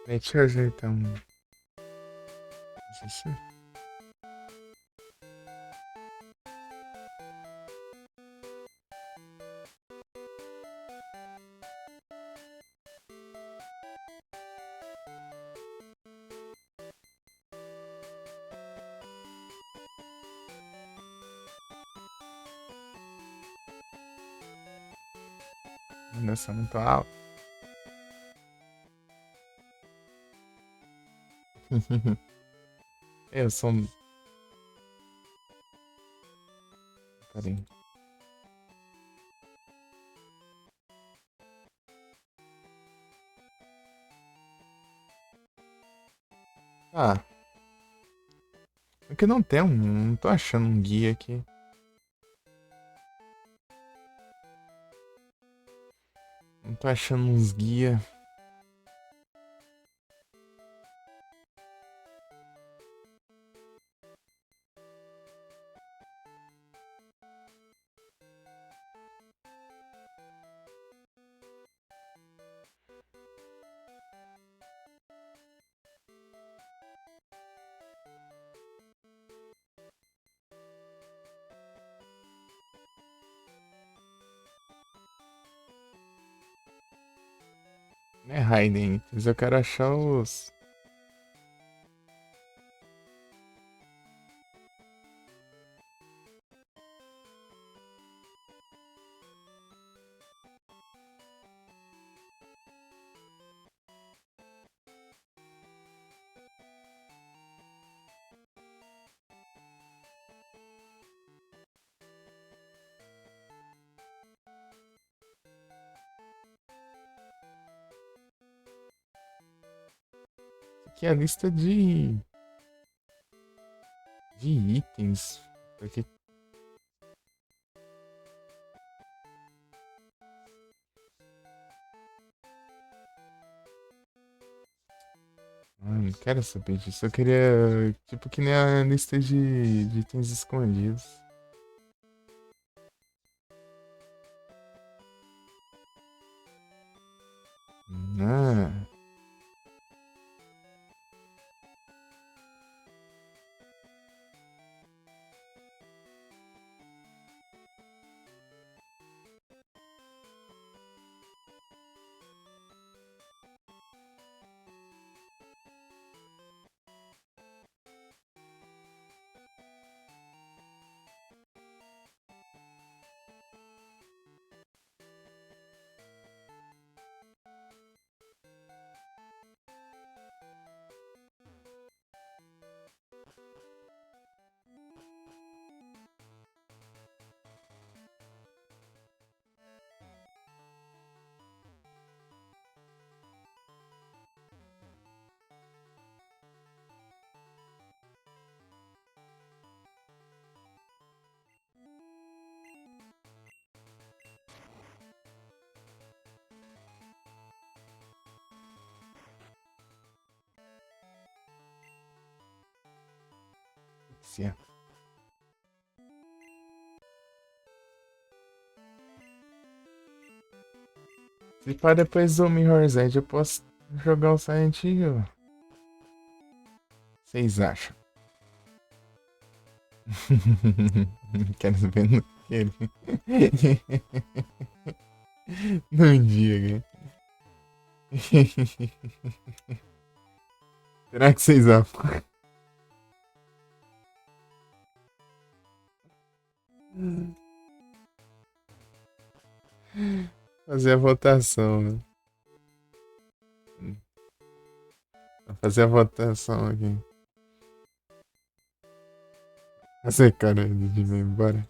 S1: Deixa eu ajeitar um. Isso. Nossa, muito alto. Eu sou. Peraí. Ah, é que não tem um. Não tô achando um guia aqui. Não tô achando uns guia. Não é Raiden, mas eu quero achar os. Aqui é a lista de itens. Porque. Ah, não quero saber disso. Eu queria. Tipo, que nem a lista de itens escondidos. Ah, certo. Se pá, depois do Mirror's Edge eu posso jogar o Silent Hill. Vocês acham? Quero ver no que ele. Num dia, cara. Será que vocês acham? Fazer a votação, né? Vou fazer a votação aqui. Fazer cara de ir embora.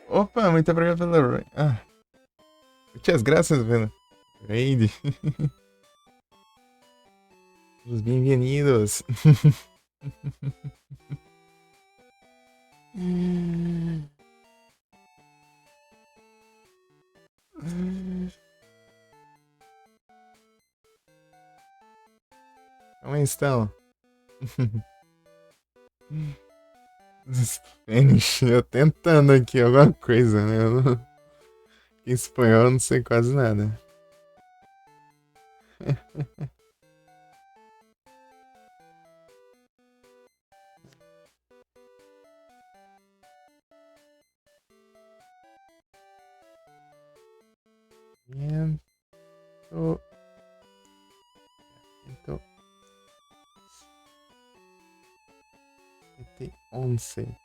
S1: Opa, muito obrigado pela. Ah, muitas graças pela raid. Os bem-vindos. Como estão? Spanish, eu tentando aqui alguma coisa, né? Em espanhol eu não sei quase nada. Ciento, ciento, 11.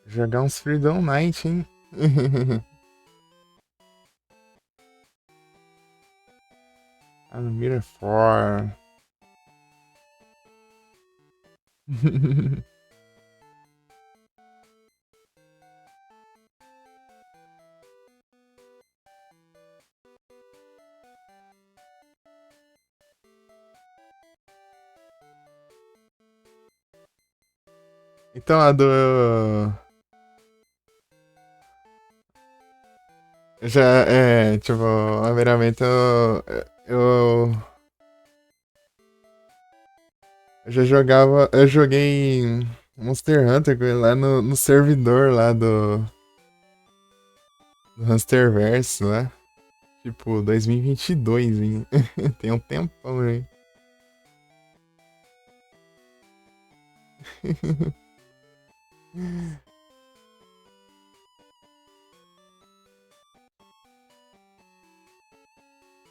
S1: Jogar uns Freedom Night, hein? Almira 4. Então a do. Já é, tipo, primeiramente eu já jogava. Eu joguei Monster Hunter com ele lá no servidor lá do Hamsterverse lá. Tipo, 2022, hein? Tem um tempão, hein?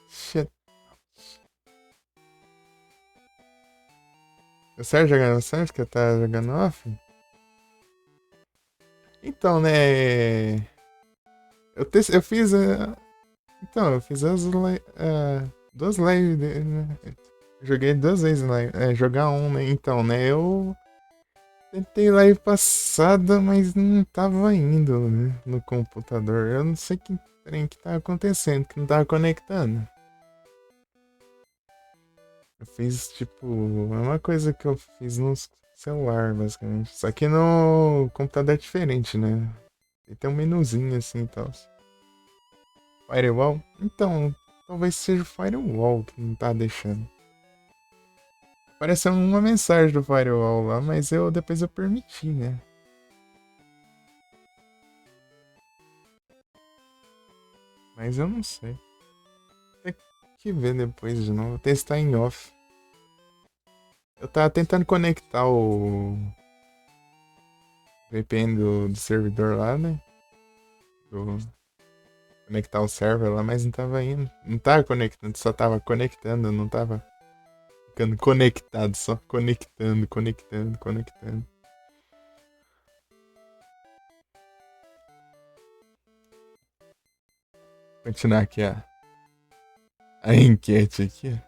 S1: Shit. O Sérgio jogando Sérgio que tá jogando off? Então, né? Eu fiz. Então, eu fiz duas lives dele, né? Joguei duas vezes live. Jogar um, né? Então, né? Eu tentei live passada, mas não tava indo, né? No computador. Eu não sei que trem que tava acontecendo, que não tava conectando. Eu fiz, tipo, a mesma coisa que eu fiz no celular, basicamente. Só que no computador é diferente, né? E tem um menuzinho assim e tal. Firewall? Então, talvez seja o Firewall que não tá deixando. Apareceu uma mensagem do Firewall lá, mas depois eu permiti, né? Mas eu não sei. Tem que ver depois de novo. Testar em off. Eu tava tentando conectar o VPN do servidor lá, né? Do, conectar o server lá, mas não tava indo. Não tava conectando, só tava conectando, não tava ficando conectado, só conectando, conectando, conectando. Continuar aqui a enquete aqui.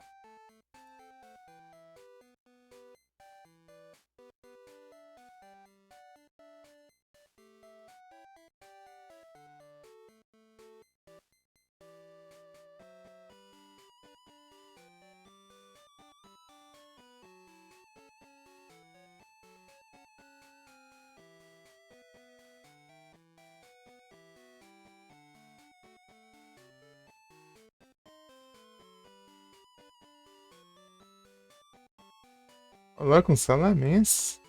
S1: Coloca um salamence.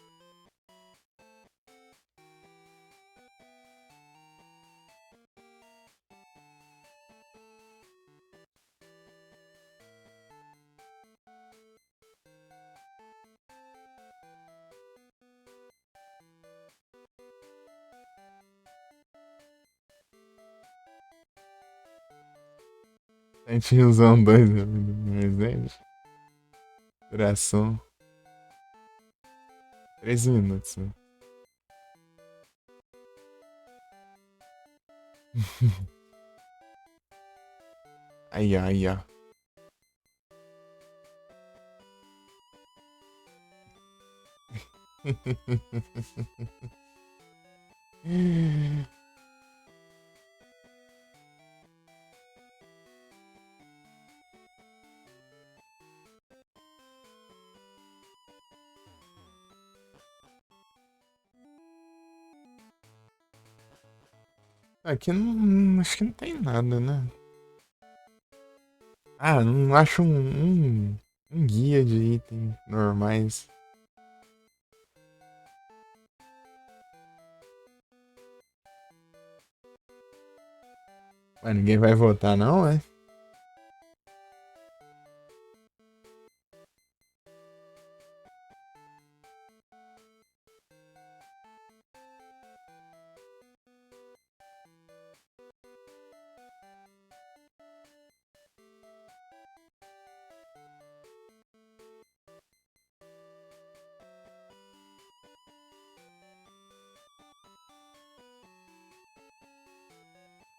S1: A gente usou 2 mais duração 13 minutos, né? Aí, aí, ó. Aqui não. Acho que não tem nada, né? Ah, não acho um guia de itens normais. Mas ninguém vai votar, não, é?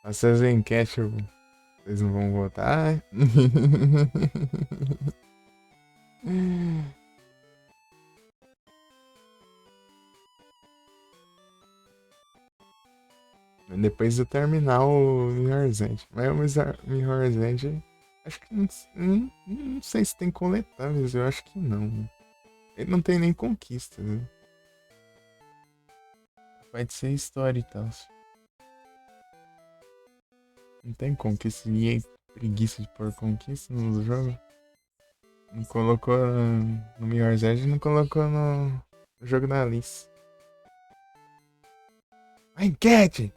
S1: Essas enquetes, vocês não vão votar? Depois de terminar o Mirror's Edge. Mas o Mirror's Edge, acho que não sei se tem coletáveis, eu acho que não. Ele não tem nem conquista, né? Pode ser história e tal. Não tem conquista, ninguém preguiça de pôr conquista no jogo. Não colocou no Mirror's Edge, não colocou no jogo da Alice. A enquete!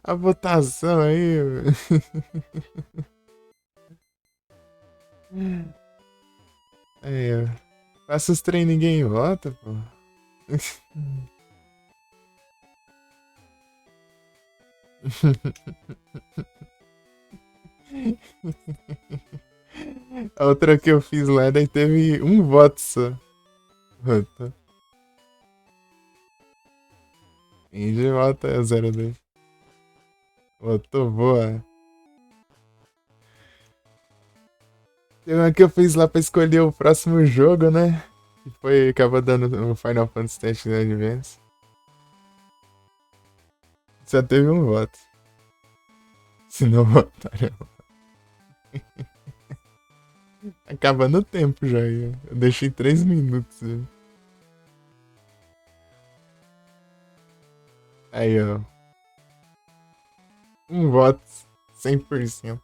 S1: A votação aí. Aí, ó. Faça os trem, ninguém vota, pô. A outra que eu fiz lá, daí teve um voto só. Votou. Indy vota 02. Votou boa. Tem uma que eu fiz lá pra escolher o próximo jogo, né? Que foi, acabou dando o Final Fantasy Tactics Advance. Só teve um voto. Se não votaram. Acabando o tempo já. Eu deixei 3 minutos. Aí, ó. Um voto. 100%.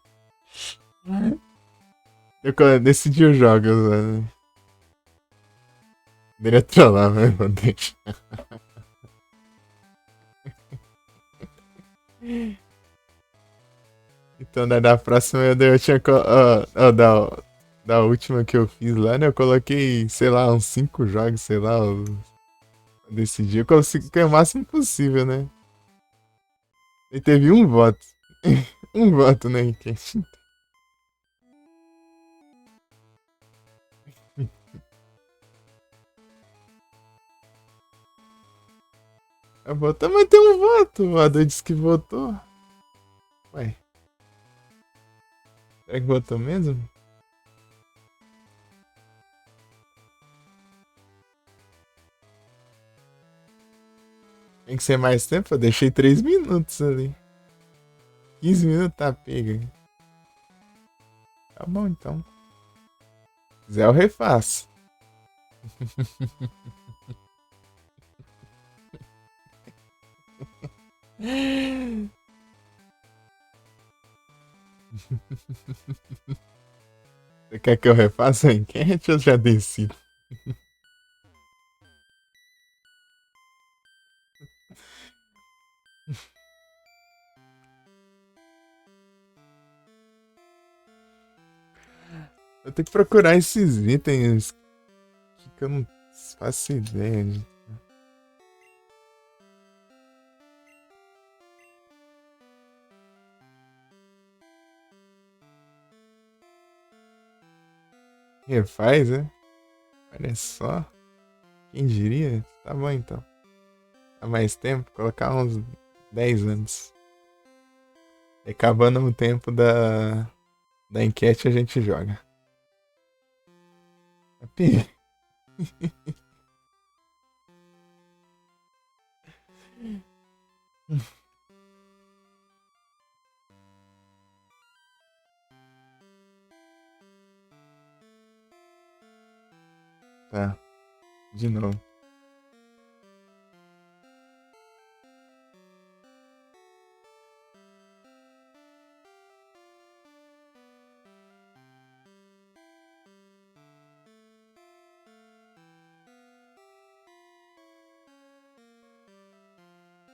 S1: Eu decidi os jogos, mano. Deveria trollar, mas vou deixar. Então, né, da próxima eu tinha. Da última que eu fiz lá, né? Eu coloquei, sei lá, uns 5 jogos, sei lá. Eu decidi. Eu consegui o máximo possível, né? E teve um voto. Um voto na enquete. Vai votar, mas tem um voto. O Ado disse que votou. Ué, será que votou mesmo? Tem que ser mais tempo? Eu deixei 3 minutos ali. 15 minutos tá pega. Tá bom então. Se quiser eu refaço. Você quer que eu refaça a enquete ou já decido? Eu tenho que procurar esses itens que eu não faço ideia. Refaz, né? Olha só. Quem diria? Tá bom então. Há mais tempo, colocar uns 10 anos. E acabando o tempo da enquete a gente joga. Tá, de novo.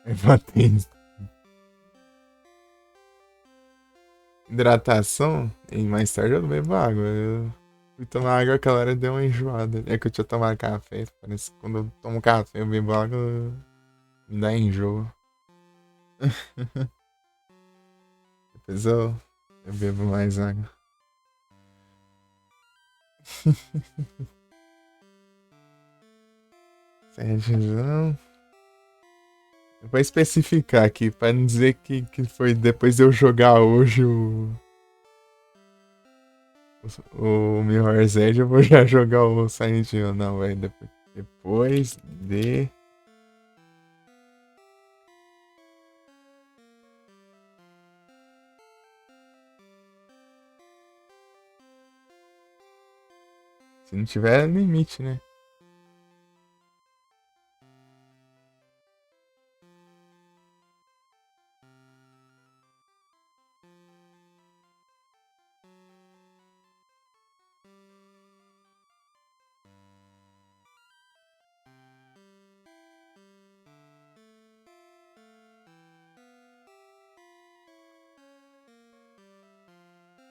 S1: Eu botei isso. Hidratação, e mais tarde eu bebo água. Eu fui tomar água, aquela hora deu uma enjoada. É que eu tinha tomado café. Parece que quando eu tomo café, eu bebo água, me dá enjoo. Depois eu bebo mais água. Sérgio, eu vou especificar aqui, pra não dizer que foi depois de eu jogar hoje o Mirror's Edge, eu vou já jogar o Silent Hill. Não, velho. Depois de. Se não tiver limite, né?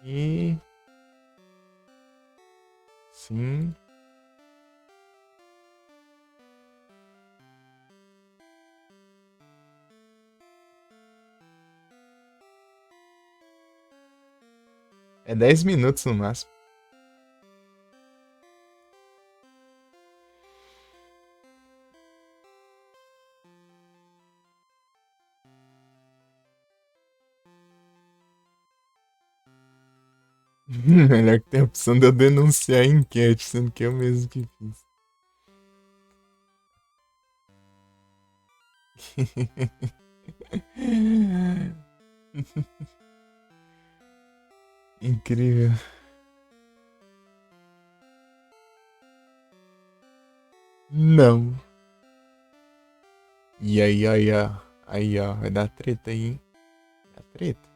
S1: E. Sim. É 10 minutos no máximo. Melhor que tem a opção de eu denunciar a enquete, sendo que eu mesmo que fiz. Incrível. Não. E aí, aí, ó. Aí, ó. Vai dar treta aí, hein? Dá treta.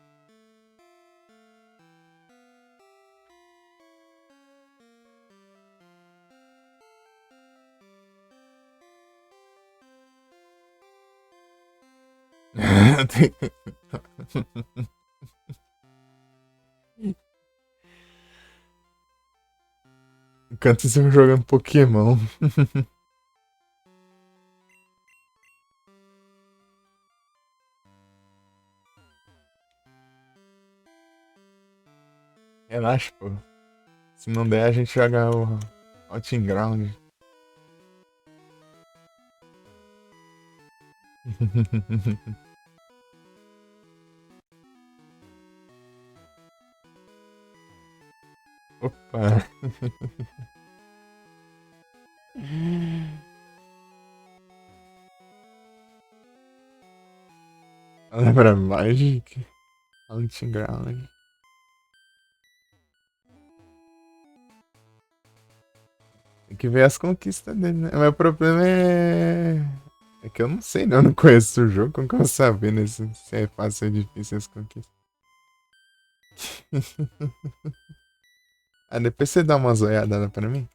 S1: Enquanto isso eu jogando Pokémon. Relaxa, pô. Se não der, a gente joga o Outing Ground. Opa. Lembra Magic? Hunting Ground. Tem que ver as conquistas dele, né? Mas o problema é. É que eu não sei, né? Eu não conheço o jogo. Como que eu vou saber né, se é fácil ou difícil as conquistas? Ah, depois você dá uma zoiada pra mim?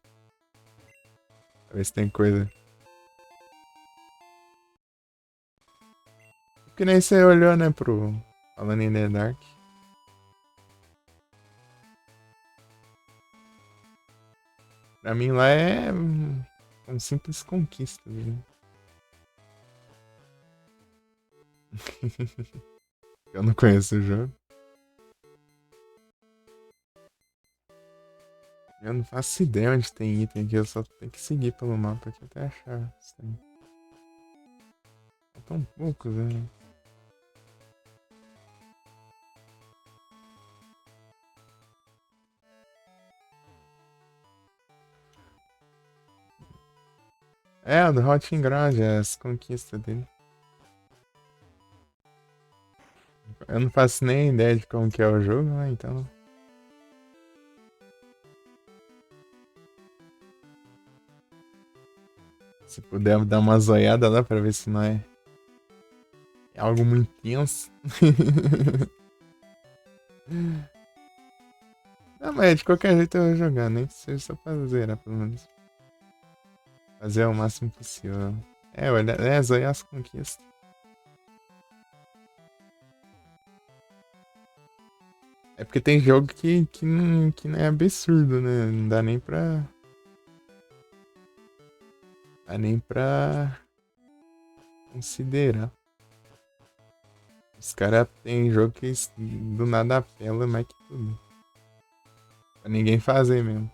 S1: Pra ver se tem coisa. Porque nem você olhou, né, pro Falando in the Dark. Pra mim lá é um simples conquista, né? Eu não conheço o jogo. Eu não faço ideia onde tem item aqui, eu só tenho que seguir pelo mapa aqui até achar. Tão poucos, né? É, o do Hotting Ground, as conquistas dele. Eu não faço nem ideia de como que é o jogo, né? Então. Se puder dar uma zoiada lá pra ver se não é, é algo muito tenso. Não, mas de qualquer jeito eu vou jogar, nem que seja só pra zerar, pelo menos. Fazer o máximo possível. É, olha, zoiar as conquistas. É porque tem jogo que não é absurdo, né? Não dá nem pra. Dá nem pra considerar. Os caras tem jogo que do nada apela mais que tudo. Pra ninguém fazer mesmo.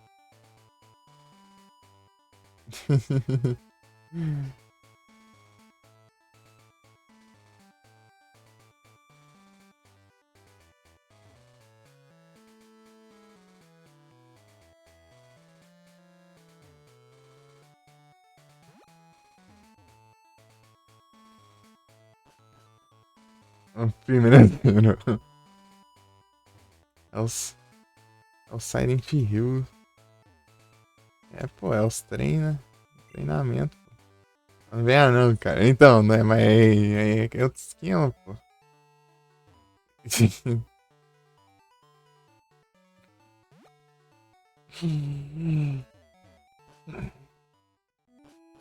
S1: O primeiro é o Silent Hill. É, pô, é os né? Treinamento. Não vem não, cara. Então, né? Mas é outro esquema, pô.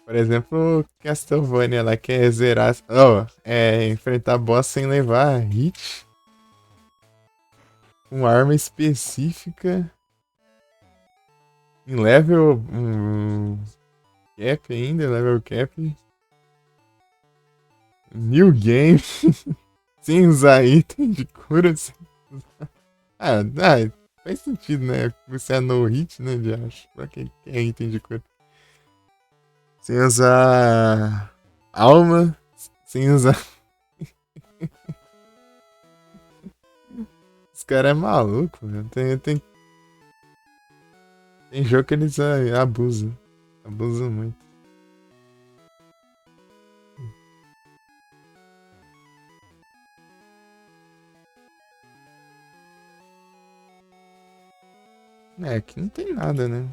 S1: Por exemplo, Castlevania lá quer zerar. Oh, enfrentar boss sem levar hit. Com arma específica. Em level. Cap ainda, level cap. New game. Sem usar item de cura. Faz sentido, né? Você é no hit, né? De acho. Pra quem tem item de cura. Sem usar alma. Sem usar. Os caras é maluco, velho. Tem jogo que eles abusam. Abusam muito. É, aqui não tem nada, né?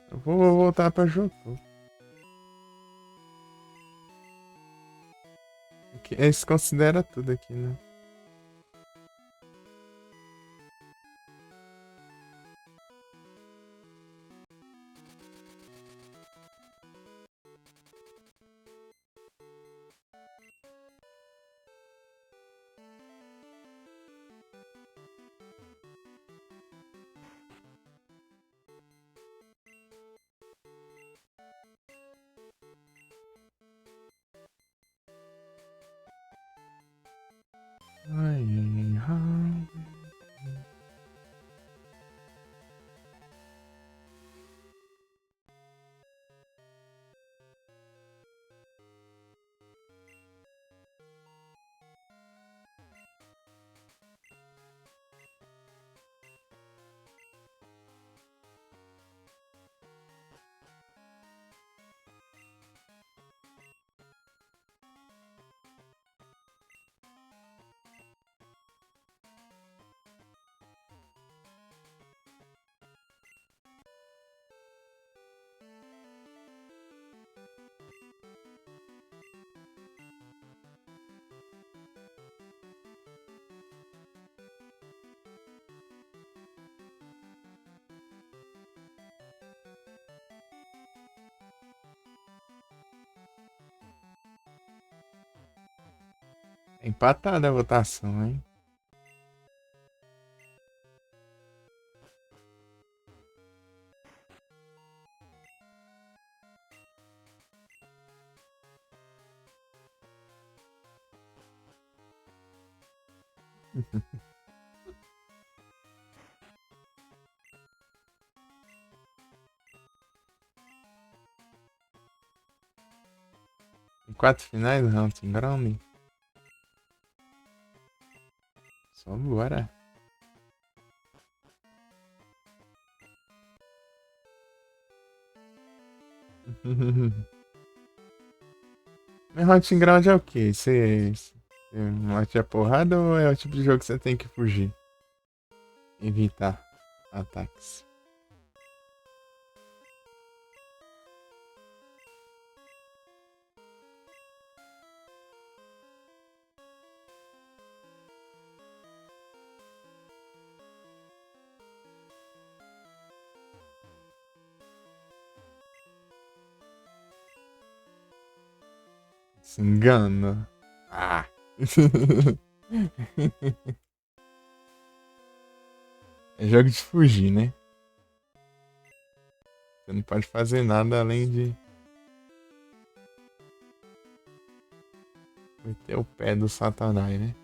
S1: Eu vou voltar pra jogo. Eles consideram tudo aqui, né? Ai, ai, ai. É empatada a votação, hein? Em 4 finais do Hunting Ground? Só bora. Mas Hunting Ground é o quê? Você mate a porrada ou é o tipo de jogo que você tem que fugir? Evitar ataques. Se engana. Ah. É jogo de fugir, né? Você não pode fazer nada além de meter o pé do Satanás, né?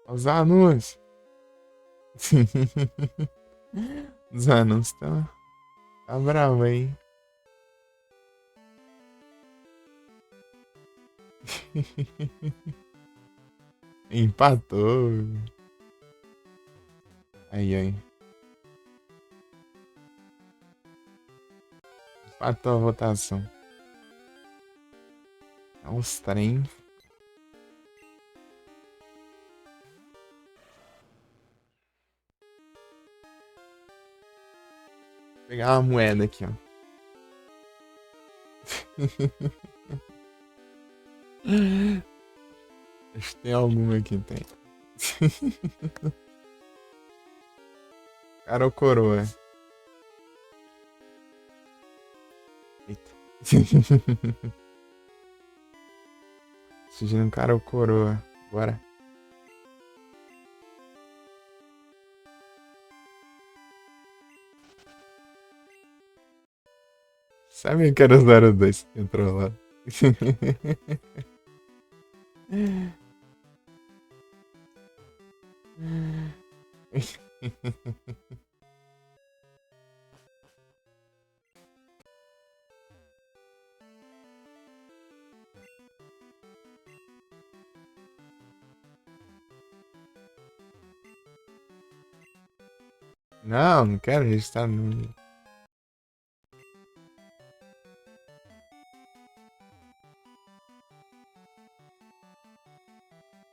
S1: Os anúncios. Os anúncios tá bravo, hein? Empatou. Aí, aí. Empatou a votação. É uns trem. Vou pegar uma moeda aqui, ó. Acho que tem alguma aqui, tem. Cara ou coroa? Eita. Decidindo cara ou coroa. Bora. Sabe que era o 02 que entrou lá? Não, não quero registrar. Não.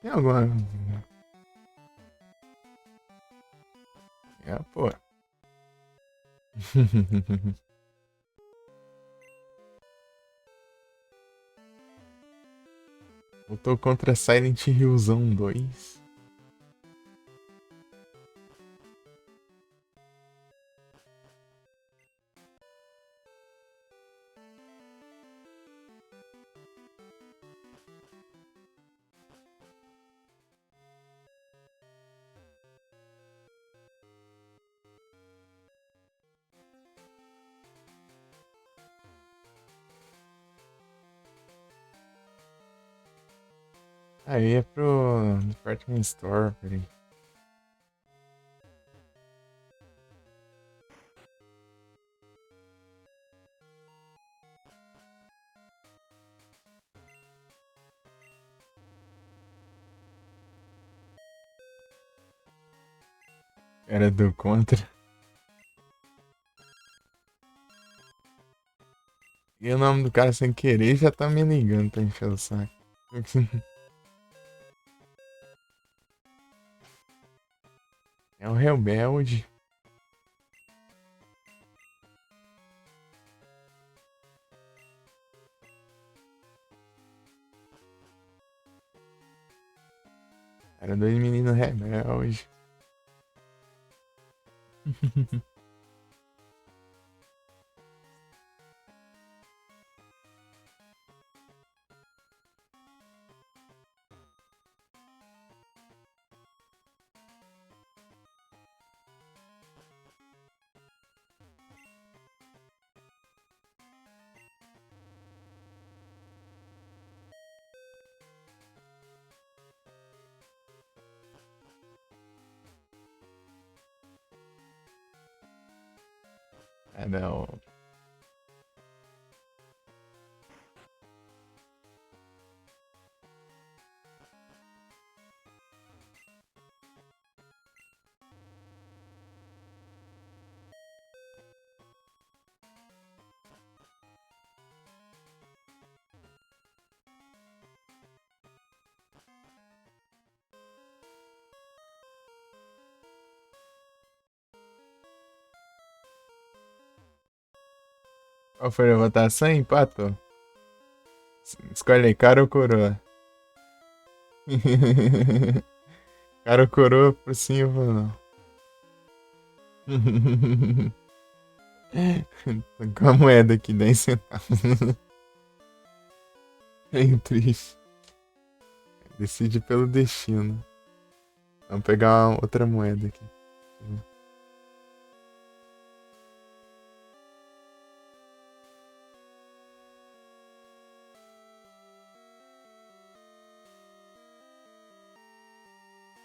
S1: Tem alguma. É, pô. Lutou contra Silent Hillzão 2. Aí é pro Department Store, peraí. Era do contra. E o nome do cara sem querer já tá me ligando pra encher o saco. É o Rebelde. Era dois meninos rebeldes. É, não. Qual foi a votação? Empatou. Escolhe aí, cara ou coroa? Cara ou coroa por sim ou por não? Tô com a moeda aqui, 10 centavos. Bem triste. Decide pelo destino. Vamos pegar uma outra moeda aqui.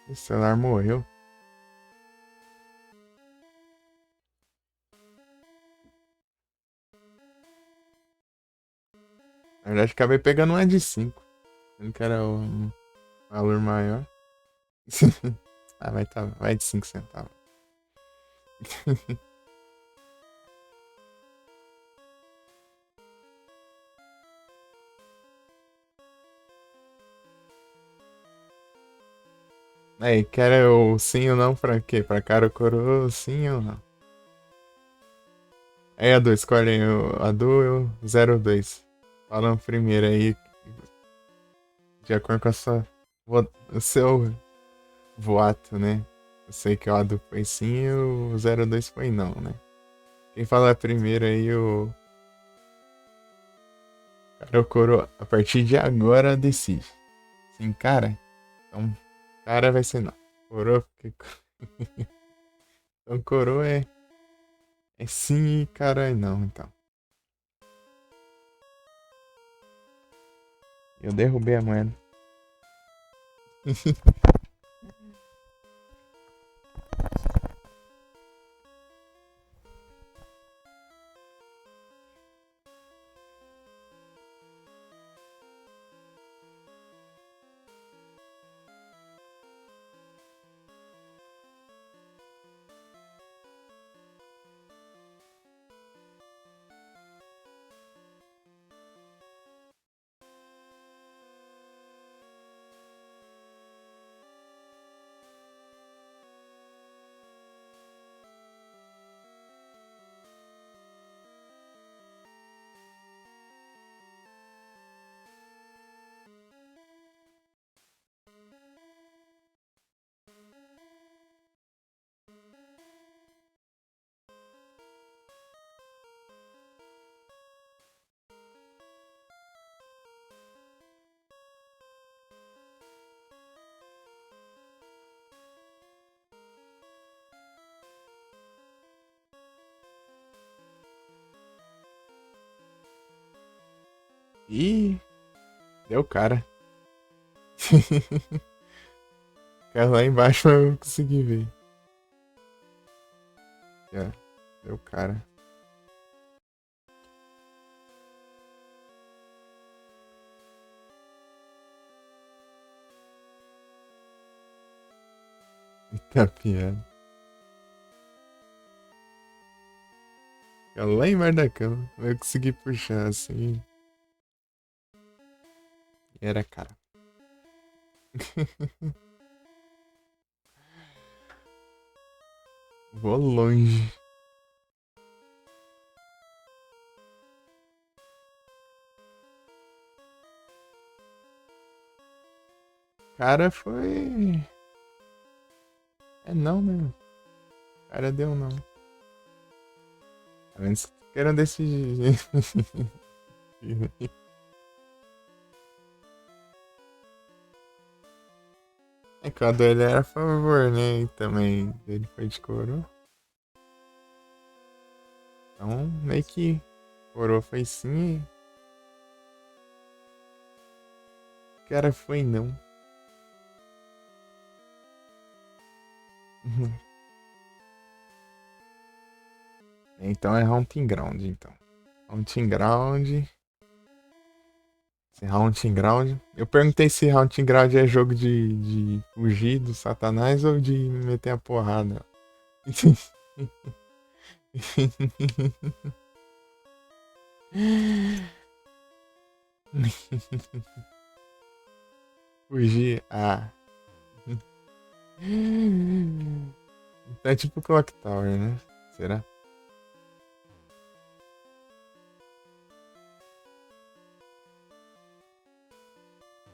S1: O celular morreu. Na verdade, acabei pegando uma de 5. Não que era um valor maior. Ah, vai de 5 centavos. Aí, quer o sim ou não pra quê? Pra cara ou coroa, sim ou não? Aí, a do, escolhe aí a do 02. Falando primeiro aí, de acordo com a o seu voto, né? Eu sei que o Adu foi sim e o 02 foi não, né? Quem falar primeiro aí, o cara ou coroa, a partir de agora decide. Sim, cara? Então, cara vai ser não. Coroa, porque... Então, coroa é sim e cara é não, então. Eu derrubei a moeda. Ih, deu cara. Cara, lá embaixo eu consegui ver. Já, deu cara. Tá piada. Cara, lá embaixo da cama. Eu consegui puxar assim. E era cara. Vou longe. Cara, foi. É não, né? Cara, deu não. Tá vendo? Que era desse jeito. É quando ele era a favor, né? E também ele foi de coro. Então, meio que coroa foi sim. O cara foi não. Então é Haunting Ground, então. Haunting Ground. Esse Haunting Ground. Eu perguntei se Haunting Ground é jogo de fugir do Satanás ou de meter a porrada. Fugir. Ah. Então é tipo Clock Tower, né? Será?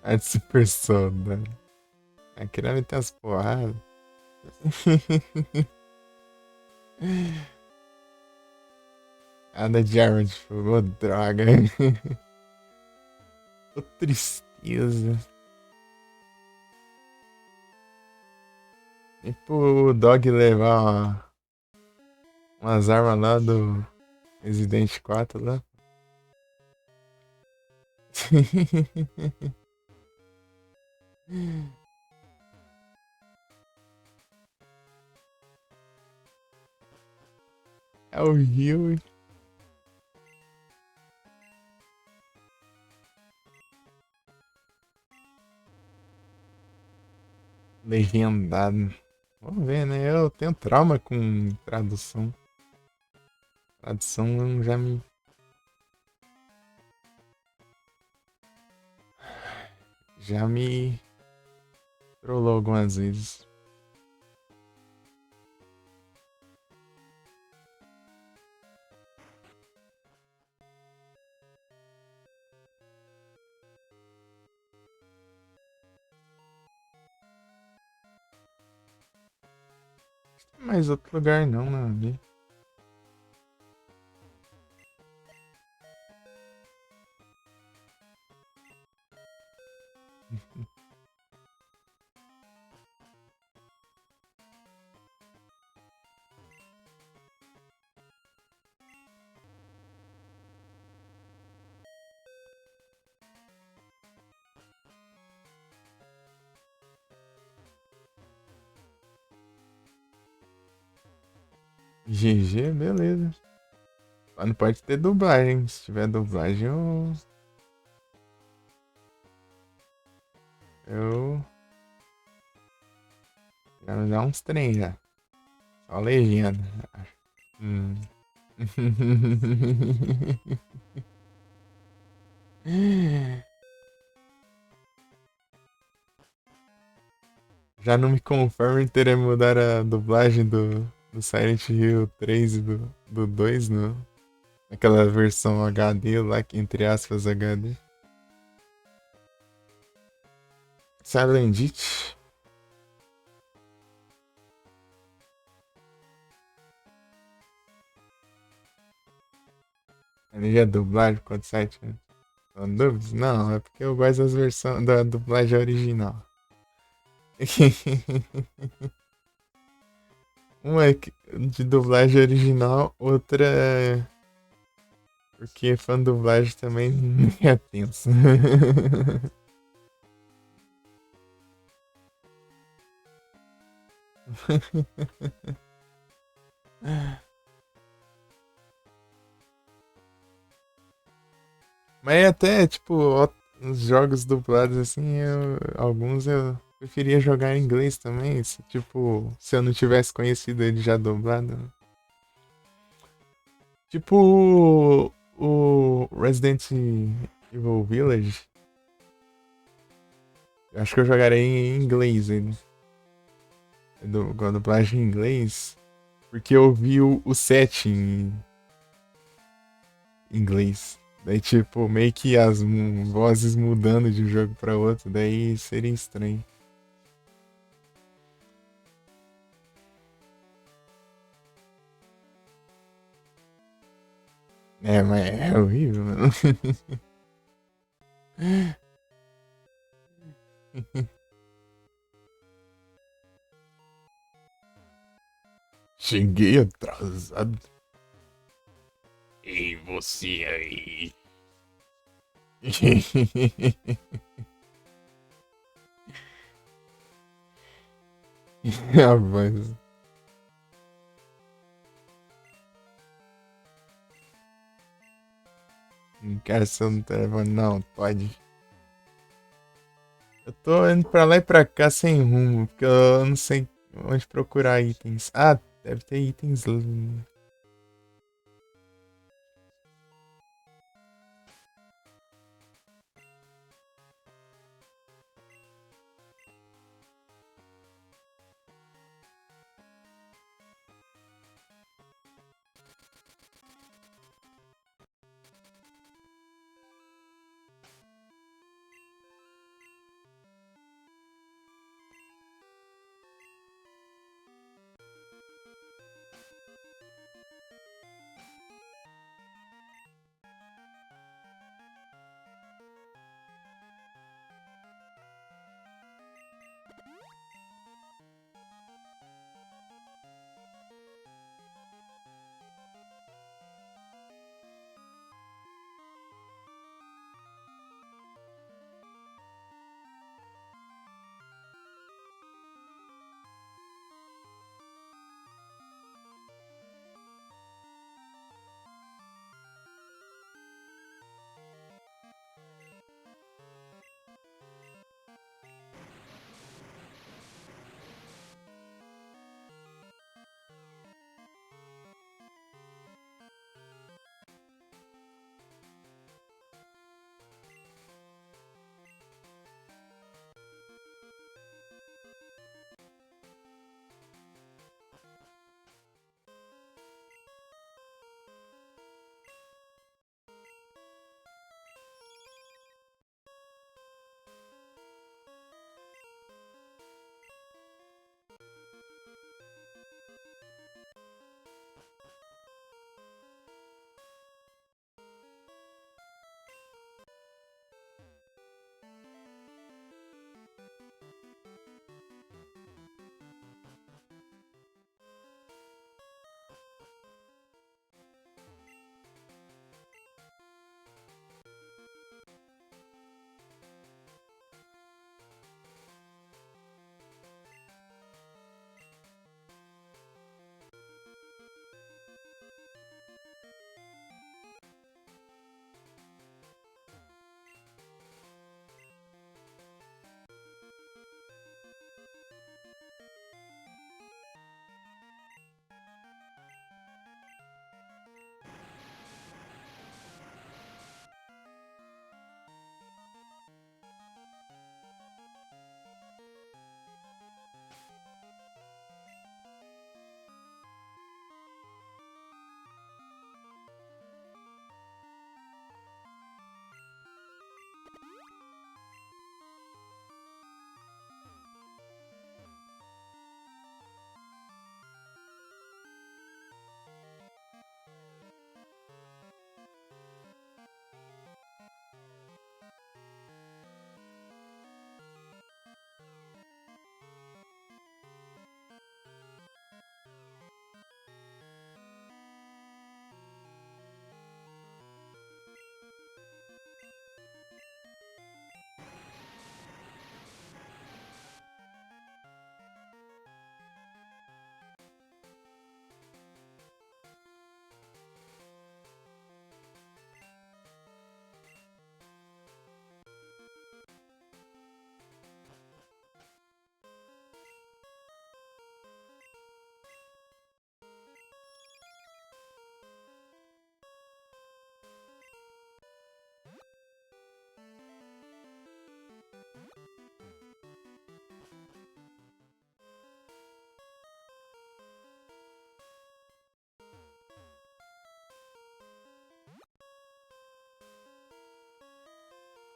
S1: A de Super Soda. É, queria meter as porradas. A da Jarrod, ô droga. Ô tristeza. E pro Dog levar umas armas lá do Resident 4 lá. É o Rio. Legendado. Vamos ver, né? Eu tenho trauma com tradução. Tradução já me. Já me trollou algumas vezes. Mas outro lugar não, né? Ali. GG, beleza. Mas não pode ter dublagem. Se tiver dublagem, eu. Já me dá uns trem já. Só legenda. Hum. Já não me conformo em terem mudar a dublagem do Silent Hill 3 e do 2 no, naquela versão HD lá, que entre aspas HD. Silent It. Energia dublagem quanto site, né? São dúvidas? Não, é porque eu gosto das versões da dublagem original. Uma é de dublagem original, outra é porque fã de dublagem também é tenso. Mas até, tipo, os jogos dublados, assim, alguns eu preferia jogar em inglês também. Tipo, se eu não tivesse conhecido ele já dublado. Tipo o Resident Evil Village. Eu acho que eu jogarei em inglês ele. Com a dublagem em inglês. Porque eu vi o 7 em inglês. Daí, tipo, meio que as vozes mudando de um jogo pra outro. Daí seria estranho. É, mas é horrível, mano. Cheguei atrasado. E você aí? Rapaz, não quero ser no telefone, não, pode. Eu tô indo pra lá e pra cá sem rumo, porque eu não sei onde procurar itens. Ah, deve ter itens.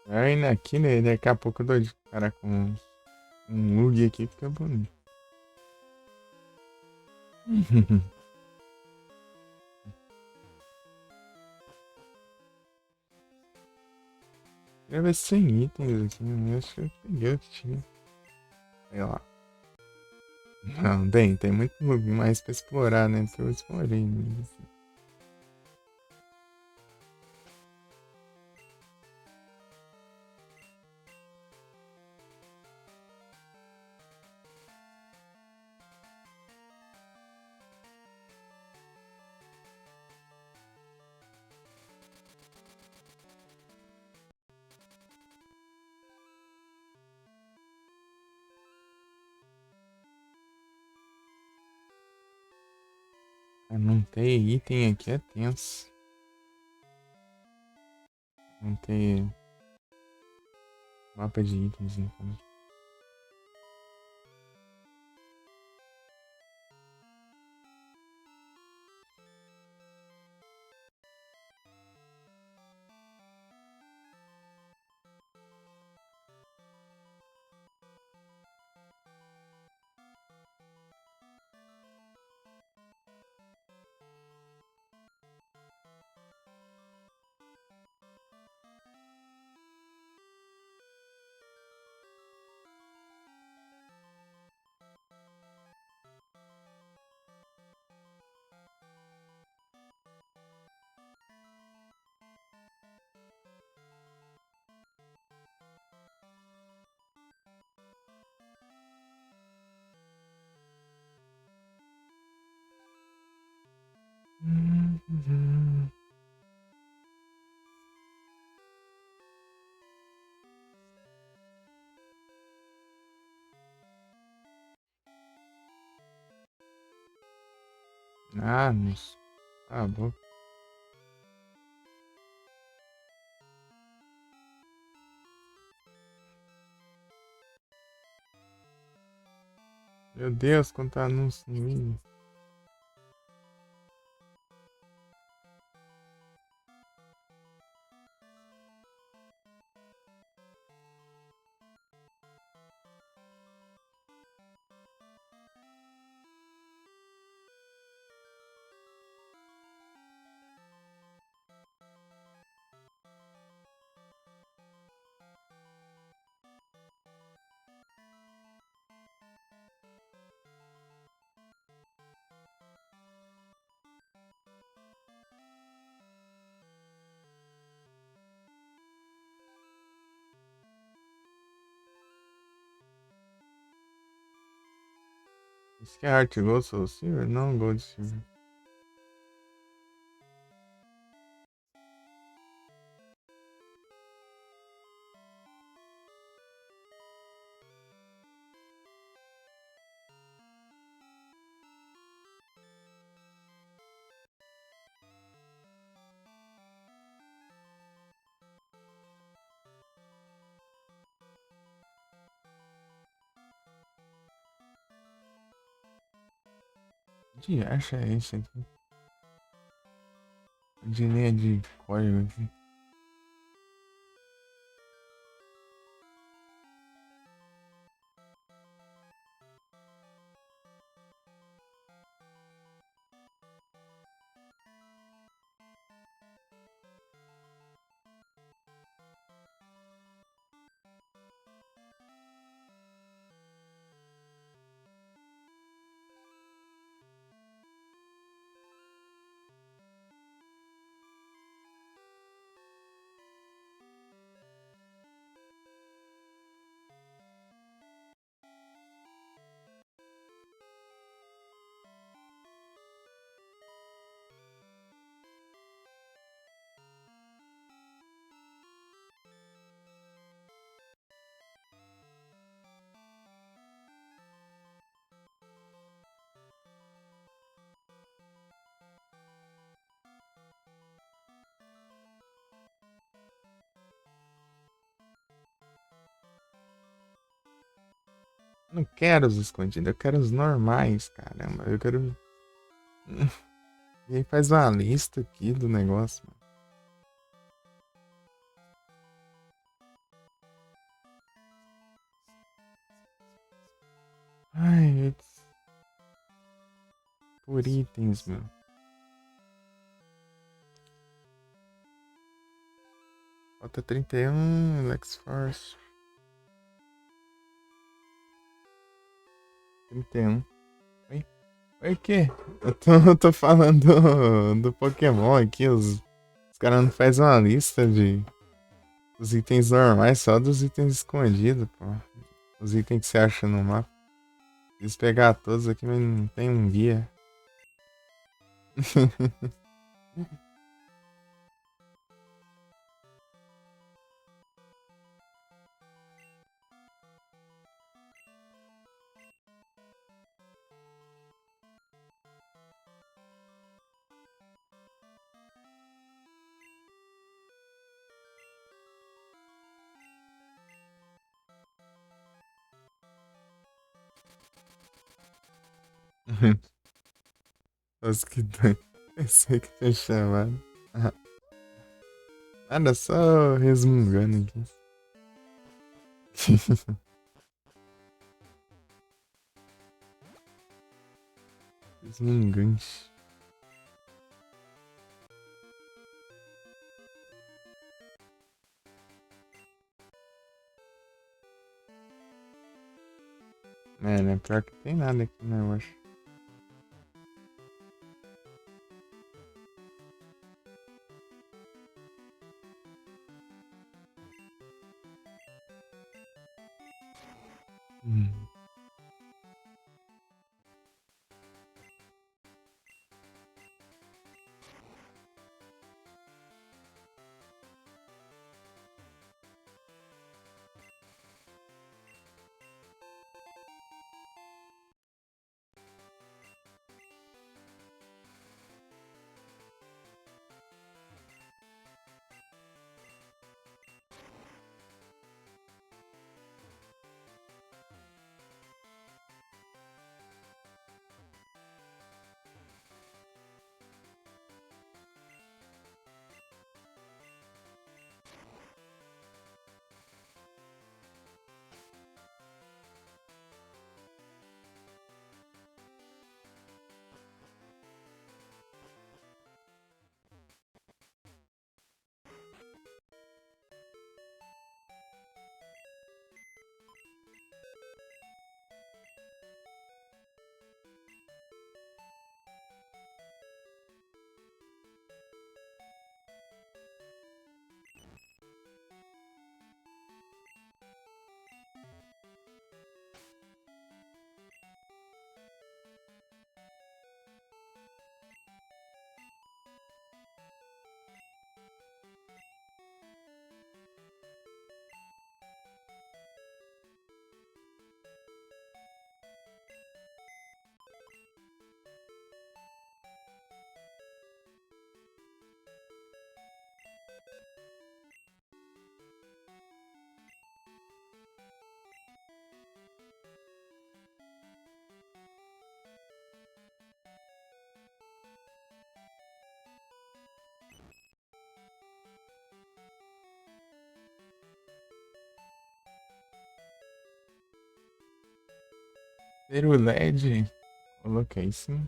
S1: Ainda aqui, né? Daqui a pouco eu dou de cara com um lug aqui, fica bonito. Queria ver se tem itens aqui, né? Acho que eu peguei o que tinha. Sei lá. Não, tem muito lug mais pra explorar, né? Porque eu explorei, né? Não ter item aqui é tenso. Não ter mapa de itens, então. Ah, nossa. Tá bom. Meu Deus, quanto anúncio no mínimo. Isso que é arte Gold Soul Silver? Não, Gold Silver. Que acha é esse aqui? De linha de código aqui. Eu não quero os escondidos, eu quero os normais, caramba. Eu quero. E aí faz uma lista aqui do negócio, mano. Ai, por itens, meu. Falta 31, Lex Force. 31. Oi? Oi, o quê? Eu tô falando do Pokémon aqui. Os caras não fazem uma lista dos itens normais, só dos itens escondidos, pô. Os itens que você acha no mapa. Eles pegar todos aqui, mas não tem um guia. Os que tem. Esse que tem chamado. Nada, só resmungando aqui. Resmungante. É, né? Pior que tem nada aqui, né? Eu acho. Hum. Ter o LED. Coloquei sim.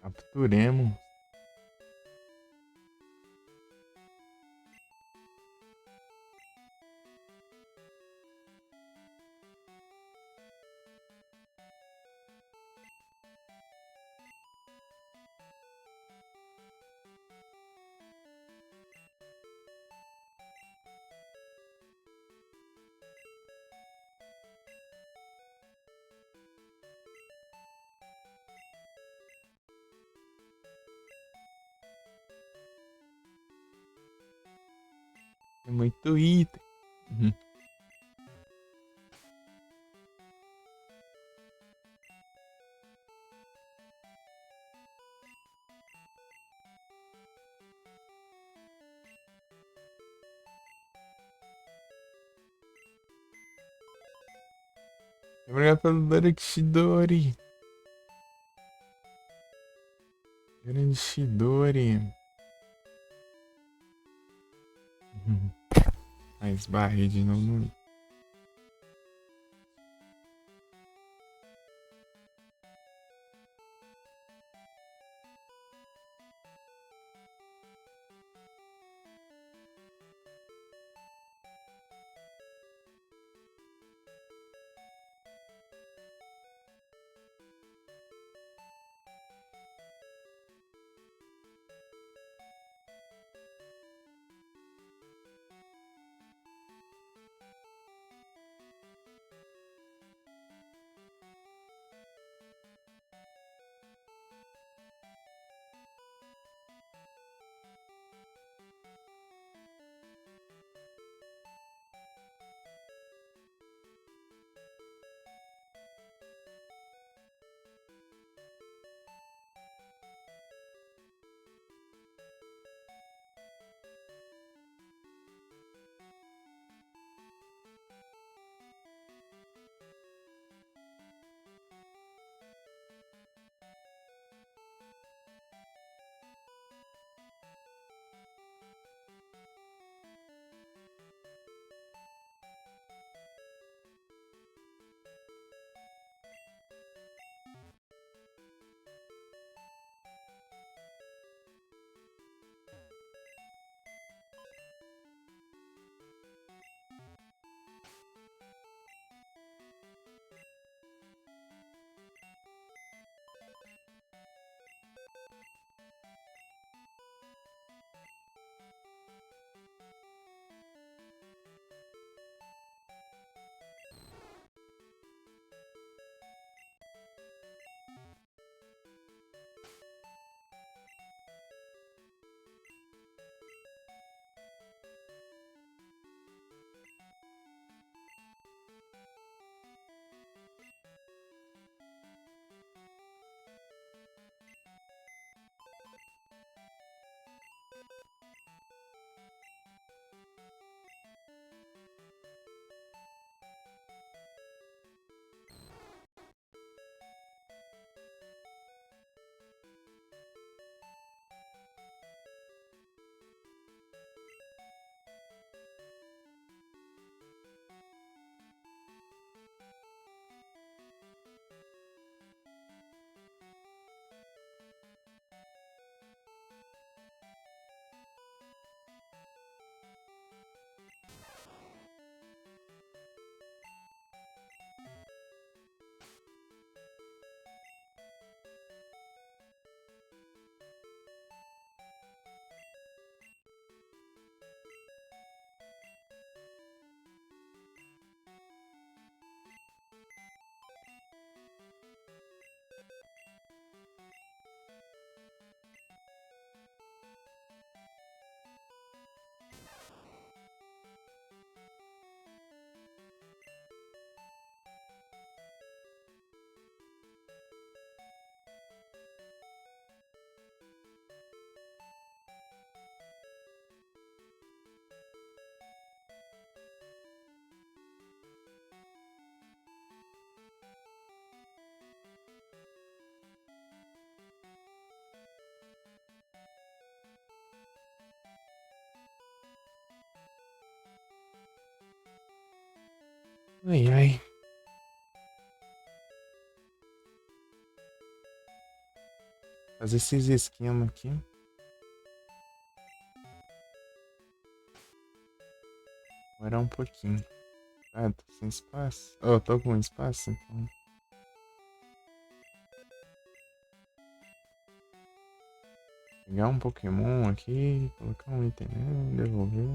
S1: Capturemos. É muito item. Uhum. Obrigado pelo Dark Shidori. Grande Shidori. Mais barre de novo. Ai, ai. Fazer esses esquemas aqui. Demorar um pouquinho. Ah, tô sem espaço. Oh, eu tô com espaço, então. Pegar um Pokémon aqui, colocar um item nele, devolver.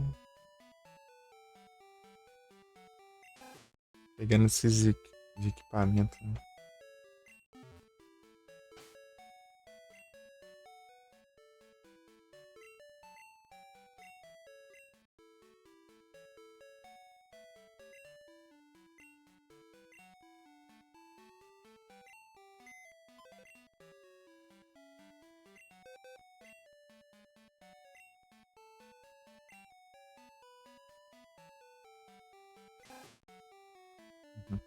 S1: Pegando esses de equipamento, né? Uhum.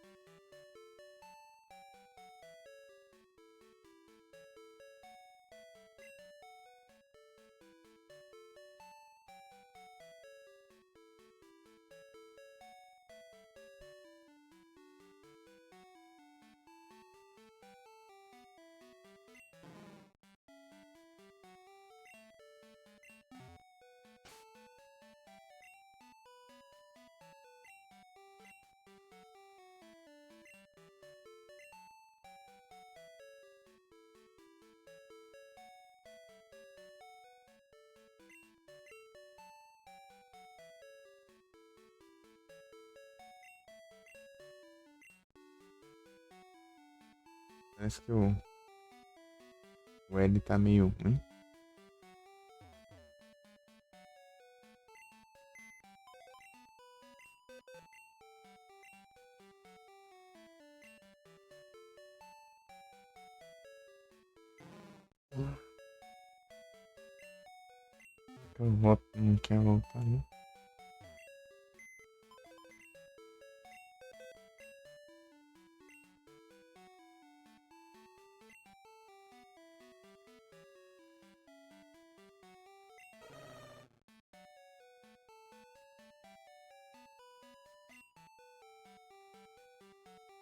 S1: Parece que o L tá meio ruim. Eu volto, não quer voltar, né?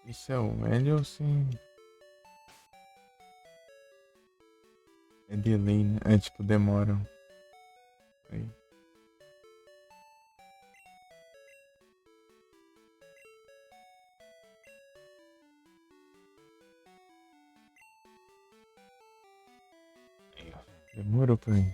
S1: Isso é o L ou sim? É delay, né? É tipo, demora. Aí. Aí, ó. Demorou pra mim.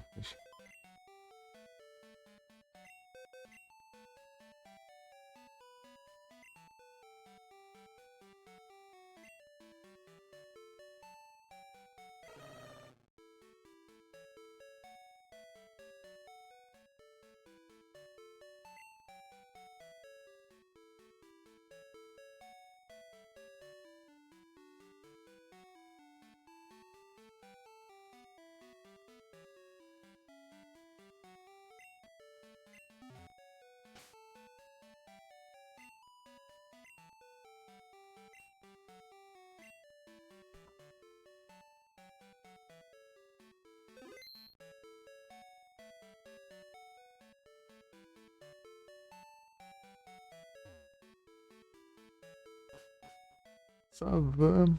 S1: Só vamos.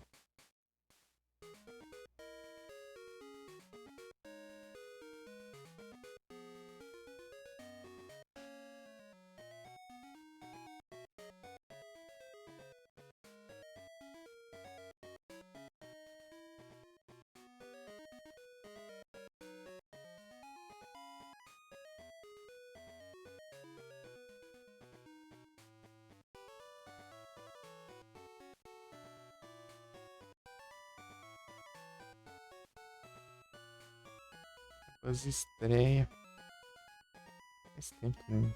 S1: As estreias. Faz tempo, né?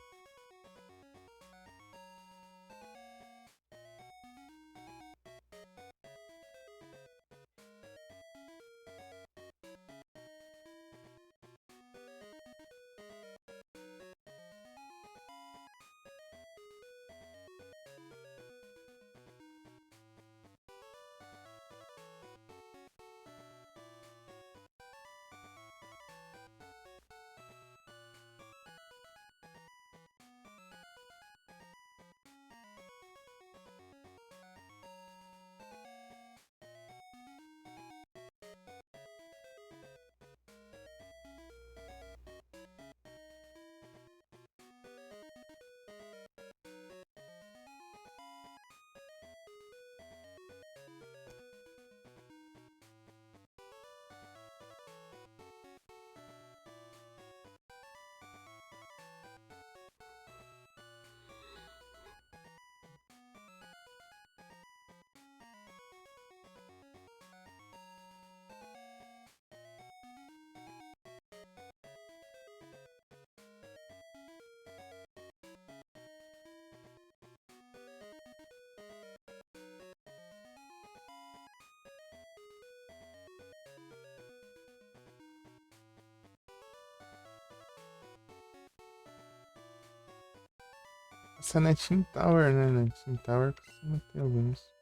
S1: Essa é na Team Tower, né? Na Team Tower costuma ter alguns.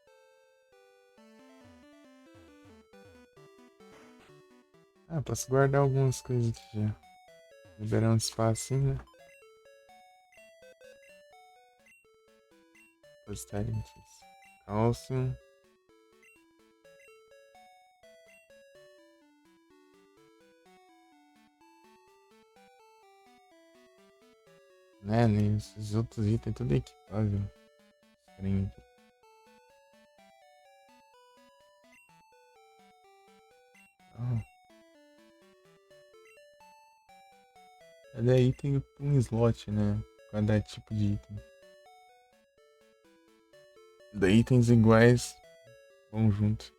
S1: Ah, posso guardar algumas coisas aqui já. Liberar um espacinho, né? Postar itens. Cálcio. Né, nem esses outros itens tudo equipável. Estranho. Ah, cada item um slot, né? Cada tipo de item. Daí itens iguais vão junto.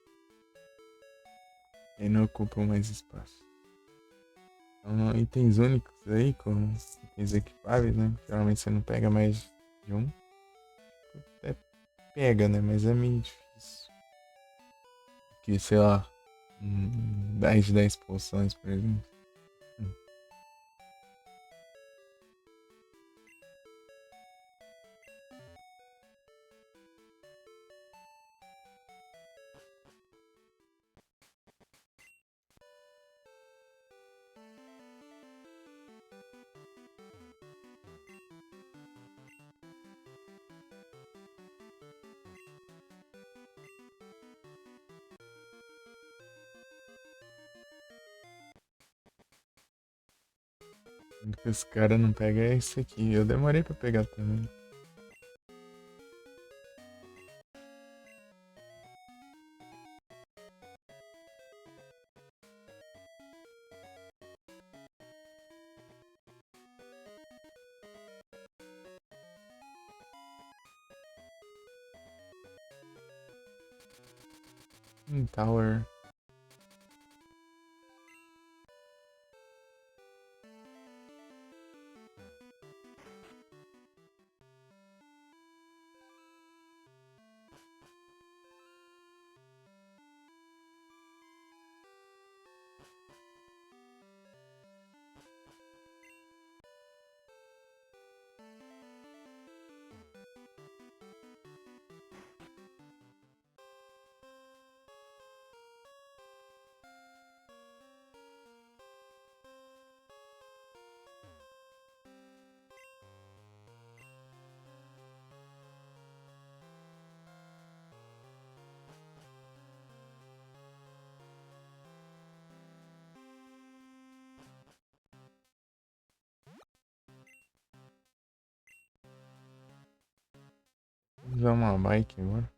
S1: E não ocupam mais espaço. Então, itens únicos aí, com itens equipáveis, né? Geralmente você não pega mais de um. Até pega, né? Mas é meio difícil. Que, sei lá, 10 de 10 poções, por exemplo. Hum. O que os caras não pegam é isso aqui. Eu demorei pra pegar também. Tower. Vou usar uma bike agora.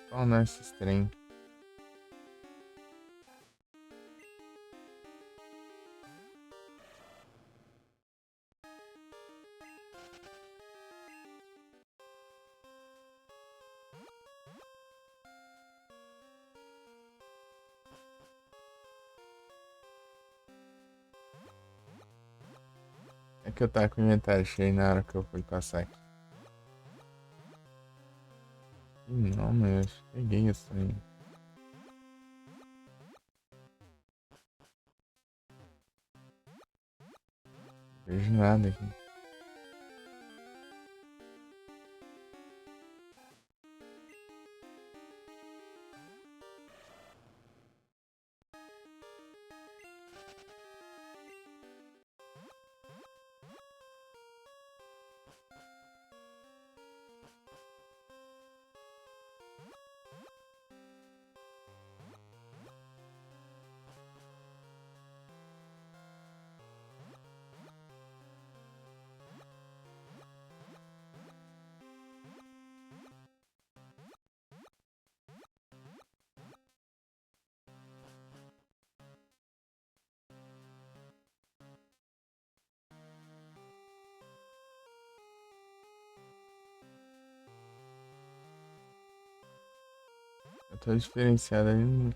S1: Só nesses trem. É que eu tava com o inventário cheio na hora que eu fui passar aqui. Ih, não, mas peguei isso aí. Não vejo nada aqui. Eu tô diferenciado ali no...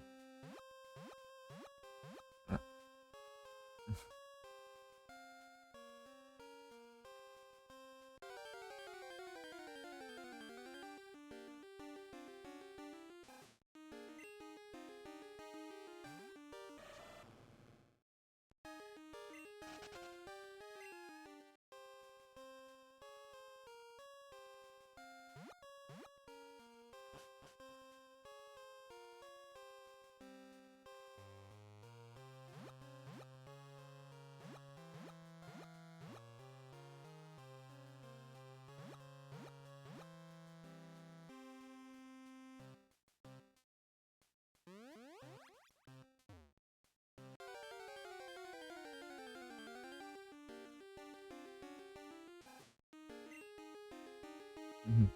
S1: Uhum.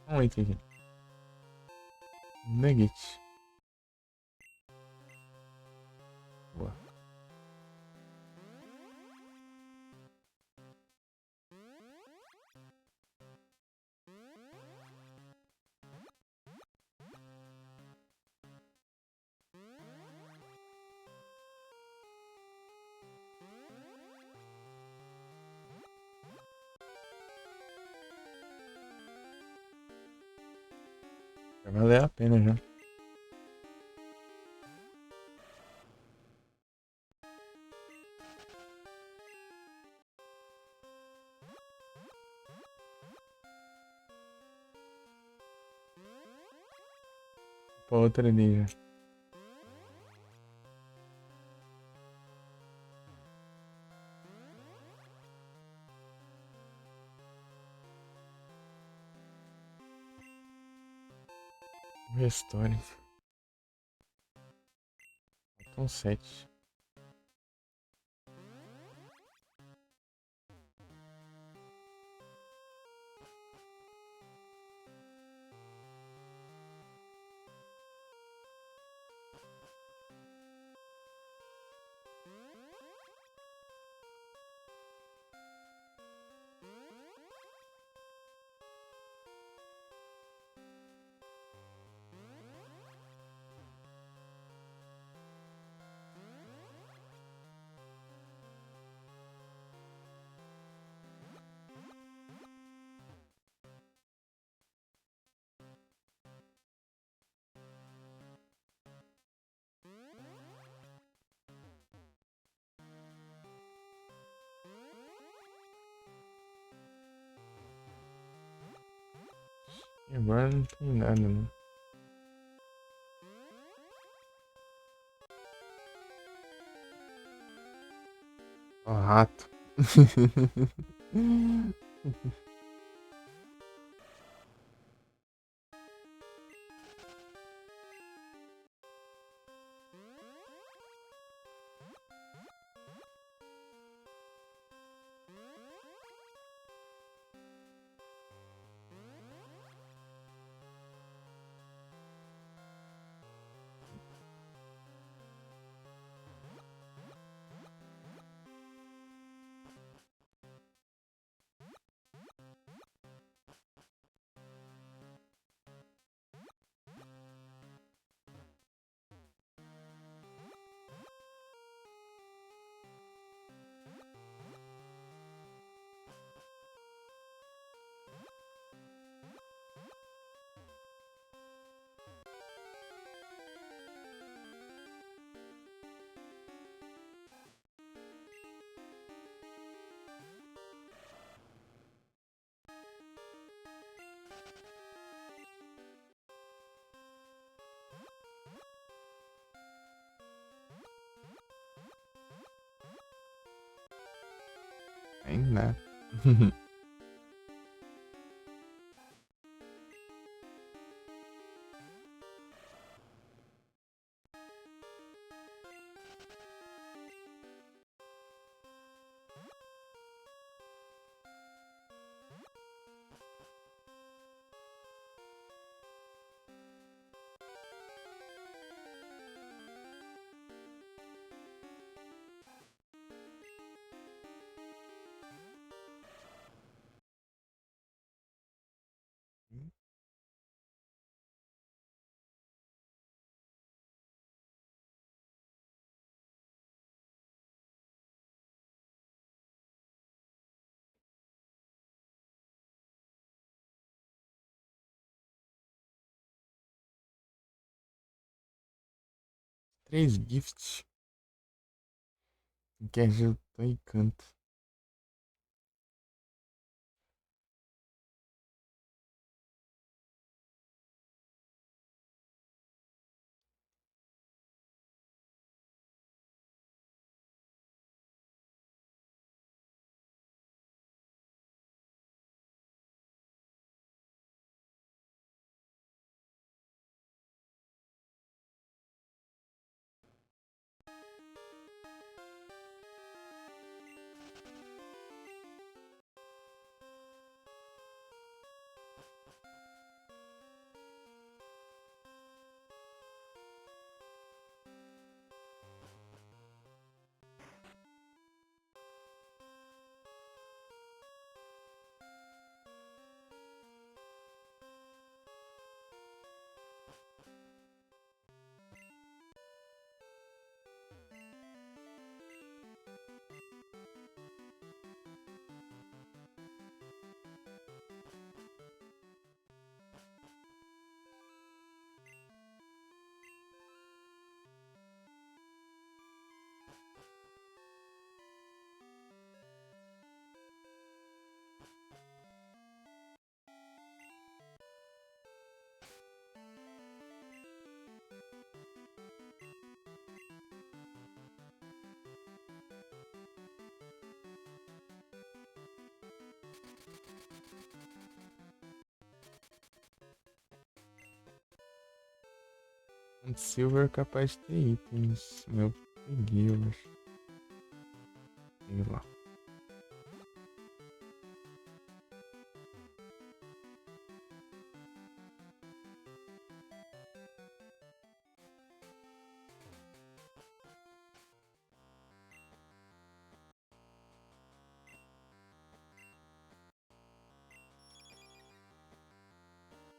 S1: Um item aqui. Nugget. Boa. Vai valer a pena já. Pra outra ali já. Restore. Faltam 7. E agora não tem nada, né? Ó, rato. Ainda. 3 gifts. Que ajuda e canto. Silver capaz de ter itens. Meu, peguei, eu acho. Sei lá.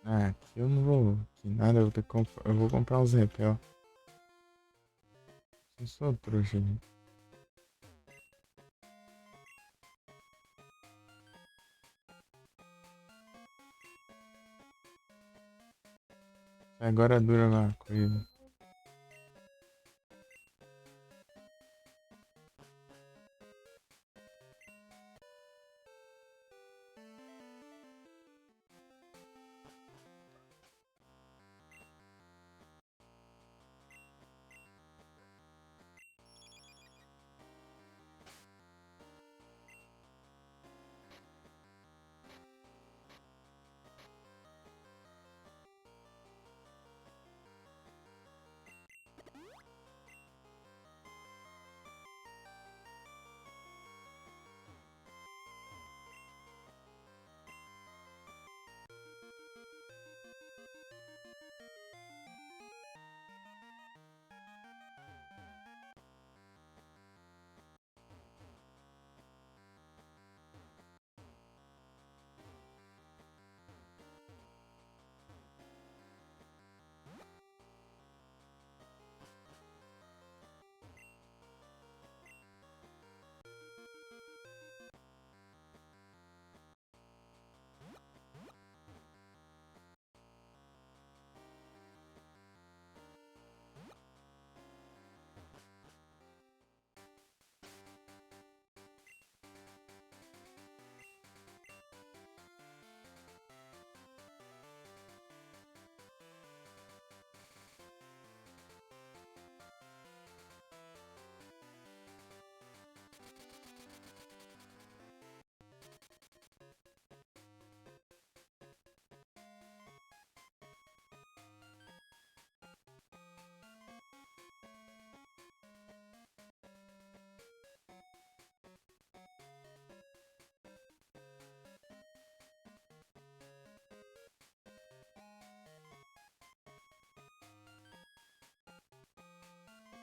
S1: Ah, aqui eu não vou. Que nada, eu vou ter que comprar. Eu vou comprar uns repel. Eu sou trouxa, gente. Agora dura alguma coisa.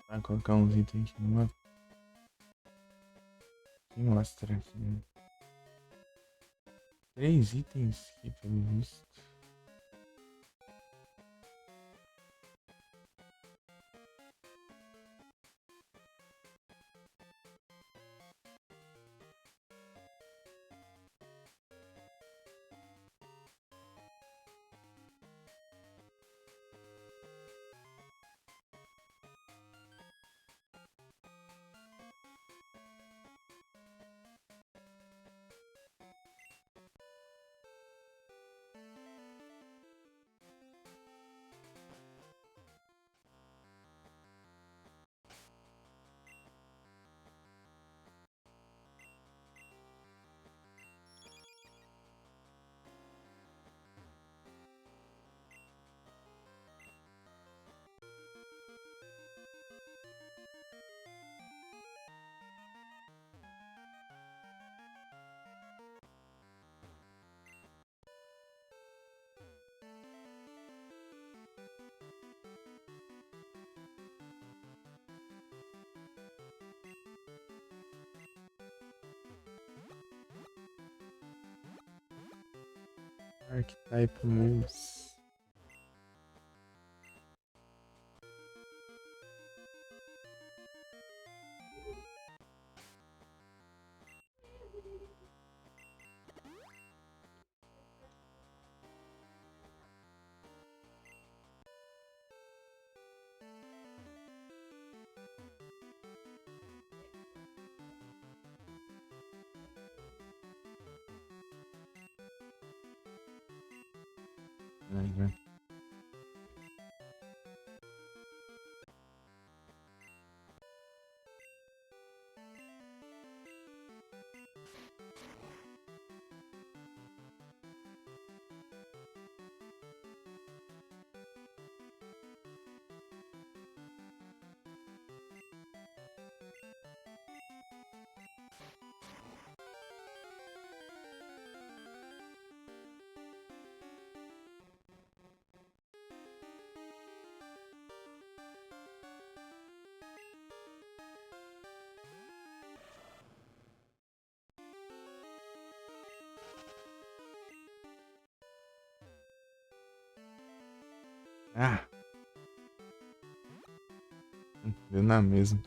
S1: Vai colocar uns itens aqui numa. Que mostra aqui. 3 itens aqui, pelo visto. Archetype moves. Vai. Ah! Deu na mesma.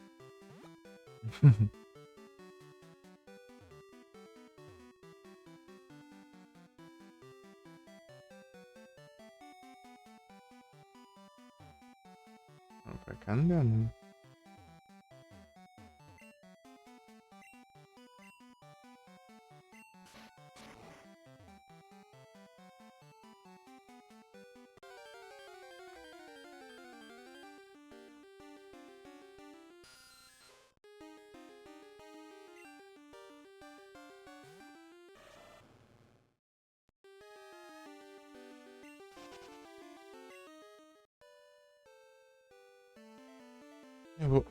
S1: Não, pra cá não deu, não. Eu vou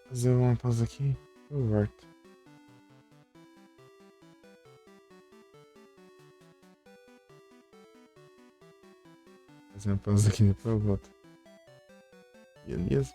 S1: fazer uma pausa aqui. Eu volto. Fazer uma pausa aqui depois eu volto. Beleza?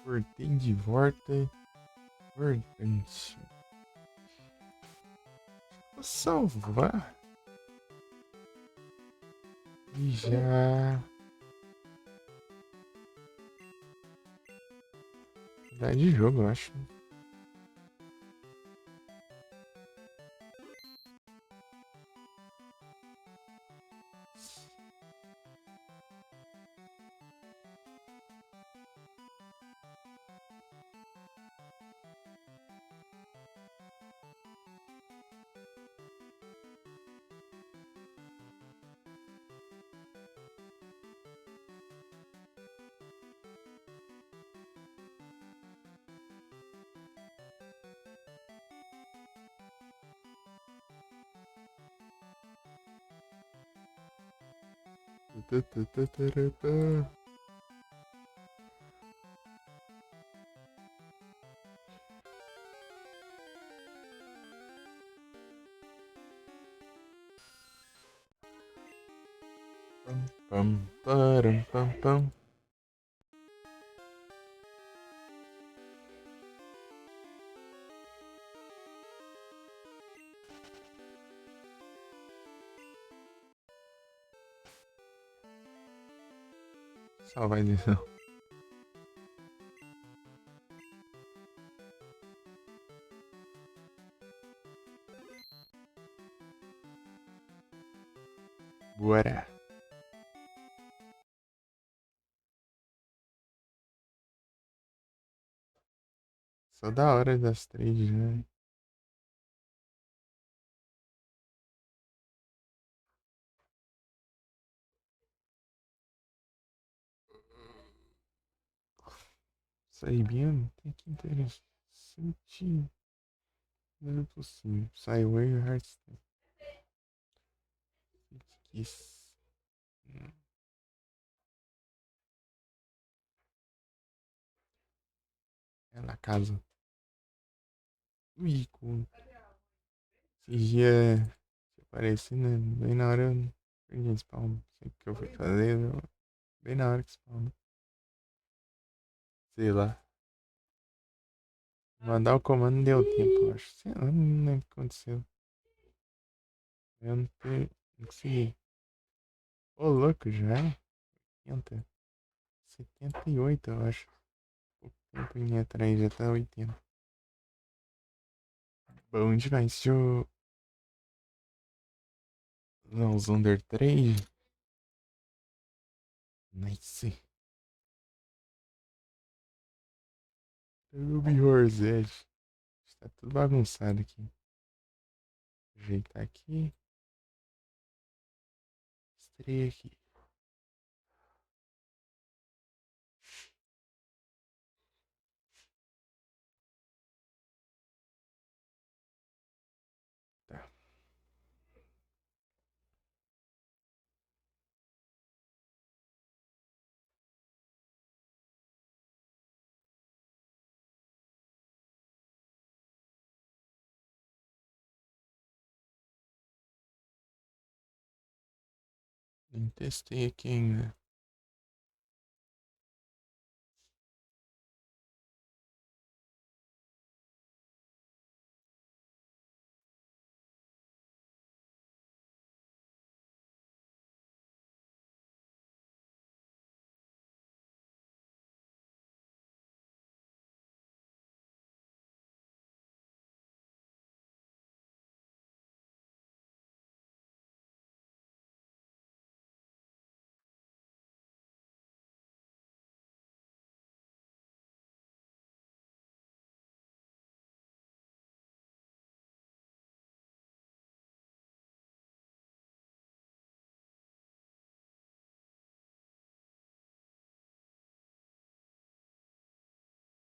S1: Voltei de volta. Importante. Vou salvar. E já. Dá de jogo, eu acho. Pam, param, pam, pam. Salvar a edição. Bora. Só da hora das trades, né? Saibia, tem que interessante. Não é possível. Saiu aí o Hearthstone. Isso. É na casa. Ui, com esses dias apareci, né? Bem na hora eu perdi spawn. Não sei o que eu fui fazer. Bem na hora que spawn. Sei lá. Mandar o comando não deu tempo, eu acho. Sei lá, não lembro o que aconteceu. Eu não consegui. Ô, louco, já é? 80. 78, eu acho. Pouco tempo em atrás, já tá 80. Bom demais. Deixa eu. Não, os Under 3. Nice. O Mirror's Edge. Está tudo bagunçado aqui. Ajeitar aqui. Estrei aqui. Tá. Nem testei aqui ainda.